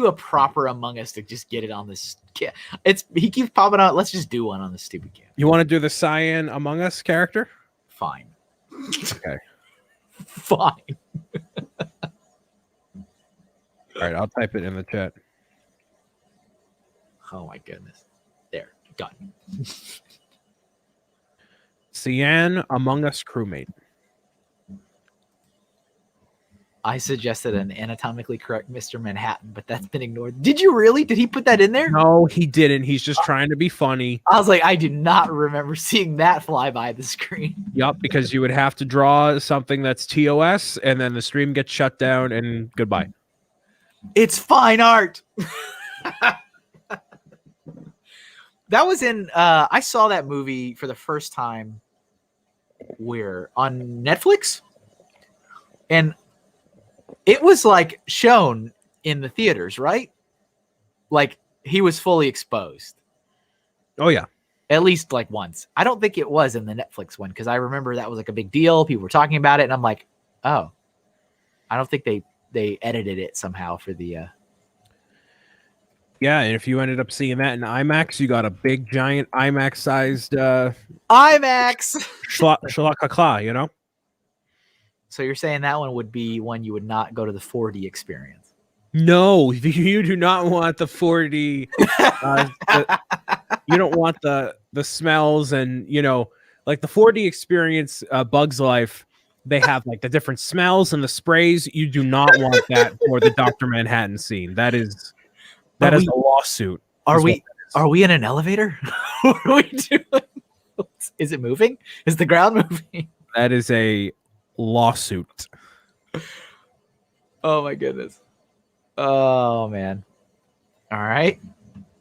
a proper Among Us to just get it on this. He keeps popping out. Let's just do one on the stupid kid. You want to do the Cyan Among Us character? Fine. Okay. Fine. All right, I'll type it in the chat. Oh my goodness. There, done. Cyan Among Us crewmate. I suggested an anatomically correct Mr. Manhattan, but that's been ignored. Did you really? Did he put that in there? No, he didn't. He's just trying to be funny. I was like, I do not remember seeing that fly by the screen. Yup, because you would have to draw something that's TOS, and then the stream gets shut down, and goodbye. It's fine art. That was in, I saw that movie for the first time where on Netflix, and it was like shown in the theaters, right? Like he was fully exposed. Oh yeah. At least like once. I don't think it was in the Netflix one because I remember that was like a big deal. People were talking about it, and I'm like, oh, I don't think they edited it somehow for the. Yeah, and if you ended up seeing that in IMAX, you got a big giant IMAX sized IMAX. Shalakakla, you know. So you're saying that one would be one you would not go to the 4D experience? No, you do not want the 4D. You don't want the smells and, you know, like the 4D experience, Bugs Life. They have like the different smells and the sprays. You do not want that for the Dr. Manhattan scene. That is That is a lawsuit. Are we in an elevator? What are we doing? Is it moving? Is the ground moving? That is a lawsuit. Oh my goodness. Oh man. All right.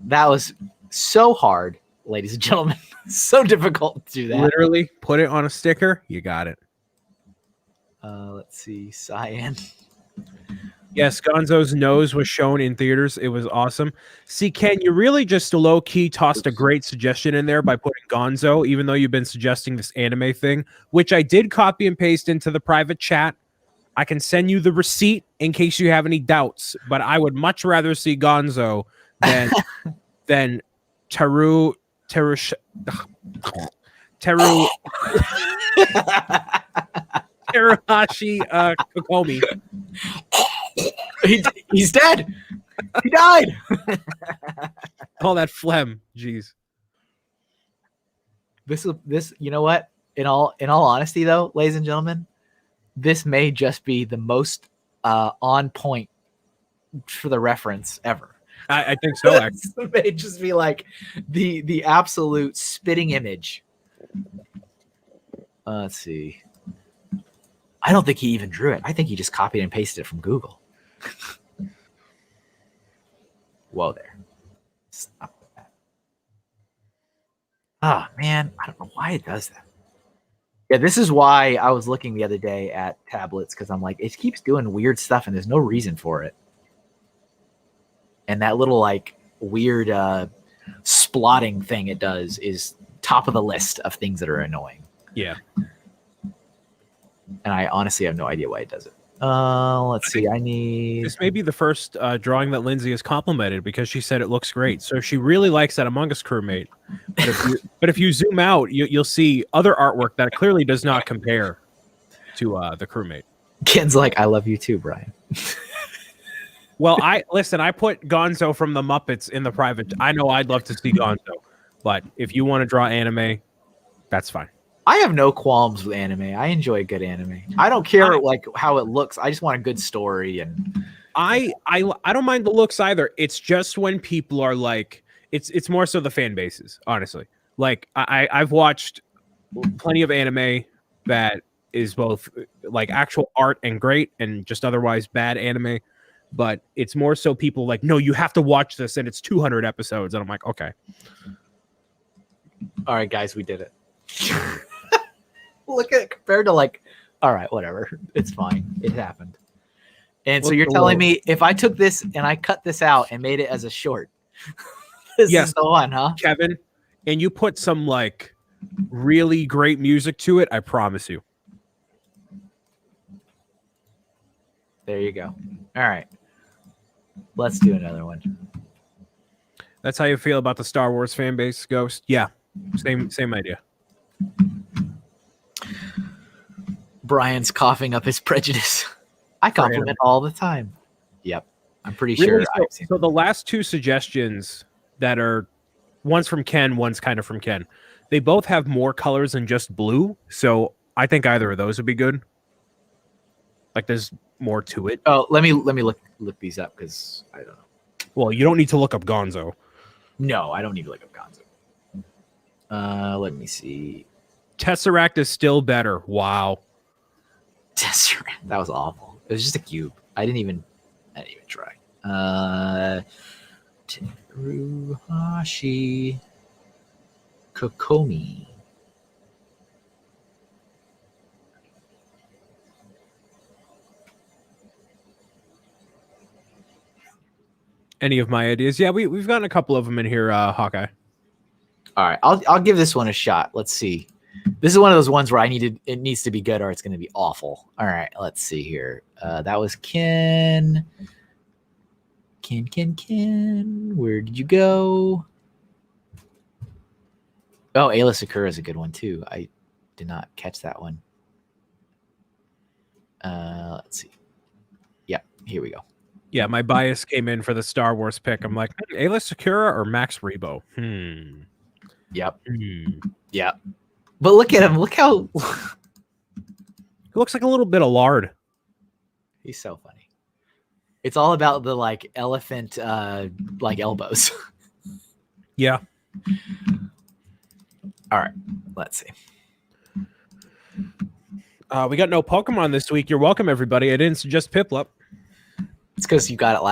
That was so hard, ladies and gentlemen. So difficult to do that. Literally put it on a sticker. You got it. Let's see. Cyan. Yes, Gonzo's nose was shown in theaters. It was awesome. See, Ken, you really just low-key tossed a great suggestion in there by putting Gonzo, even though you've been suggesting this anime thing, which I did copy and paste into the private chat. I can send you the receipt in case you have any doubts, but I would much rather see Gonzo than Teruhashi Kokomi. He's dead. He died. All that phlegm. Jeez. This, you know what? In all honesty, though, ladies and gentlemen, this may just be the most on point for the reference ever. I think so. Actually. It may just be like the absolute spitting image. Let's see. I don't think he even drew it. I think he just copied and pasted it from Google. Whoa there. Stop that. Oh, man. I don't know why it does that. Yeah, this is why I was looking the other day at tablets, because I'm like, it keeps doing weird stuff and there's no reason for it. And that little like weird splotting thing it does is top of the list of things that are annoying. Yeah. And I honestly have no idea why it does it. Let's see. I need. This may be the first drawing that Lindsay has complimented because she said it looks great. So she really likes that Among Us crewmate. But if you zoom out, you'll see other artwork that clearly does not compare to the crewmate. Ken's like, I love you too, Brian. Well, I put Gonzo from the Muppets in the private. I know I'd love to see Gonzo, but if you want to draw anime, that's fine. I have no qualms with anime. I enjoy good anime. I don't care like how it looks. I just want a good story, and I don't mind the looks either. It's just when people are like, it's more so the fan bases, honestly. Like I've watched plenty of anime that is both like actual art and great, and just otherwise bad anime. But it's more so people like, no, you have to watch this, and it's 200 episodes, and I'm like, okay. All right, guys, we did it. Look at it compared to like, all right, whatever. It's fine. It happened. And so you're telling me if I took this and I cut this out and made it as a short, this is the one, huh? Kevin, and you put some like really great music to it, I promise you. There you go. All right. Let's do another one. That's how you feel about the Star Wars fan base, Ghost? Yeah. Same idea. Brian's coughing up his prejudice. I compliment all the time. Yep. I'm pretty sure. So the last two suggestions that are one's from Ken, one's kind of from Ken. They both have more colors than just blue. So I think either of those would be good. Like there's more to it. Oh, let me look these up because I don't know. Well, you don't need to look up Gonzo. No, I don't need to look up Gonzo. Let me see. Tesseract is still better. Wow. Tesseract. That was awful. It was just a cube. I didn't even try. Teruhashi Kokomi. Any of my ideas? Yeah, we've gotten a couple of them in here, Hawkeye. All right, I'll give this one a shot. Let's see. This is one of those ones where it needs to be good or it's going to be awful. All right, let's see here. That was Ken. Ken. Where did you go? Oh, Ayla Sakura is a good one too. I did not catch that one. Let's see. Yeah, here we go. Yeah, my bias came in for the Star Wars pick. I'm like, Ayla Sakura or Max Rebo? Yep. Yep. But look at him. Look how he looks like a little bit of lard. He's so funny. It's all about the like elephant like elbows. Yeah. All right, let's see. We got no Pokemon this week. You're welcome, everybody. I didn't suggest Piplup. It's because you got it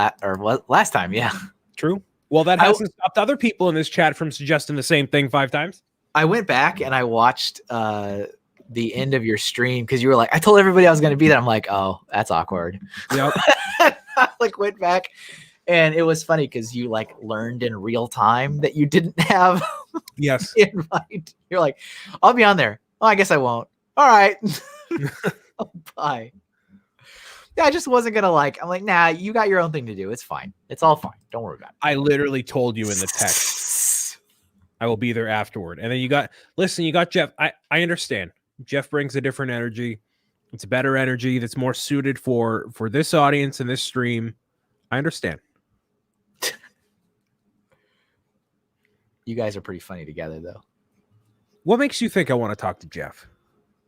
last time, yeah. True. Well, that hasn't stopped other people in this chat from suggesting the same thing 5 times. I went back and I watched the end of your stream because you were like, I told everybody I was going to be there. I'm like, oh, that's awkward. Yep. I like went back and it was funny because you like learned in real time that you didn't have Yes. invite. You're like, I'll be on there. Oh, I guess I won't. All right. Bye. Yeah, I just wasn't gonna I'm like, nah, you got your own thing to do. It's fine. It's all fine. Don't worry about it. I literally told you in the text. I will be there afterward. And then you got Jeff. I understand. Jeff brings a different energy. It's a better energy that's more suited for this audience and this stream. I understand. You guys are pretty funny together, though. What makes you think I want to talk to Jeff?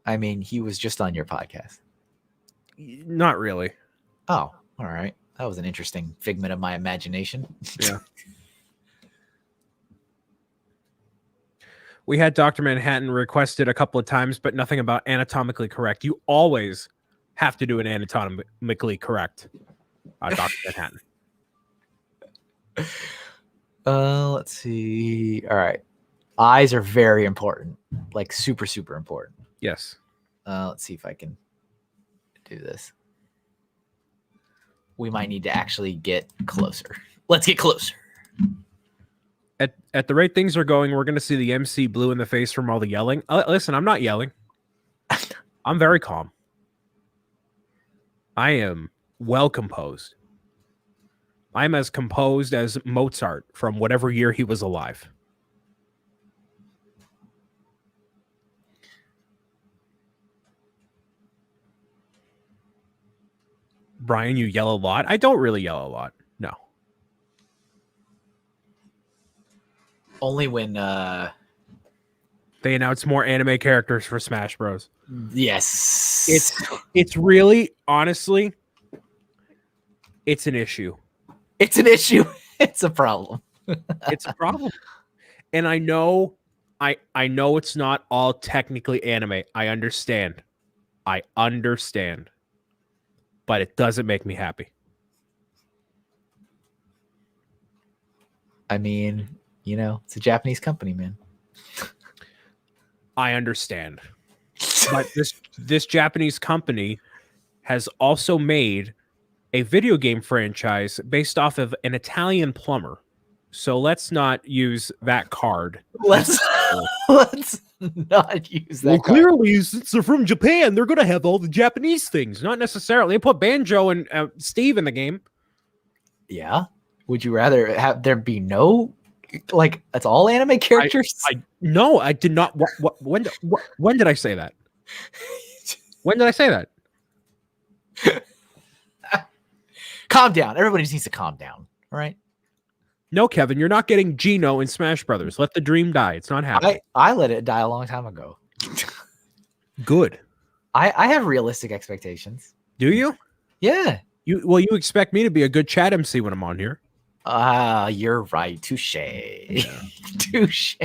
I mean, he was just on your podcast. Not really. Oh, all right. That was an interesting figment of my imagination. Yeah. We had Dr. Manhattan requested a couple of times, but nothing about anatomically correct. You always have to do an anatomically correct Dr. Manhattan. Let's see. All right. Eyes are very important. Like super, super important. Yes. Let's see if I can do this. We might need to actually get closer. Let's get closer. At the rate things are going, we're going to see the MC blue in the face from all the yelling. Listen, I'm not yelling. I'm very calm. I am well composed. I'm as composed as Mozart from whatever year he was alive. Brian, you yell a lot. I don't really yell a lot. No. Only when they announce more anime characters for Smash Bros. Yes. It's really, honestly, it's an issue. It's an issue. It's a problem. It's a problem. And I know it's not all technically anime. I understand. But it doesn't make me happy. I mean, it's a Japanese company, man. I understand. But this Japanese company has also made a video game franchise based off of an Italian plumber. So let's not use that card. Let's not use that. Well, clearly, since they're from Japan, they're going to have all the Japanese things. Not necessarily. They put Banjo and Steve in the game. Yeah. Would you rather have there be no, it's all anime characters? No, I did not. When did I say that? When did I say that? Calm down. Everybody just needs to calm down. All right. No, Kevin, you're not getting Gino in Smash Brothers. Let the dream die. It's not happening. I let it die a long time ago. Good. I have realistic expectations. Do you? Yeah. You expect me to be a good chat MC when I'm on here. You're right. Touche. Yeah. Touche.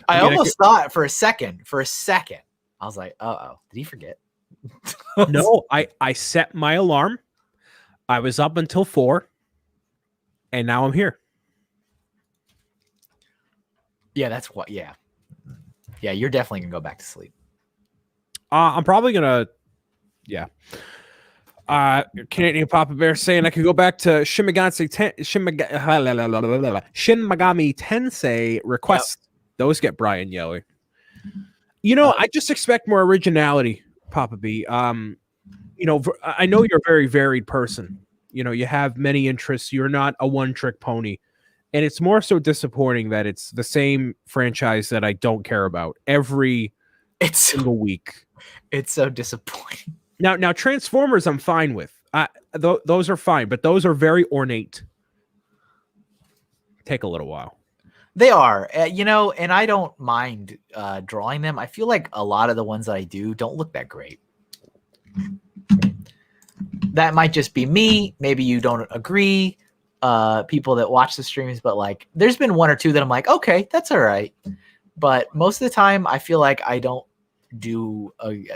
I almost thought for a second. I was like, uh-oh. Did he forget? No, I set my alarm. I was up until 4. And now I'm here. Yeah, that's what. Yeah. Yeah, you're definitely going to go back to sleep. I'm probably going to. Yeah. Canadian Papa Bear saying I could go back to Shin Megami Tensei requests. Yep. Those get Brian yelling. I just expect more originality, Papa B. I know you're a very varied person. You have many interests. You're not a one-trick pony. And it's more so disappointing that it's the same franchise that I don't care about every single week. It's so disappointing. Now Transformers I'm fine with. Those are fine, but those are very ornate. Take a little while. They are, and I don't mind drawing them. I feel like a lot of the ones that I do don't look that great. that might just be me. Maybe you don't agree. People that watch the streams, but like, there's been one or two that I'm like, okay, that's all right. But most of the time, I feel like I don't do.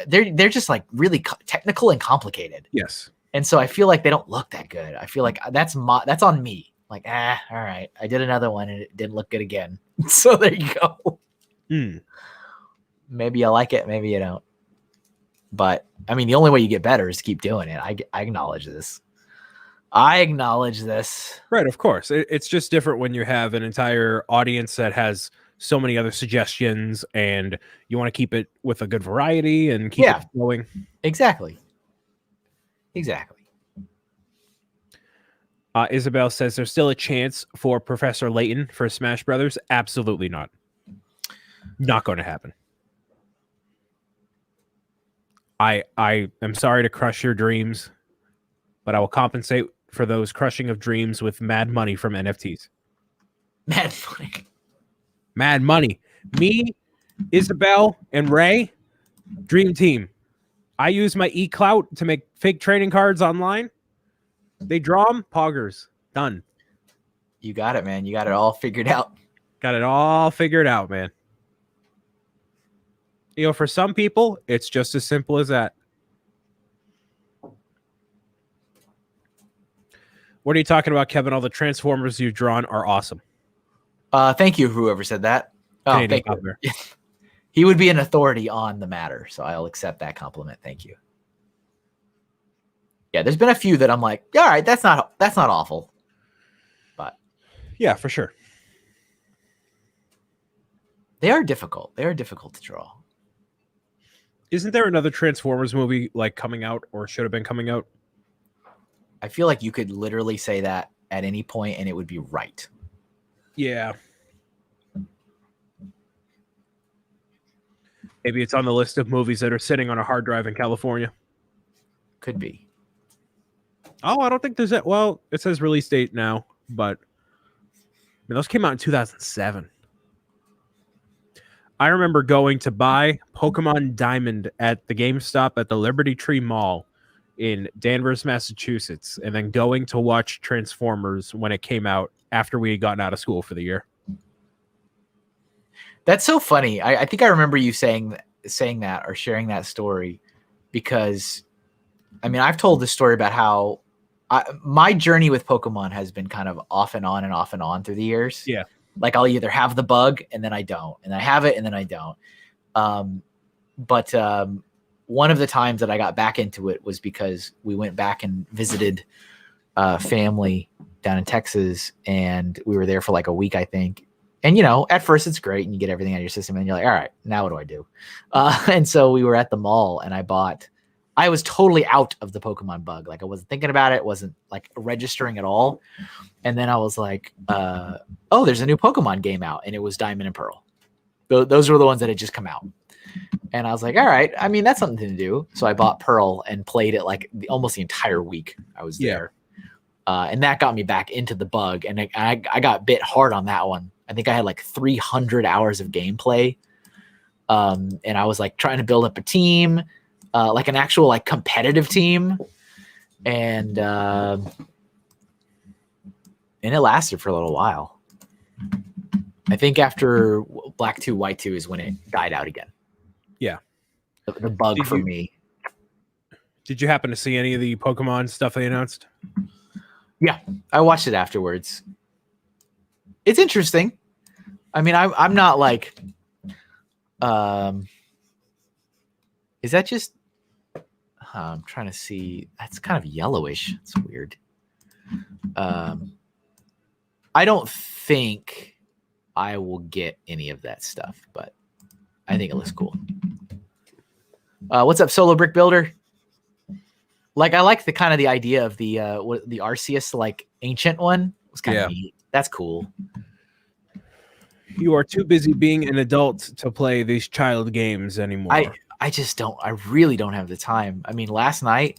They're just like really technical and complicated. Yes. And so I feel like they don't look that good. I feel like that's on me. Like, all right, I did another one and it didn't look good again. So there you go. Maybe you like it, maybe you don't. But I mean, the only way you get better is to keep doing it. I acknowledge this. Right, of course. It's just different when you have an entire audience that has so many other suggestions and you want to keep it with a good variety and keep it flowing. Exactly. Isabel says there's still a chance for Professor Layton for Smash Brothers. Absolutely not. Not going to happen. I am sorry to crush your dreams, but I will compensate for those crushing of dreams with mad money from NFTs. Mad money. Me, Isabel, and Ray, dream team. I use my eClout to make fake trading cards online. They draw them, poggers. Done. You got it, man. You got it all figured out. Got it all figured out, man. You know, for some people, it's just as simple as that. What are you talking about, Kevin? All the Transformers you've drawn are awesome. Thank you, whoever said that. Oh, thank you. He would be an authority on the matter, so I'll accept that compliment. Thank you. Yeah, there's been a few that I'm like, all right, that's not awful. But yeah, for sure. They are difficult. They are difficult to draw. Isn't there another Transformers movie like coming out or should have been coming out? I feel like you could literally say that at any point and it would be right. Yeah. Maybe it's on the list of movies that are sitting on a hard drive in California. Could be. Oh, I don't think there's that. Well, it says release date now, but I mean, those came out in 2007. I remember going to buy Pokemon Diamond at the GameStop at the Liberty Tree Mall in Danvers, Massachusetts, and then going to watch Transformers when it came out after we had gotten out of school for the year. That's so funny. I think I remember you saying that or sharing that story because, I mean, I've told this story about how my journey with Pokemon has been kind of off and on through the years. Yeah. Like I'll either have the bug and then I don't, and I have it and then I don't. But one of the times that I got back into it was because we went back and visited family down in Texas, and we were there for like a week, I think. And, you know, at first it's great and you get everything out of your system and you're like, all right, now what do I do? And so we were at the mall and I was totally out of the Pokemon bug. Like I wasn't thinking about it. Wasn't like registering at all. And then I was like, oh, there's a new Pokemon game out. And it was Diamond and Pearl. Those were the ones that had just come out. And I was like, all right, I mean, that's something to do. So I bought Pearl and played it like almost the entire week I was there. And that got me back into the bug. And I got bit hard on that one. I think I had like 300 hours of gameplay. And I was like trying to build up a team, like an actual like competitive team. And it lasted for a little while. I think after Black 2, White 2 is when it died out again. Yeah. The bug for me. Did you happen to see any of the Pokemon stuff they announced? Yeah, I watched it afterwards. It's interesting. I mean, I'm not like, is that just, I'm trying to see. That's kind of yellowish. It's weird. I don't think I will get any of that stuff, but I think it looks cool. What's up, Solo Brick Builder? Like, I like the kind of the idea of the Arceus like ancient one. It was kind of neat. That's cool. You are too busy being an adult to play these child games anymore. I just don't. I really don't have the time. I mean, last night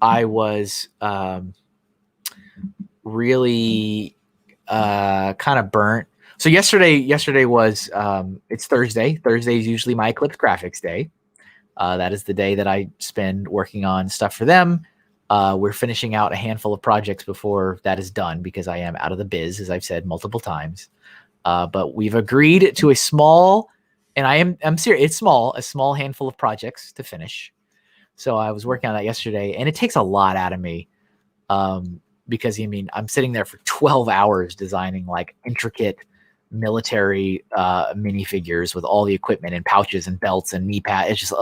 I was really kind of burnt. So yesterday was it's Thursday. Thursday is usually my Eclipse Graphics day. That is the day that I spend working on stuff for them. We're finishing out a handful of projects before that is done because I am out of the biz, as I've said multiple times. But we've agreed to a small, and I'm serious, it's small, a small handful of projects to finish. So I was working on that yesterday, and it takes a lot out of me. Because I mean, I'm sitting there for 12 hours designing like intricate military minifigures with all the equipment and pouches and belts and knee pads. It's just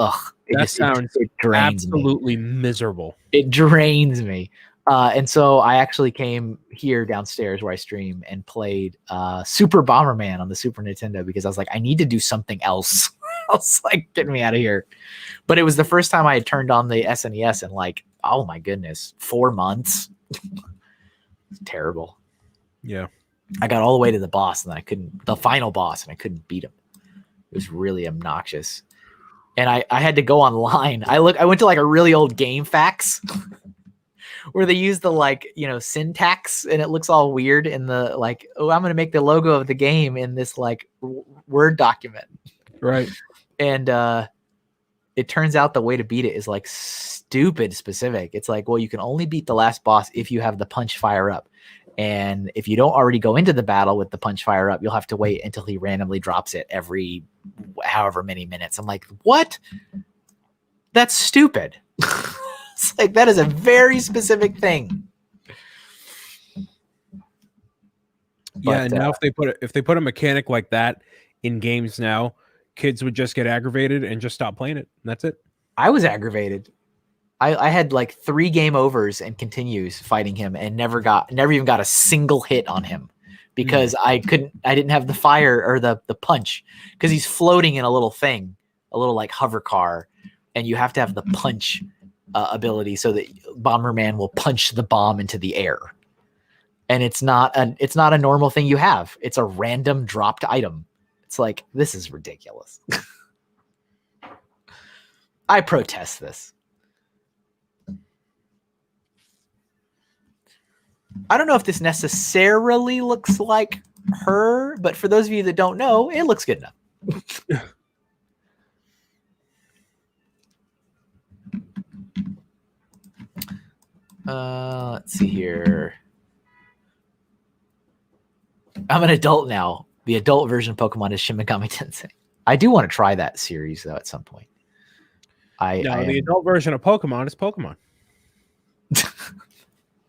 it drains absolutely miserable. It drains me. And so I actually came here downstairs where I stream and played Super Bomberman on the Super Nintendo because I was like, I need to do something else. I was like, get me out of here. But it was the first time I had turned on the SNES in like, oh my goodness, 4 months. It's terrible. Yeah. I got all the way to the boss and the final boss, and I couldn't beat him. It was really obnoxious. And I had to go online. I went to like a really old Game Facts where they use the like, syntax, and it looks all weird in the like, oh, I'm going to make the logo of the game in this like Word document. Right. And it turns out the way to beat it is like stupid specific. It's like, well, you can only beat the last boss if you have the punch fire up. And if you don't already go into the battle with the punch fire up, you'll have to wait until he randomly drops it every however many minutes. I'm like, what? That's stupid. It's like, that is a very specific thing. Yeah, and now if they put a mechanic like that in games now, kids would just get aggravated and just stop playing it. That's it. I was aggravated. I had like 3 game overs and continues fighting him and never even got a single hit on him because I didn't have the fire or the punch because he's floating in a little thing, a little like hover car, and you have to have the punch ability so that Bomberman will punch the bomb into the air. And it's not a normal thing you have. It's a random dropped item. It's like, this is ridiculous. I protest this. I don't know if this necessarily looks like her, but for those of you that don't know, it looks good enough. Let's see here. I'm an adult now. The adult version of Pokemon is Shin Megami Tensei. I do want to try that series though at some point. The adult version of Pokemon is Pokemon.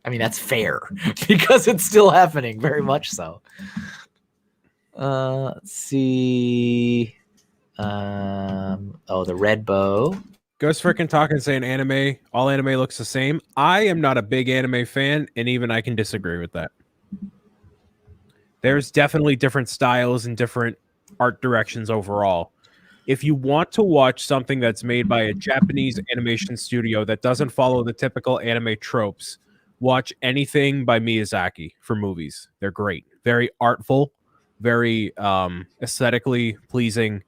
I mean, that's fair because it's still happening, very much so. Let's see. The red bow. Ghost frickin' talking saying all anime looks the same. I am not a big anime fan, and even I can disagree with that. There's definitely different styles and different art directions overall. If you want to watch something that's made by a Japanese animation studio that doesn't follow the typical anime tropes, watch anything by Miyazaki for movies. They're great. Very artful, very aesthetically pleasing,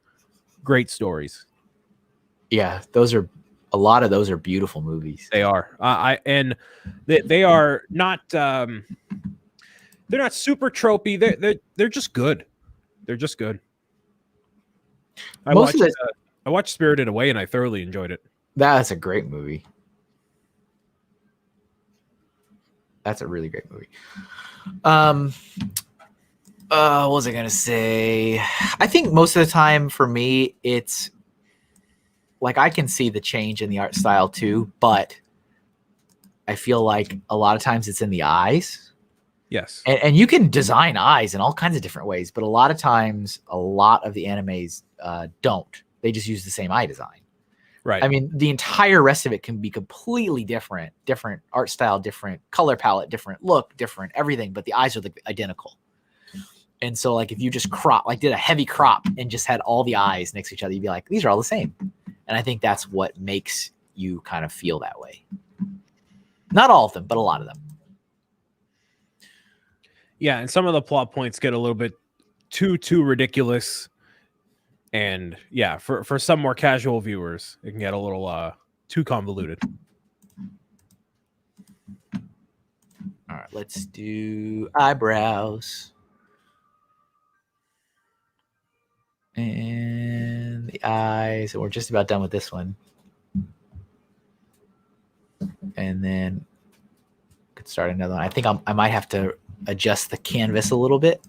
great stories. Yeah, a lot of those are beautiful movies. They are. They are not they're not super tropey. They're just good. They're just good. I watched Spirited Away and I thoroughly enjoyed it. That's a great movie. That's a really great movie. What was I gonna say? I think most of the time for me, it's like I can see the change in the art style too, but I feel like a lot of times it's in the eyes. Yes. And you can design eyes in all kinds of different ways, but a lot of times, a lot of the animes don't. They just use the same eye design. Right. I mean, the entire rest of it can be completely different art style, different color palette, different look, different everything, but the eyes are identical. And so like if you just did a heavy crop and just had all the eyes next to each other, you'd be like, these are all the same. And I think that's what makes you kind of feel that way. Not all of them, but a lot of them. Yeah, and some of the plot points get a little bit too ridiculous. And yeah, for some more casual viewers, it can get a little too convoluted. All right, let's do eyebrows. And the eyes. And we're just about done with this one. And then could start another one. I think I might have to adjust the canvas a little bit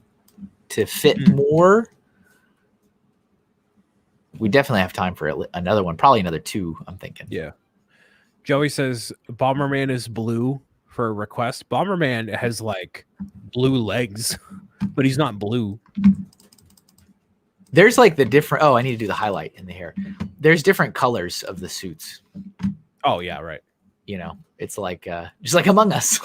to fit more. We definitely have time for another one, probably another 2, I'm thinking. Yeah. Joey says Bomberman is blue for a request. Bomberman has like blue legs, but he's not blue. There's like the different. Oh, I need to do the highlight in the hair. There's different colors of the suits. Oh yeah, right. You know, it's like just like Among Us.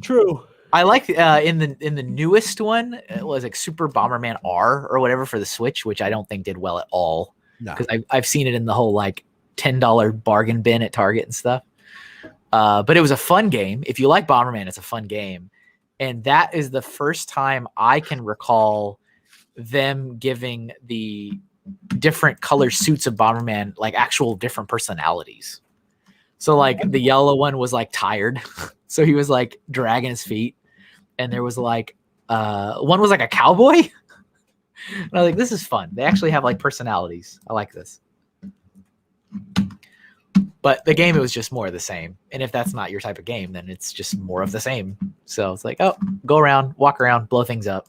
True. I like in the newest one, it was like Super Bomberman R or whatever for the Switch, which I don't think did well at all. Because I've seen it in the whole like $10 bargain bin at Target and stuff. But it was a fun game. If you like Bomberman, it's a fun game. And that is the first time I can recall them giving the different color suits of Bomberman like actual different personalities. So like the yellow one was like tired. So he was like dragging his feet. And there was like one was like a cowboy. And I was like, this is fun. They actually have like personalities. I like this. But the game, it was just more of the same. And if that's not your type of game, then it's just more of the same. So it's like, oh, go around, walk around, blow things up.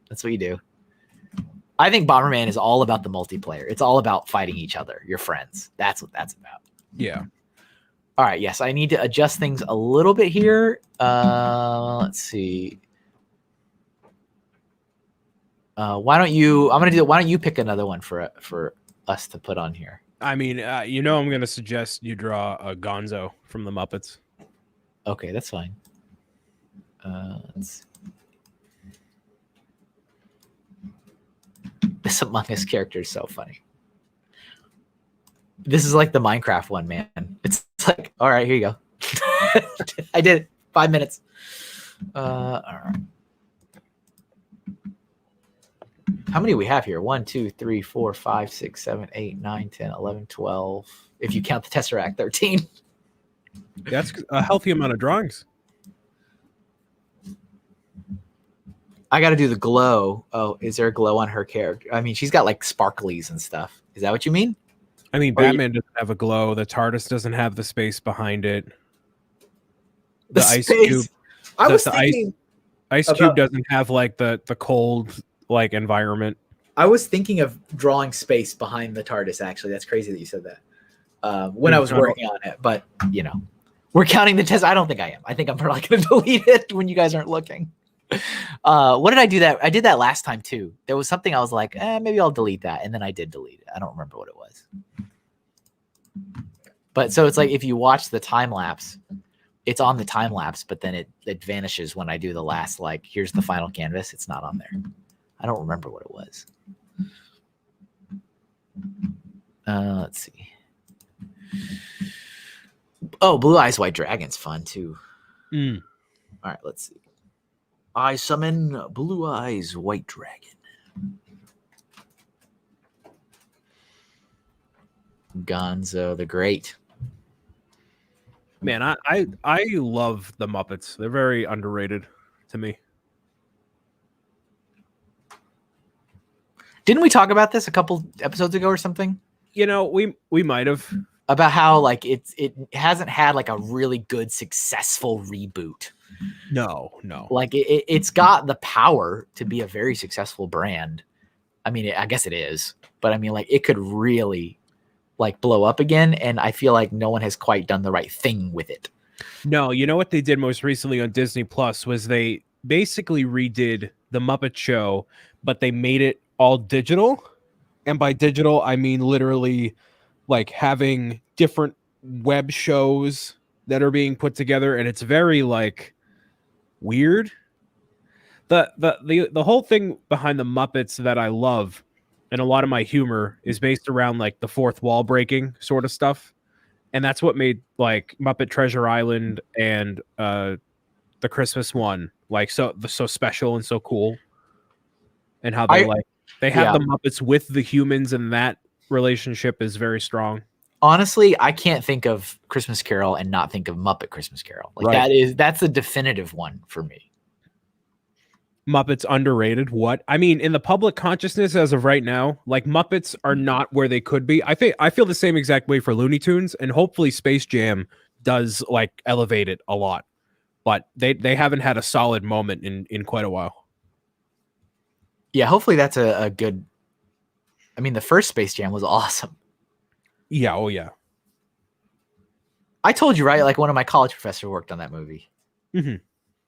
That's what you do. I think Bomberman is all about the multiplayer. It's all about fighting each other, your friends. That's what that's about. Yeah. All right. Yes, I need to adjust things a little bit here. Let's see. Why don't you pick another one for us to put on here? I mean, I'm going to suggest you draw a Gonzo from the Muppets. Okay, that's fine. Let's see. This Among Us character is so funny. This is like the Minecraft one, man. It's like, all right, here you go. I did it. 5 minutes. All right. How many do we have here? 1, 2, 3, 4, 5, 6, 7, 8, 9, 10, 11, 12. If you count the Tesseract, 13. That's a healthy amount of drawings. I got to do the glow. Oh, is there a glow on her character? I mean, she's got like sparklies and stuff. Is that what you mean? I mean, Batman doesn't have a glow. The TARDIS doesn't have the space behind it. The ice cube. I was thinking ice cube doesn't have like the cold like environment. I was thinking of drawing space behind the TARDIS. Actually, that's crazy that you said that. When I was working on it, but we're counting the test. I don't think I am. I think I'm probably going to delete it when you guys aren't looking. What did I do that? I did that last time too. There was something I was like, maybe I'll delete that. And then I did delete it. I don't remember what it was. But so it's like, if you watch the time lapse, it's on the time lapse, but then it vanishes when I do the last, like, here's the final canvas. It's not on there. I don't remember what it was. Let's see. Oh, Blue Eyes White Dragon's fun too. All right, let's see. I summon Blue Eyes White Dragon. Gonzo the Great. Man, I love the Muppets. They're very underrated to me. Didn't we talk about this a couple episodes ago or something? We might have. About how like it hasn't had like a really good successful reboot. No. Like it's got the power to be a very successful brand. I mean, I guess it is, but I mean, like it could really like blow up again. And I feel like no one has quite done the right thing with it. No, you know what they did most recently on Disney Plus was they basically redid the Muppet Show, but they made it all digital. And by digital, I mean literally like having different web shows that are being put together. And it's very like weird. The whole thing behind the Muppets that I love and a lot of my humor is based around like the fourth wall breaking sort of stuff. And that's what made like Muppet Treasure Island and the Christmas one like so special and so cool. And how they have the Muppets with the humans, and that relationship is very strong. Honestly, I can't think of Christmas Carol and not think of Muppet Christmas Carol. Like that's a definitive one for me. Muppets underrated. What? I mean, in the public consciousness as of right now, like Muppets are not where they could be. I feel the same exact way for Looney Tunes, and hopefully Space Jam does like elevate it a lot, but they haven't had a solid moment in quite a while. Yeah, hopefully that's a good. I mean, the first Space Jam was awesome. Yeah. Oh yeah. I told you, right? Like one of my college professors worked on that movie. Mm-hmm.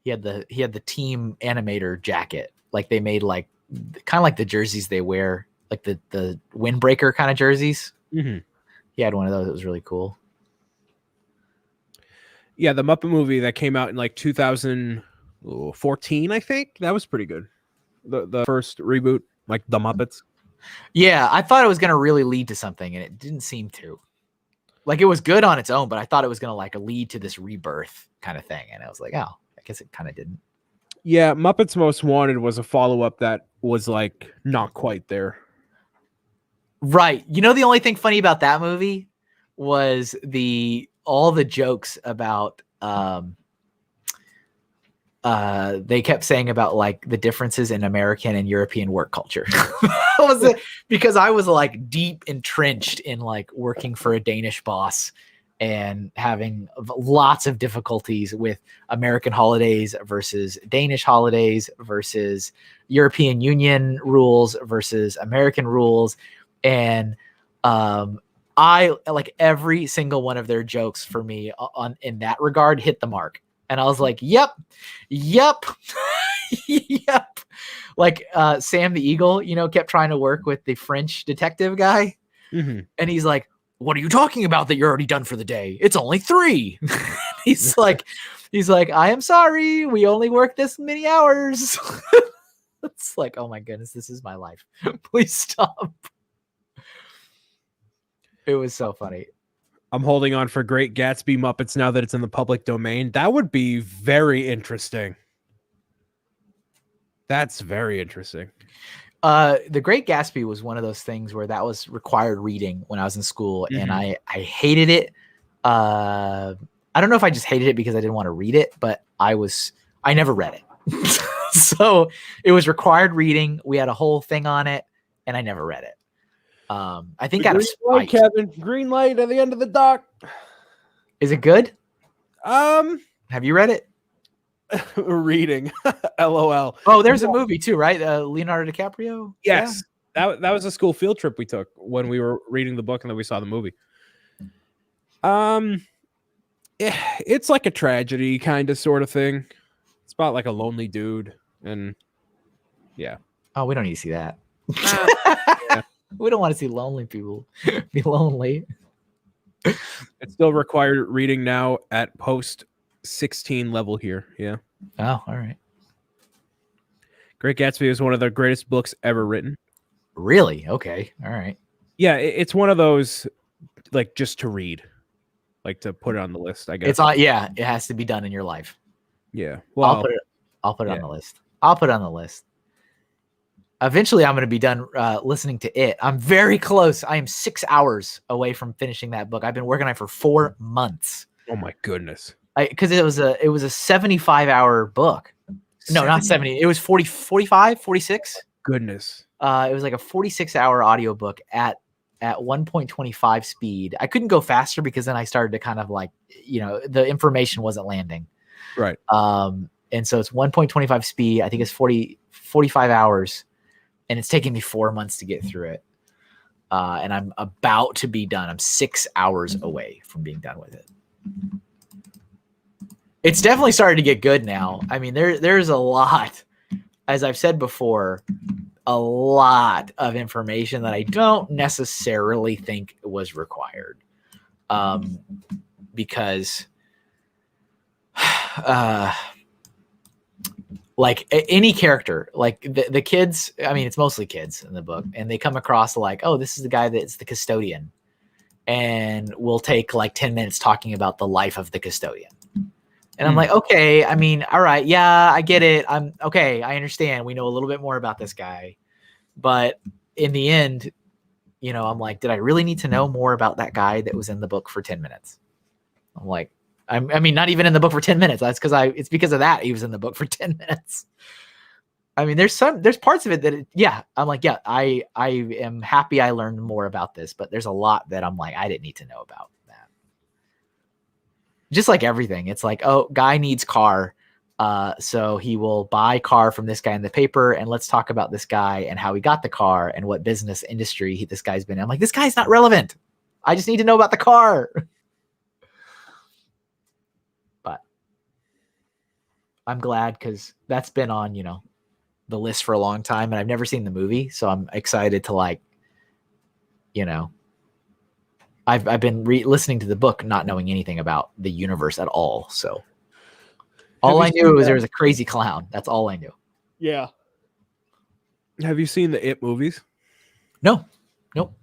He had the team animator jacket. Like they made like kind of like the jerseys they wear, like the windbreaker kind of jerseys. Mm-hmm. He had one of those. It was really cool. Yeah, the Muppet movie that came out in like 2014, I think. That was pretty good. The first reboot, like the Muppets. Yeah, I thought it was gonna really lead to something, and it didn't seem to. Like it was good on its own, but I thought it was gonna like lead to this rebirth kind of thing, and I was like, oh, I guess it kind of didn't. Yeah, Muppets Most Wanted was a follow-up that was like not quite there. Right. You know, the only thing funny about that movie was all the jokes about they kept saying about like the differences in American and European work culture. Was it because I was like deep entrenched in like working for a Danish boss and having lots of difficulties with American holidays versus Danish holidays versus European Union rules versus American rules. And I like every single one of their jokes for me in that regard hit the mark. And I was like, yep. Yep. Like Sam the Eagle, kept trying to work with the French detective guy. Mm-hmm. And he's like, what are you talking about that you're already done for the day? It's only 3. he's like, I am sorry. We only work this many hours. It's like, oh my goodness, this is my life. Please stop. It was so funny. I'm holding on for Great Gatsby Muppets now that it's in the public domain. That would be very interesting. That's very interesting. The Great Gatsby was one of those things where that was required reading when I was in school, and I hated it. I don't know if I just hated it because I didn't want to read it, but I never read it. So it was required reading. We had a whole thing on it, and I never read it. I think out of spite. Kevin, green light at the end of the dock. Is it good? Have you read it? Reading. LOL. Oh, there's a movie too, right? Leonardo DiCaprio. Yes. Yeah. That was a school field trip we took when we were reading the book and then we saw the movie. It's like a tragedy kind of sort of thing. It's about like a lonely dude and yeah. Oh, we don't need to see that. Yeah. We don't want to see lonely people be lonely. It's still required reading now at post 16 level here. Yeah. Oh, all right. Great Gatsby is one of the greatest books ever written. Really? Okay. All right. Yeah, it's one of those like just to read, like to put it on the list. I guess it's on. Yeah, it has to be done in your life. Yeah. Well, I'll put it on the list. I'll put it on the list. Eventually, I'm going to be done listening to it. I'm very close. I am 6 hours away from finishing that book. I've been working on it for 4 months. Oh my goodness. Because it was a 75-hour book. No, not 70. It was 40, 45, 46. Goodness. It was like a 46-hour audiobook at 1.25 speed. I couldn't go faster because then I started to kind of like, the information wasn't landing. Right. And so it's 1.25 speed. I think it's 45 hours. And it's taken me 4 months to get through it. And I'm about to be done. I'm 6 hours away from being done with it. It's definitely started to get good now. I mean, there's a lot, as I've said before, a lot of information that I don't necessarily think was required. Because like any character, like the kids, I mean, it's mostly kids in the book, and they come across like, oh, this is the guy that's the custodian. And we'll take like 10 minutes talking about the life of the custodian. And I'm like, okay, I mean, all right. Yeah, I get it. I'm okay. I understand. We know a little bit more about this guy, but in the end, I'm like, did I really need to know more about that guy that was in the book for 10 minutes? I'm like, I mean, not even in the book for 10 minutes. That's it's because of that he was in the book for 10 minutes. I mean, there's parts of it that, I'm like, yeah, I am happy I learned more about this, but there's a lot that I'm like, I didn't need to know about that. just like everything. It's like, oh, guy needs car. So he will buy car from this guy in the paper, and let's talk about this guy and how he got the car and what business industry this guy's been in. I'm like, this guy's not relevant. I just need to know about the car. But I'm glad because that's been on, the list for a long time, and I've never seen the movie. So I'm excited to I've been listening to the book, not knowing anything about the universe at all. So all I knew was there was a crazy clown. That's all I knew. Yeah. Have you seen the It movies? No. Nope.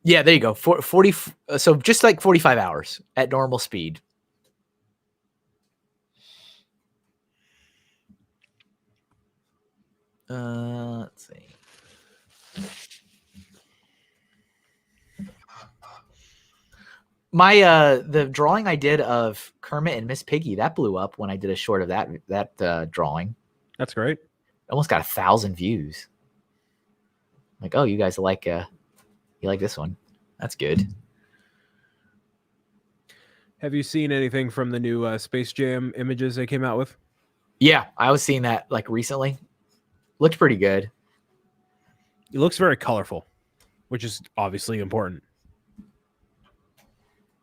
Yeah, there you go. 40. So just like 45 hours at normal speed. Let's see. My the drawing I did of Kermit and Miss Piggy, that blew up when I did a short of that drawing. That's great. Almost got 1,000 views. Like, oh, you guys you like this one? That's good. Have you seen anything from the new Space Jam images they came out with? Yeah, I was seeing that like recently. Looked pretty good. It looks very colorful, which is obviously important.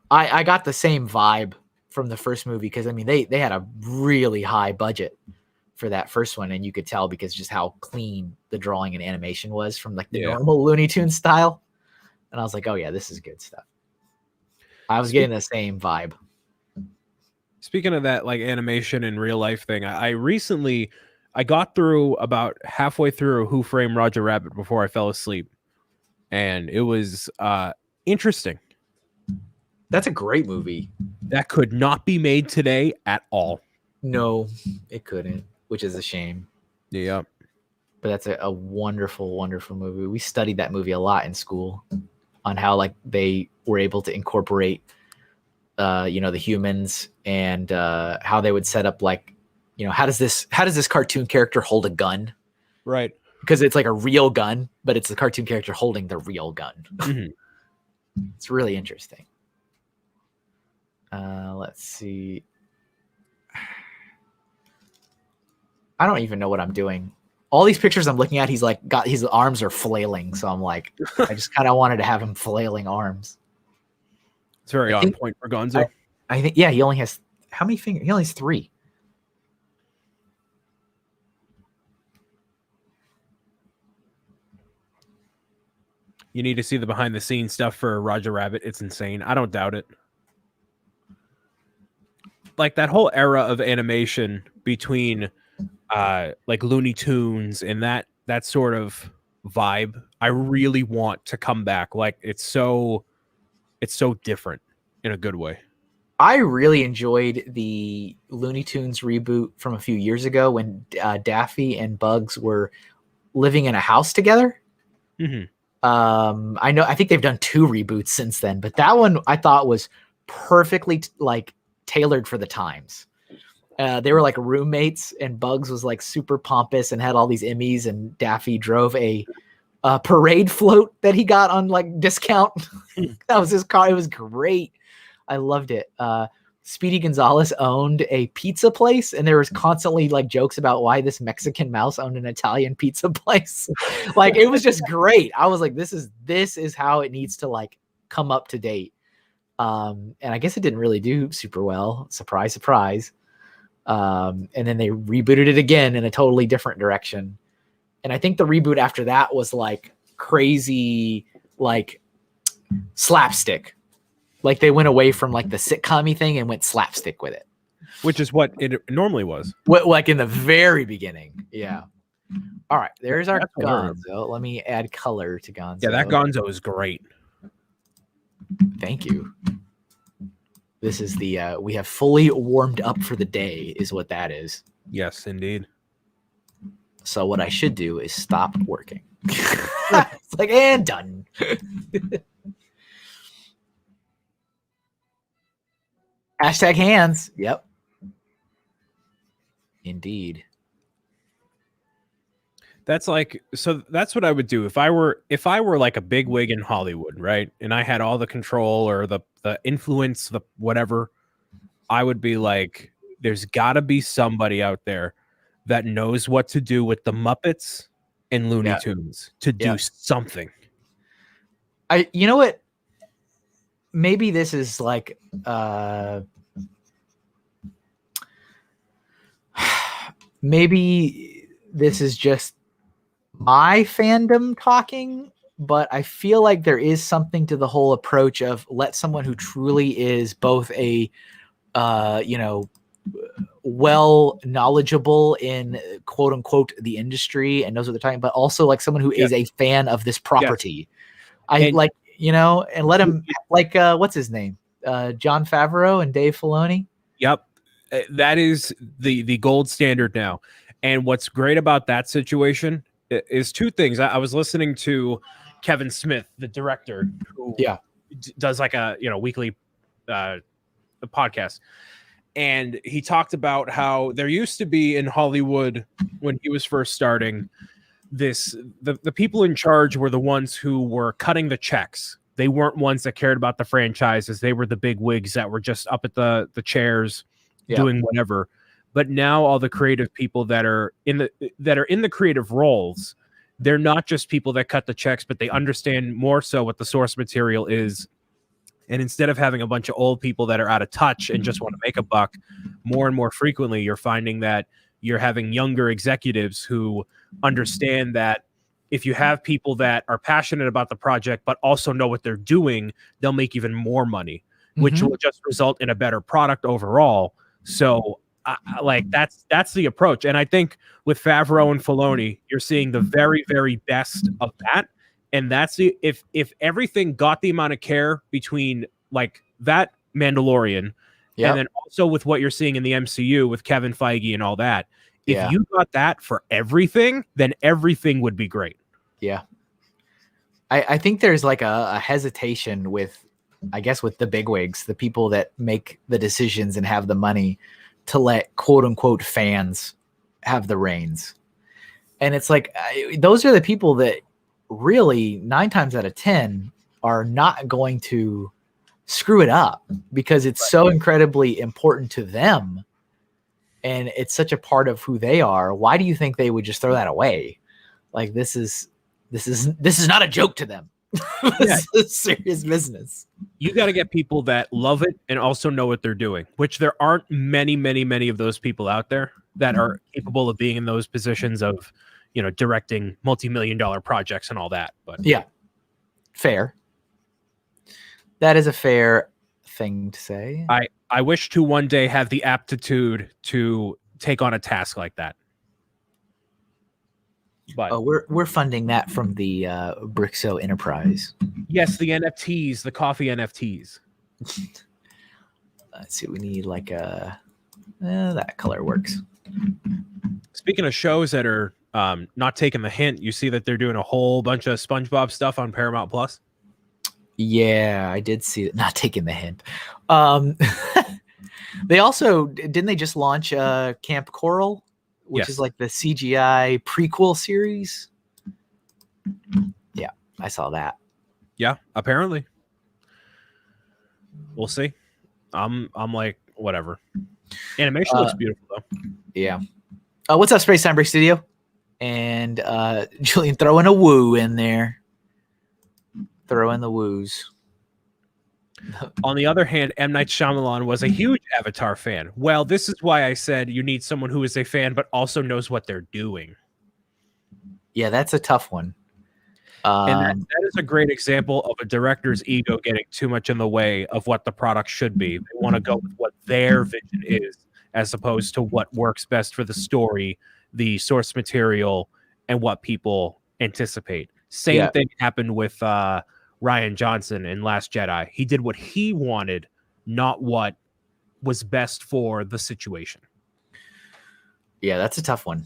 I got the same vibe from the first movie because I mean they had a really high budget for that first one, and you could tell because just how clean the drawing and animation was from like the normal Looney Tunes style. And I was like, oh yeah, this is good stuff. I was getting the same vibe. Speaking of that, like animation and real life thing, I recently got through about halfway through Who Framed Roger Rabbit before I fell asleep, and it was interesting. That's a great movie. That could not be made today at all. No, it couldn't, which is a shame. Yeah. But that's a wonderful, wonderful movie. We studied that movie a lot in school on how like they were able to incorporate, the humans and how they would set up like, how does this cartoon character hold a gun? Right. Because it's like a real gun, but it's the cartoon character holding the real gun. Mm-hmm. It's really interesting. Let's see. I don't even know what I'm doing. All these pictures I'm looking at, he's like got his arms are flailing. So I'm like, I just kind of wanted to have him flailing arms. It's very on point for Gonzo. I think, yeah, he only has how many fingers? He only has 3. You need to see the behind the scenes stuff for Roger Rabbit. It's insane. I don't doubt it. Like that whole era of animation between like Looney Tunes and that sort of vibe, I really want to come back. Like it's so different in a good way. I really enjoyed the Looney Tunes reboot from a few years ago when Daffy and Bugs were living in a house together. Mm-hmm. I think they've done 2 reboots since then, but that one I thought was perfectly tailored for the times. They were like roommates, and Bugs was like super pompous and had all these Emmys, and Daffy drove a parade float that he got on like discount. That was his car. It was great. I loved it. Speedy Gonzalez owned a pizza place, and there was constantly like jokes about why this Mexican mouse owned an Italian pizza place. Like it was just great. I was like, this is how it needs to like come up to date. And I guess it didn't really do super well. Surprise, surprise. And then they rebooted it again in a totally different direction. And I think the reboot after that was like crazy, like slapstick. Like they went away from like the sitcom-y thing and went slapstick with it. Which is what it normally was. Like in the very beginning. Yeah. All right. There's our Gonzo. Let me add color to Gonzo. Yeah, that Gonzo is great. Thank you. This is the we have fully warmed up for the day is what that is. Yes, indeed. So what I should do is stop working. It's like, and done. Hashtag hands. Yep. Indeed. That's like, so that's what I would do if I were like a big wig in Hollywood, right? And I had all the control or the influence, the whatever. I would be like, there's got to be somebody out there that knows what to do with the Muppets and Looney Yeah. Tunes to do something. You know what? Maybe this is like maybe this is just my fandom talking, but I feel like there is something to the whole approach of let someone who truly is both a well knowledgeable in quote unquote the industry and knows what they're talking, but also like someone who is a fan of this property. And let him like what's his name? Jon Favreau and Dave Filoni. Yep. That is the gold standard now. And what's great about that situation is two things. I was listening to Kevin Smith, the director, who does like a weekly podcast. And he talked about how there used to be in Hollywood when he was first starting the people in charge were the ones who were cutting the checks. They weren't ones that cared about the franchises. They were the big wigs that were just up at the chairs doing whatever. But now all the creative people that are in the creative roles, they're not just people that cut the checks, but they understand more so what the source material is. And instead of having a bunch of old people that are out of touch and just want to make a buck, more and more frequently, you're finding that you're having younger executives who understand that if you have people that are passionate about the project, but also know what they're doing, they'll make even more money, which will just result in a better product overall. So like that's the approach. And I think with Favreau and Filoni, you're seeing the very, very best of that. And that's if everything got the amount of care between like that Mandalorian and then also with what you're seeing in the MCU with Kevin Feige and all that, if you got that for everything, then everything would be great. Yeah. I think there's like a hesitation with, I guess, with the bigwigs, the people that make the decisions and have the money to let quote unquote fans have the reins. And it's like, those are the people that really 9 times out of 10 are not going to screw it up because it's so incredibly important to them. And it's such a part of who they are. Why do you think they would just throw that away? Like this is not a joke to them. This is serious business. You got to get people that love it and also know what they're doing, which there aren't many of those people out there that are capable of being in those positions of, directing multi-million-dollar projects and all that. But yeah, fair. That is a fair thing to say. I wish to one day have the aptitude to take on a task like that. But we're funding that from the Brixo Enterprise. Yes, the NFTs, the coffee NFTs. Let's see. We need like that color works. Speaking of shows that are not taking the hint, you see that they're doing a whole bunch of SpongeBob stuff on Paramount Plus. Yeah, I did see it. Not taking the hint. They also didn't they just launch Camp Coral, which is like the CGI prequel series. Yeah, I saw that. Yeah, apparently. We'll see. I'm like whatever. Animation looks beautiful though. Yeah. What's up, Space Time Break Studio? And Julian throwing a woo in there. Throw in the woos. On the other hand, M. Night Shyamalan was a huge Avatar fan. Well, this is why I said you need someone who is a fan but also knows what they're doing. Yeah, that's a tough one. And that is a great example of a director's ego getting too much in the way of what the product should be. They want to go with what their vision is as opposed to what works best for the story, the source material, and what people anticipate. Same thing happened with Rian Johnson in Last Jedi. He did what he wanted, not what was best for the situation. Yeah, that's a tough one.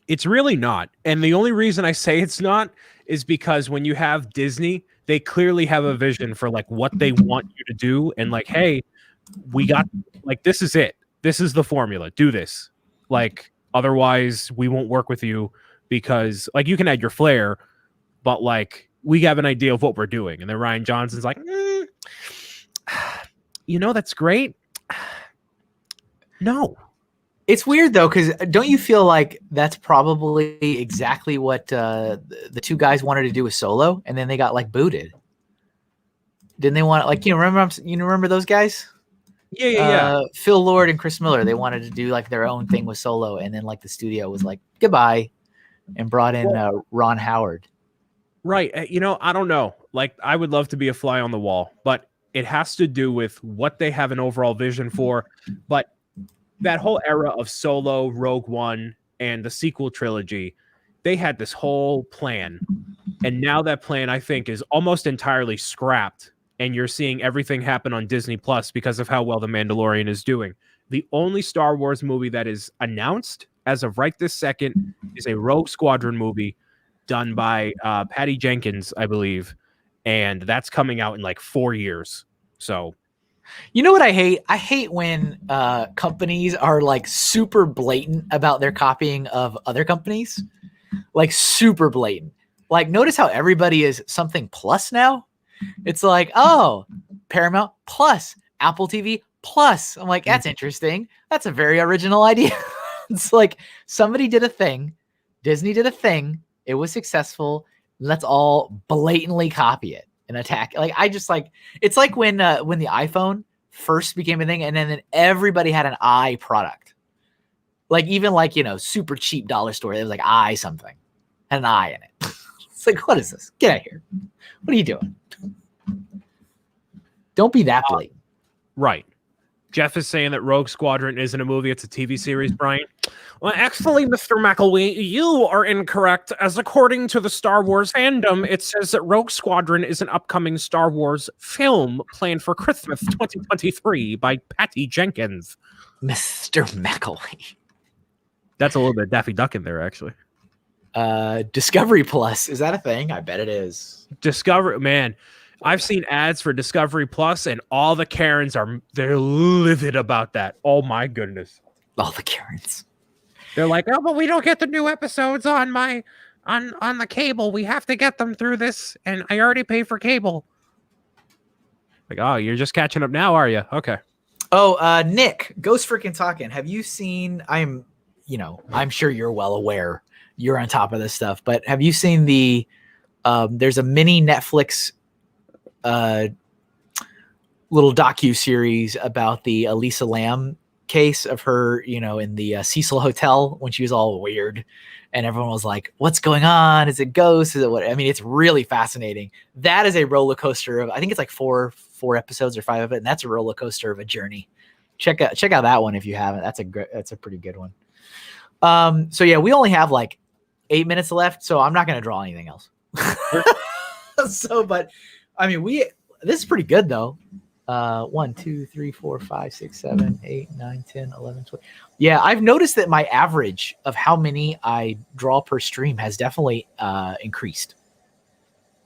It's really not. And the only reason I say it's not is because when you have Disney, they clearly have a vision for like what they want you to do. And like, hey, we got like, this is it. This is the formula. Do this. Like, Otherwise, we won't work with you because, like, you can add your flair, but, like, we have an idea of what we're doing. And then Ryan Johnson's like, that's great. No. It's weird, though, because don't you feel like that's probably exactly what the two guys wanted to do with Solo, and then they got, like, booted? Didn't they want, like, remember those guys? Yeah. Phil Lord and Chris Miller, they wanted to do, like, their own thing with Solo, and then, like, the studio was like, goodbye, and brought in Ron Howard. Right. I don't know. Like, I would love to be a fly on the wall, but it has to do with what they have an overall vision for. But that whole era of Solo, Rogue One, and the sequel trilogy, they had this whole plan. And now that plan, I think, is almost entirely scrapped. And you're seeing everything happen on Disney Plus because of how well The Mandalorian is doing. The only Star Wars movie that is announced as of right this second is a Rogue Squadron movie done by Patty Jenkins, I believe. And that's coming out in like 4 years. So, you know what I hate? I hate when companies are like super blatant about their copying of other companies. Like super blatant. Like, notice how everybody is something plus now? It's like, oh, Paramount Plus, Apple TV Plus. I'm like, that's interesting. That's a very original idea. It's like somebody did a thing. Disney did a thing. It was successful. Let's all blatantly copy it and attack. Like, I just like, it's like when the iPhone first became a thing and then everybody had an i product. Like, even like, super cheap dollar store. It was like I something. Had an I in it. It's like, what is this? Get out of here. What are you doing? Don't be that blatant. Right. Jeff is saying that Rogue Squadron isn't a movie, it's a TV series, Brian. Well, actually, Mr. McElwee, you are incorrect, as according to the Star Wars fandom, it says that Rogue Squadron is an upcoming Star Wars film planned for Christmas 2023 by Patty Jenkins. Mr. McElwee. That's a little bit Daffy Duck in there, actually. Discovery Plus, is that a thing? I bet it is. Discovery, man. I've seen ads for Discovery Plus, and all the Karens they're livid about that. Oh my goodness. All the Karens. They're like, oh, but we don't get the new episodes on the cable. We have to get them through this, and I already pay for cable. Like, oh, you're just catching up now, are you? Okay. Oh, Nick, Ghost Freaking Talking. Have you seen, I'm sure you're well aware, you're on top of this stuff, but have you seen there's a mini Netflix little docu-series about the Elisa Lam case of her, in the Cecil Hotel when she was all weird and everyone was like, what's going on? Is it ghosts? Is it what? I mean, it's really fascinating. That is a roller coaster of, I think it's like four episodes or 5 of it. And that's a roller coaster of a journey. Check out that one if you haven't. That's a pretty good one. So yeah, we only have like 8 minutes left, so I'm not going to draw anything else. But I mean, this is pretty good though. 1, 2, 3, 4, 5, 6, 7, 8, 9, 10, 11, 12. Yeah, I've noticed that my average of how many I draw per stream has definitely increased.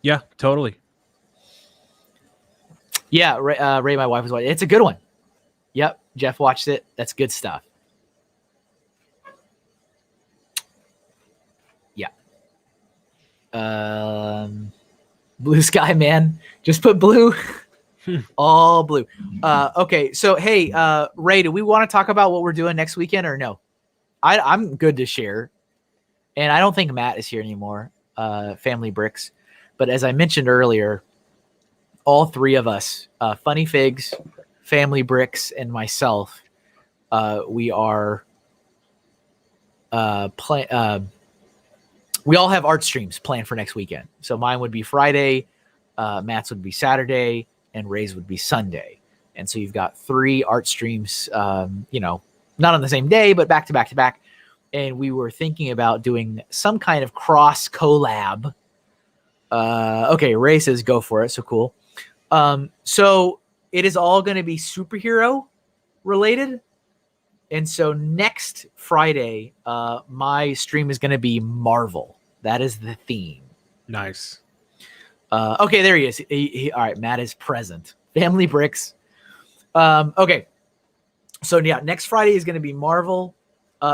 Yeah, totally. Yeah, Ray, my wife was watching. It's a good one. Yep, Jeff watched it. That's good stuff. Yeah. Blue sky, man. Just put blue. All blue. Okay, so hey, Ray, do we want to talk about what we're doing next weekend or no? I'm good to share. And I don't think Matt is here anymore, Family Bricks. But as I mentioned earlier, all three of us, Funny Figs, Family Bricks, and myself, we are we all have art streams planned for next weekend. So mine would be Friday, Matt's would be Saturday, and Ray's would be Sunday. And so you've got 3 art streams, not on the same day, but back to back to back. And we were thinking about doing some kind of cross collab. Okay, Ray says go for it. So cool. So it is all going to be superhero related. And so next Friday, my stream is going to be Marvel. That is the theme. Nice. Okay, there he is. All right, Matt is present. Family Bricks. Okay. So yeah, next Friday is going to be Marvel.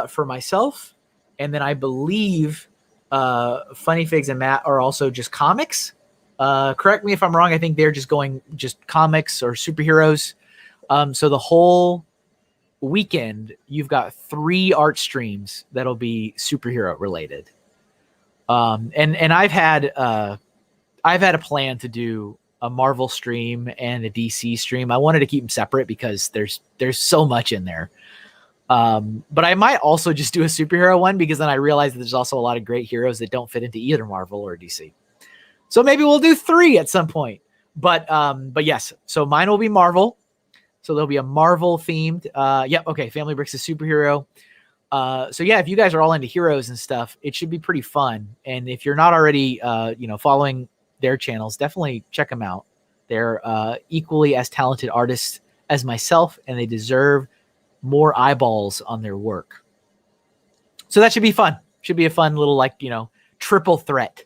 for myself, and then I believe Funny Figs and Matt are also just comics. Correct me if I'm wrong. I think they're just going just comics or superheroes. So the whole weekend, you've got 3 art streams that'll be superhero related. And I've had a plan to do a Marvel stream and a DC stream. I wanted to keep them separate because there's so much in there. But I might also just do a superhero one, because then I realize that there's also a lot of great heroes that don't fit into either Marvel or DC. So maybe we'll do 3 at some point. But yes, so mine will be Marvel. So there'll be a Marvel themed. Yep. Okay. Family Bricks is superhero. So yeah, if you guys are all into heroes and stuff, it should be pretty fun. And if you're not already, following their channels, definitely check them out. They're equally as talented artists as myself, and they deserve more eyeballs on their work. So that should be fun. Should be a fun little, triple threat,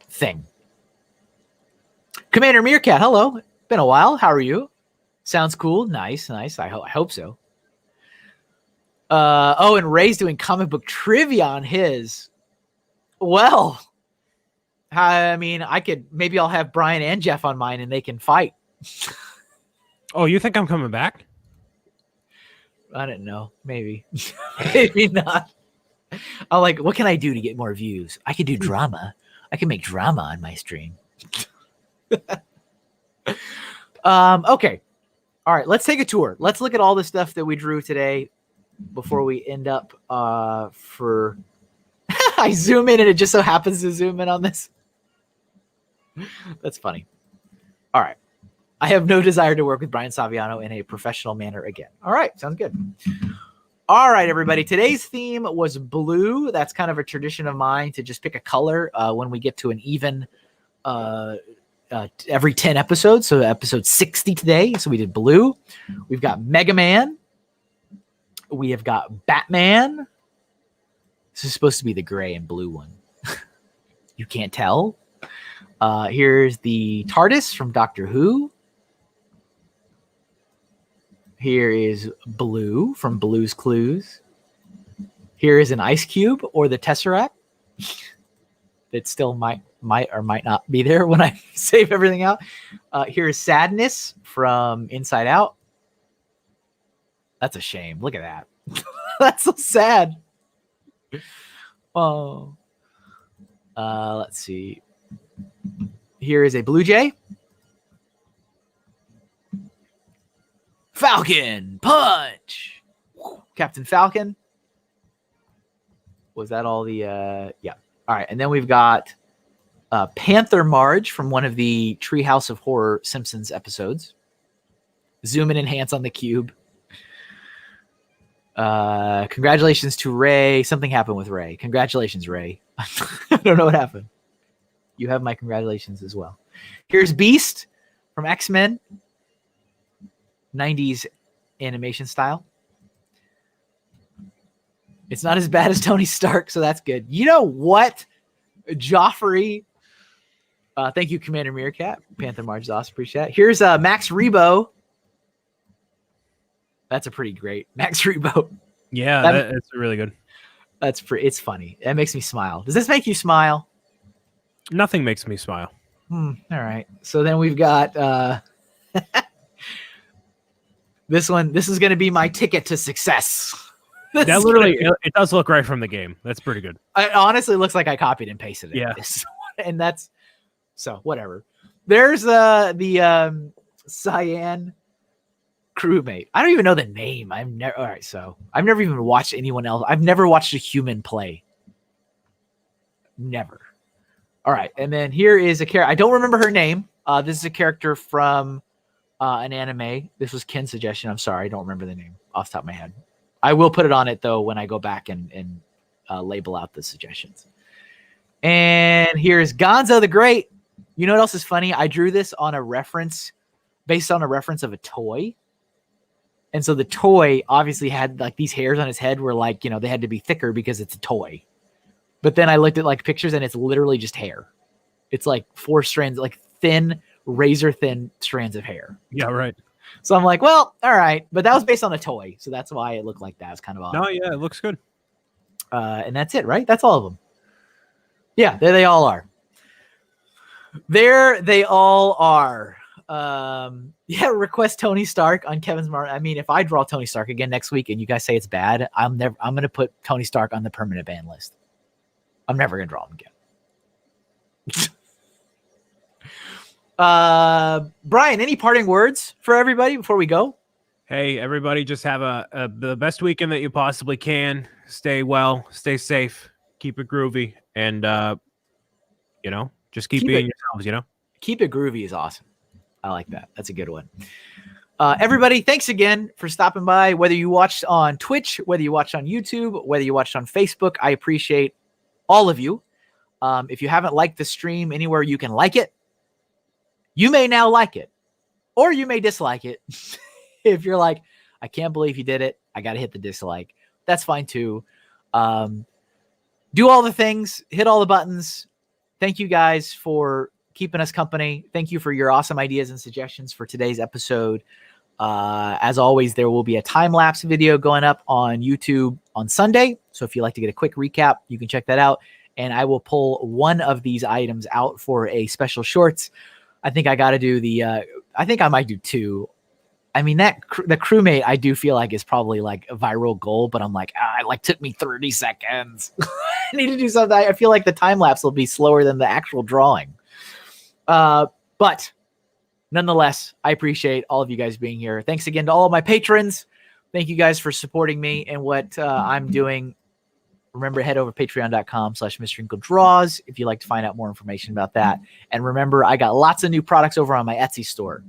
thing. Commander Meerkat, hello. Been a while. How are you? Sounds cool. Nice. I hope so. And Ray's doing comic book trivia on his. Well, I mean, I'll have Brian and Jeff on mine and they can fight. Oh, you think I'm coming back? I don't know. Maybe. Maybe not. I'm like, what can I do to get more views? I could do drama. I can make drama on my stream. Okay. All right. Let's take a tour. Let's look at all the stuff that we drew today before we end up for I zoom in and it just so happens to zoom in on this. That's funny. All right. I have no desire to work with Brian Saviano in a professional manner again. All right. Sounds good. All right, everybody. Today's theme was blue. That's kind of a tradition of mine to just pick a color when we get to an even every 10 episodes. So episode 60 today. So we did blue. We've got Mega Man. We have got Batman. This is supposed to be the gray and blue one. You can't tell. Here's the TARDIS from Doctor Who. Here is blue from Blue's Clues. Here is an ice cube or the Tesseract. That still might or might not be there when I save everything out. Here is sadness from Inside Out. That's a shame. Look at that. That's so sad. Oh. Let's see. Here is a Blue Jay. Falcon Punch. Captain Falcon. Was that all the yeah. All right, and then we've got Panther Marge from one of the Treehouse of Horror Simpsons episodes. Zoom and enhance on the cube. Congratulations to Ray. Something happened with Ray. Congratulations, Ray. I don't know what happened. You have my congratulations as well. Here's Beast from X-Men. 90s animation style. It's not as bad as Tony Stark, so that's good. You know what? Joffrey. Thank you, Commander Meerkat. Panther Marge Doss. Appreciate it. Here's Max Rebo. That's a pretty great Max Rebo. Yeah, that's really good. It's funny. That makes me smile. Does this make you smile? Nothing makes me smile. All right. So then we've got this one. This is going to be my ticket to success. That literally, it does look right from the game. That's pretty good. It honestly looks like I copied and pasted it. Yeah. And that's so whatever. There's the Cyan crewmate. I don't even know the name. All right. So I've never even watched anyone else. I've never watched a human play. Never. All right. And then here is a character. I don't remember her name. This is a character from an anime. This was Ken's suggestion. I'm sorry. I don't remember the name off the top of my head. I will put it on it, though, when I go back and label out the suggestions. And here's Gonzo the Great. You know what else is funny? I drew this on a reference, based on a reference of a toy. And so the toy obviously had like these hairs on his head were like, they had to be thicker because it's a toy. But then I looked at like pictures and it's literally just hair. It's like 4 strands, like thin, razor thin strands of hair. Yeah, right. So I'm like, well, all right. But that was based on a toy. So that's why it looked like that. It's kind of odd. No, yeah, it looks good. And that's it, right? That's all of them. Yeah, there they all are. There they all are. Yeah, request Tony Stark on Kevin's Marvel. I mean, if I draw Tony Stark again next week and you guys say it's bad, I'm gonna put Tony Stark on the permanent ban list. I'm never gonna draw him again. Brian, any parting words for everybody before we go? Hey, everybody, just have the best weekend that you possibly can. Stay well, stay safe, keep it groovy, and just keep being yourselves. Keep it groovy is awesome. I like that. That's a good one. Everybody, thanks again for stopping by. Whether you watched on Twitch, whether you watched on YouTube, whether you watched on Facebook, I appreciate all of you. If you haven't liked the stream anywhere you can like it, you may now like it, or you may dislike it. If you're like, I can't believe you did it, I got to hit the dislike. That's fine too. Do all the things, hit all the buttons. Thank you guys for keeping us company. Thank you for your awesome ideas and suggestions for today's episode. As always, there will be a time-lapse video going up on YouTube on Sunday. So if you'd like to get a quick recap, you can check that out. And I will pull one of these items out for a special shorts. I think I got to do I think I might do two. I mean, the crewmate, I do feel like is probably like a viral goal, but I'm like, it took me 30 seconds. I need to do something. I feel like the time lapse will be slower than the actual drawing. But nonetheless, I appreciate all of you guys being here. Thanks again to all of my patrons. Thank you guys for supporting me and what I'm doing. Remember, head over to patreon.com/MrHinkleDraws if you'd like to find out more information about that. And remember, I got lots of new products over on my Etsy store.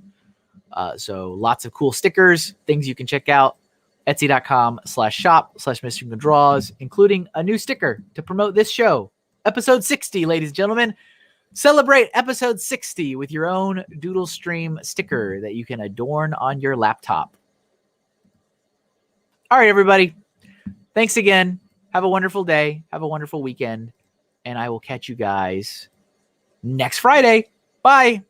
So lots of cool stickers, things you can check out. Etsy.com/shop/MrHinkleDraws, including a new sticker to promote this show. Episode 60, ladies and gentlemen. Celebrate episode 60 with your own Doodle Stream sticker that you can adorn on your laptop. All right, everybody. Thanks again. Have a wonderful day. Have a wonderful weekend. And I will catch you guys next Friday. Bye.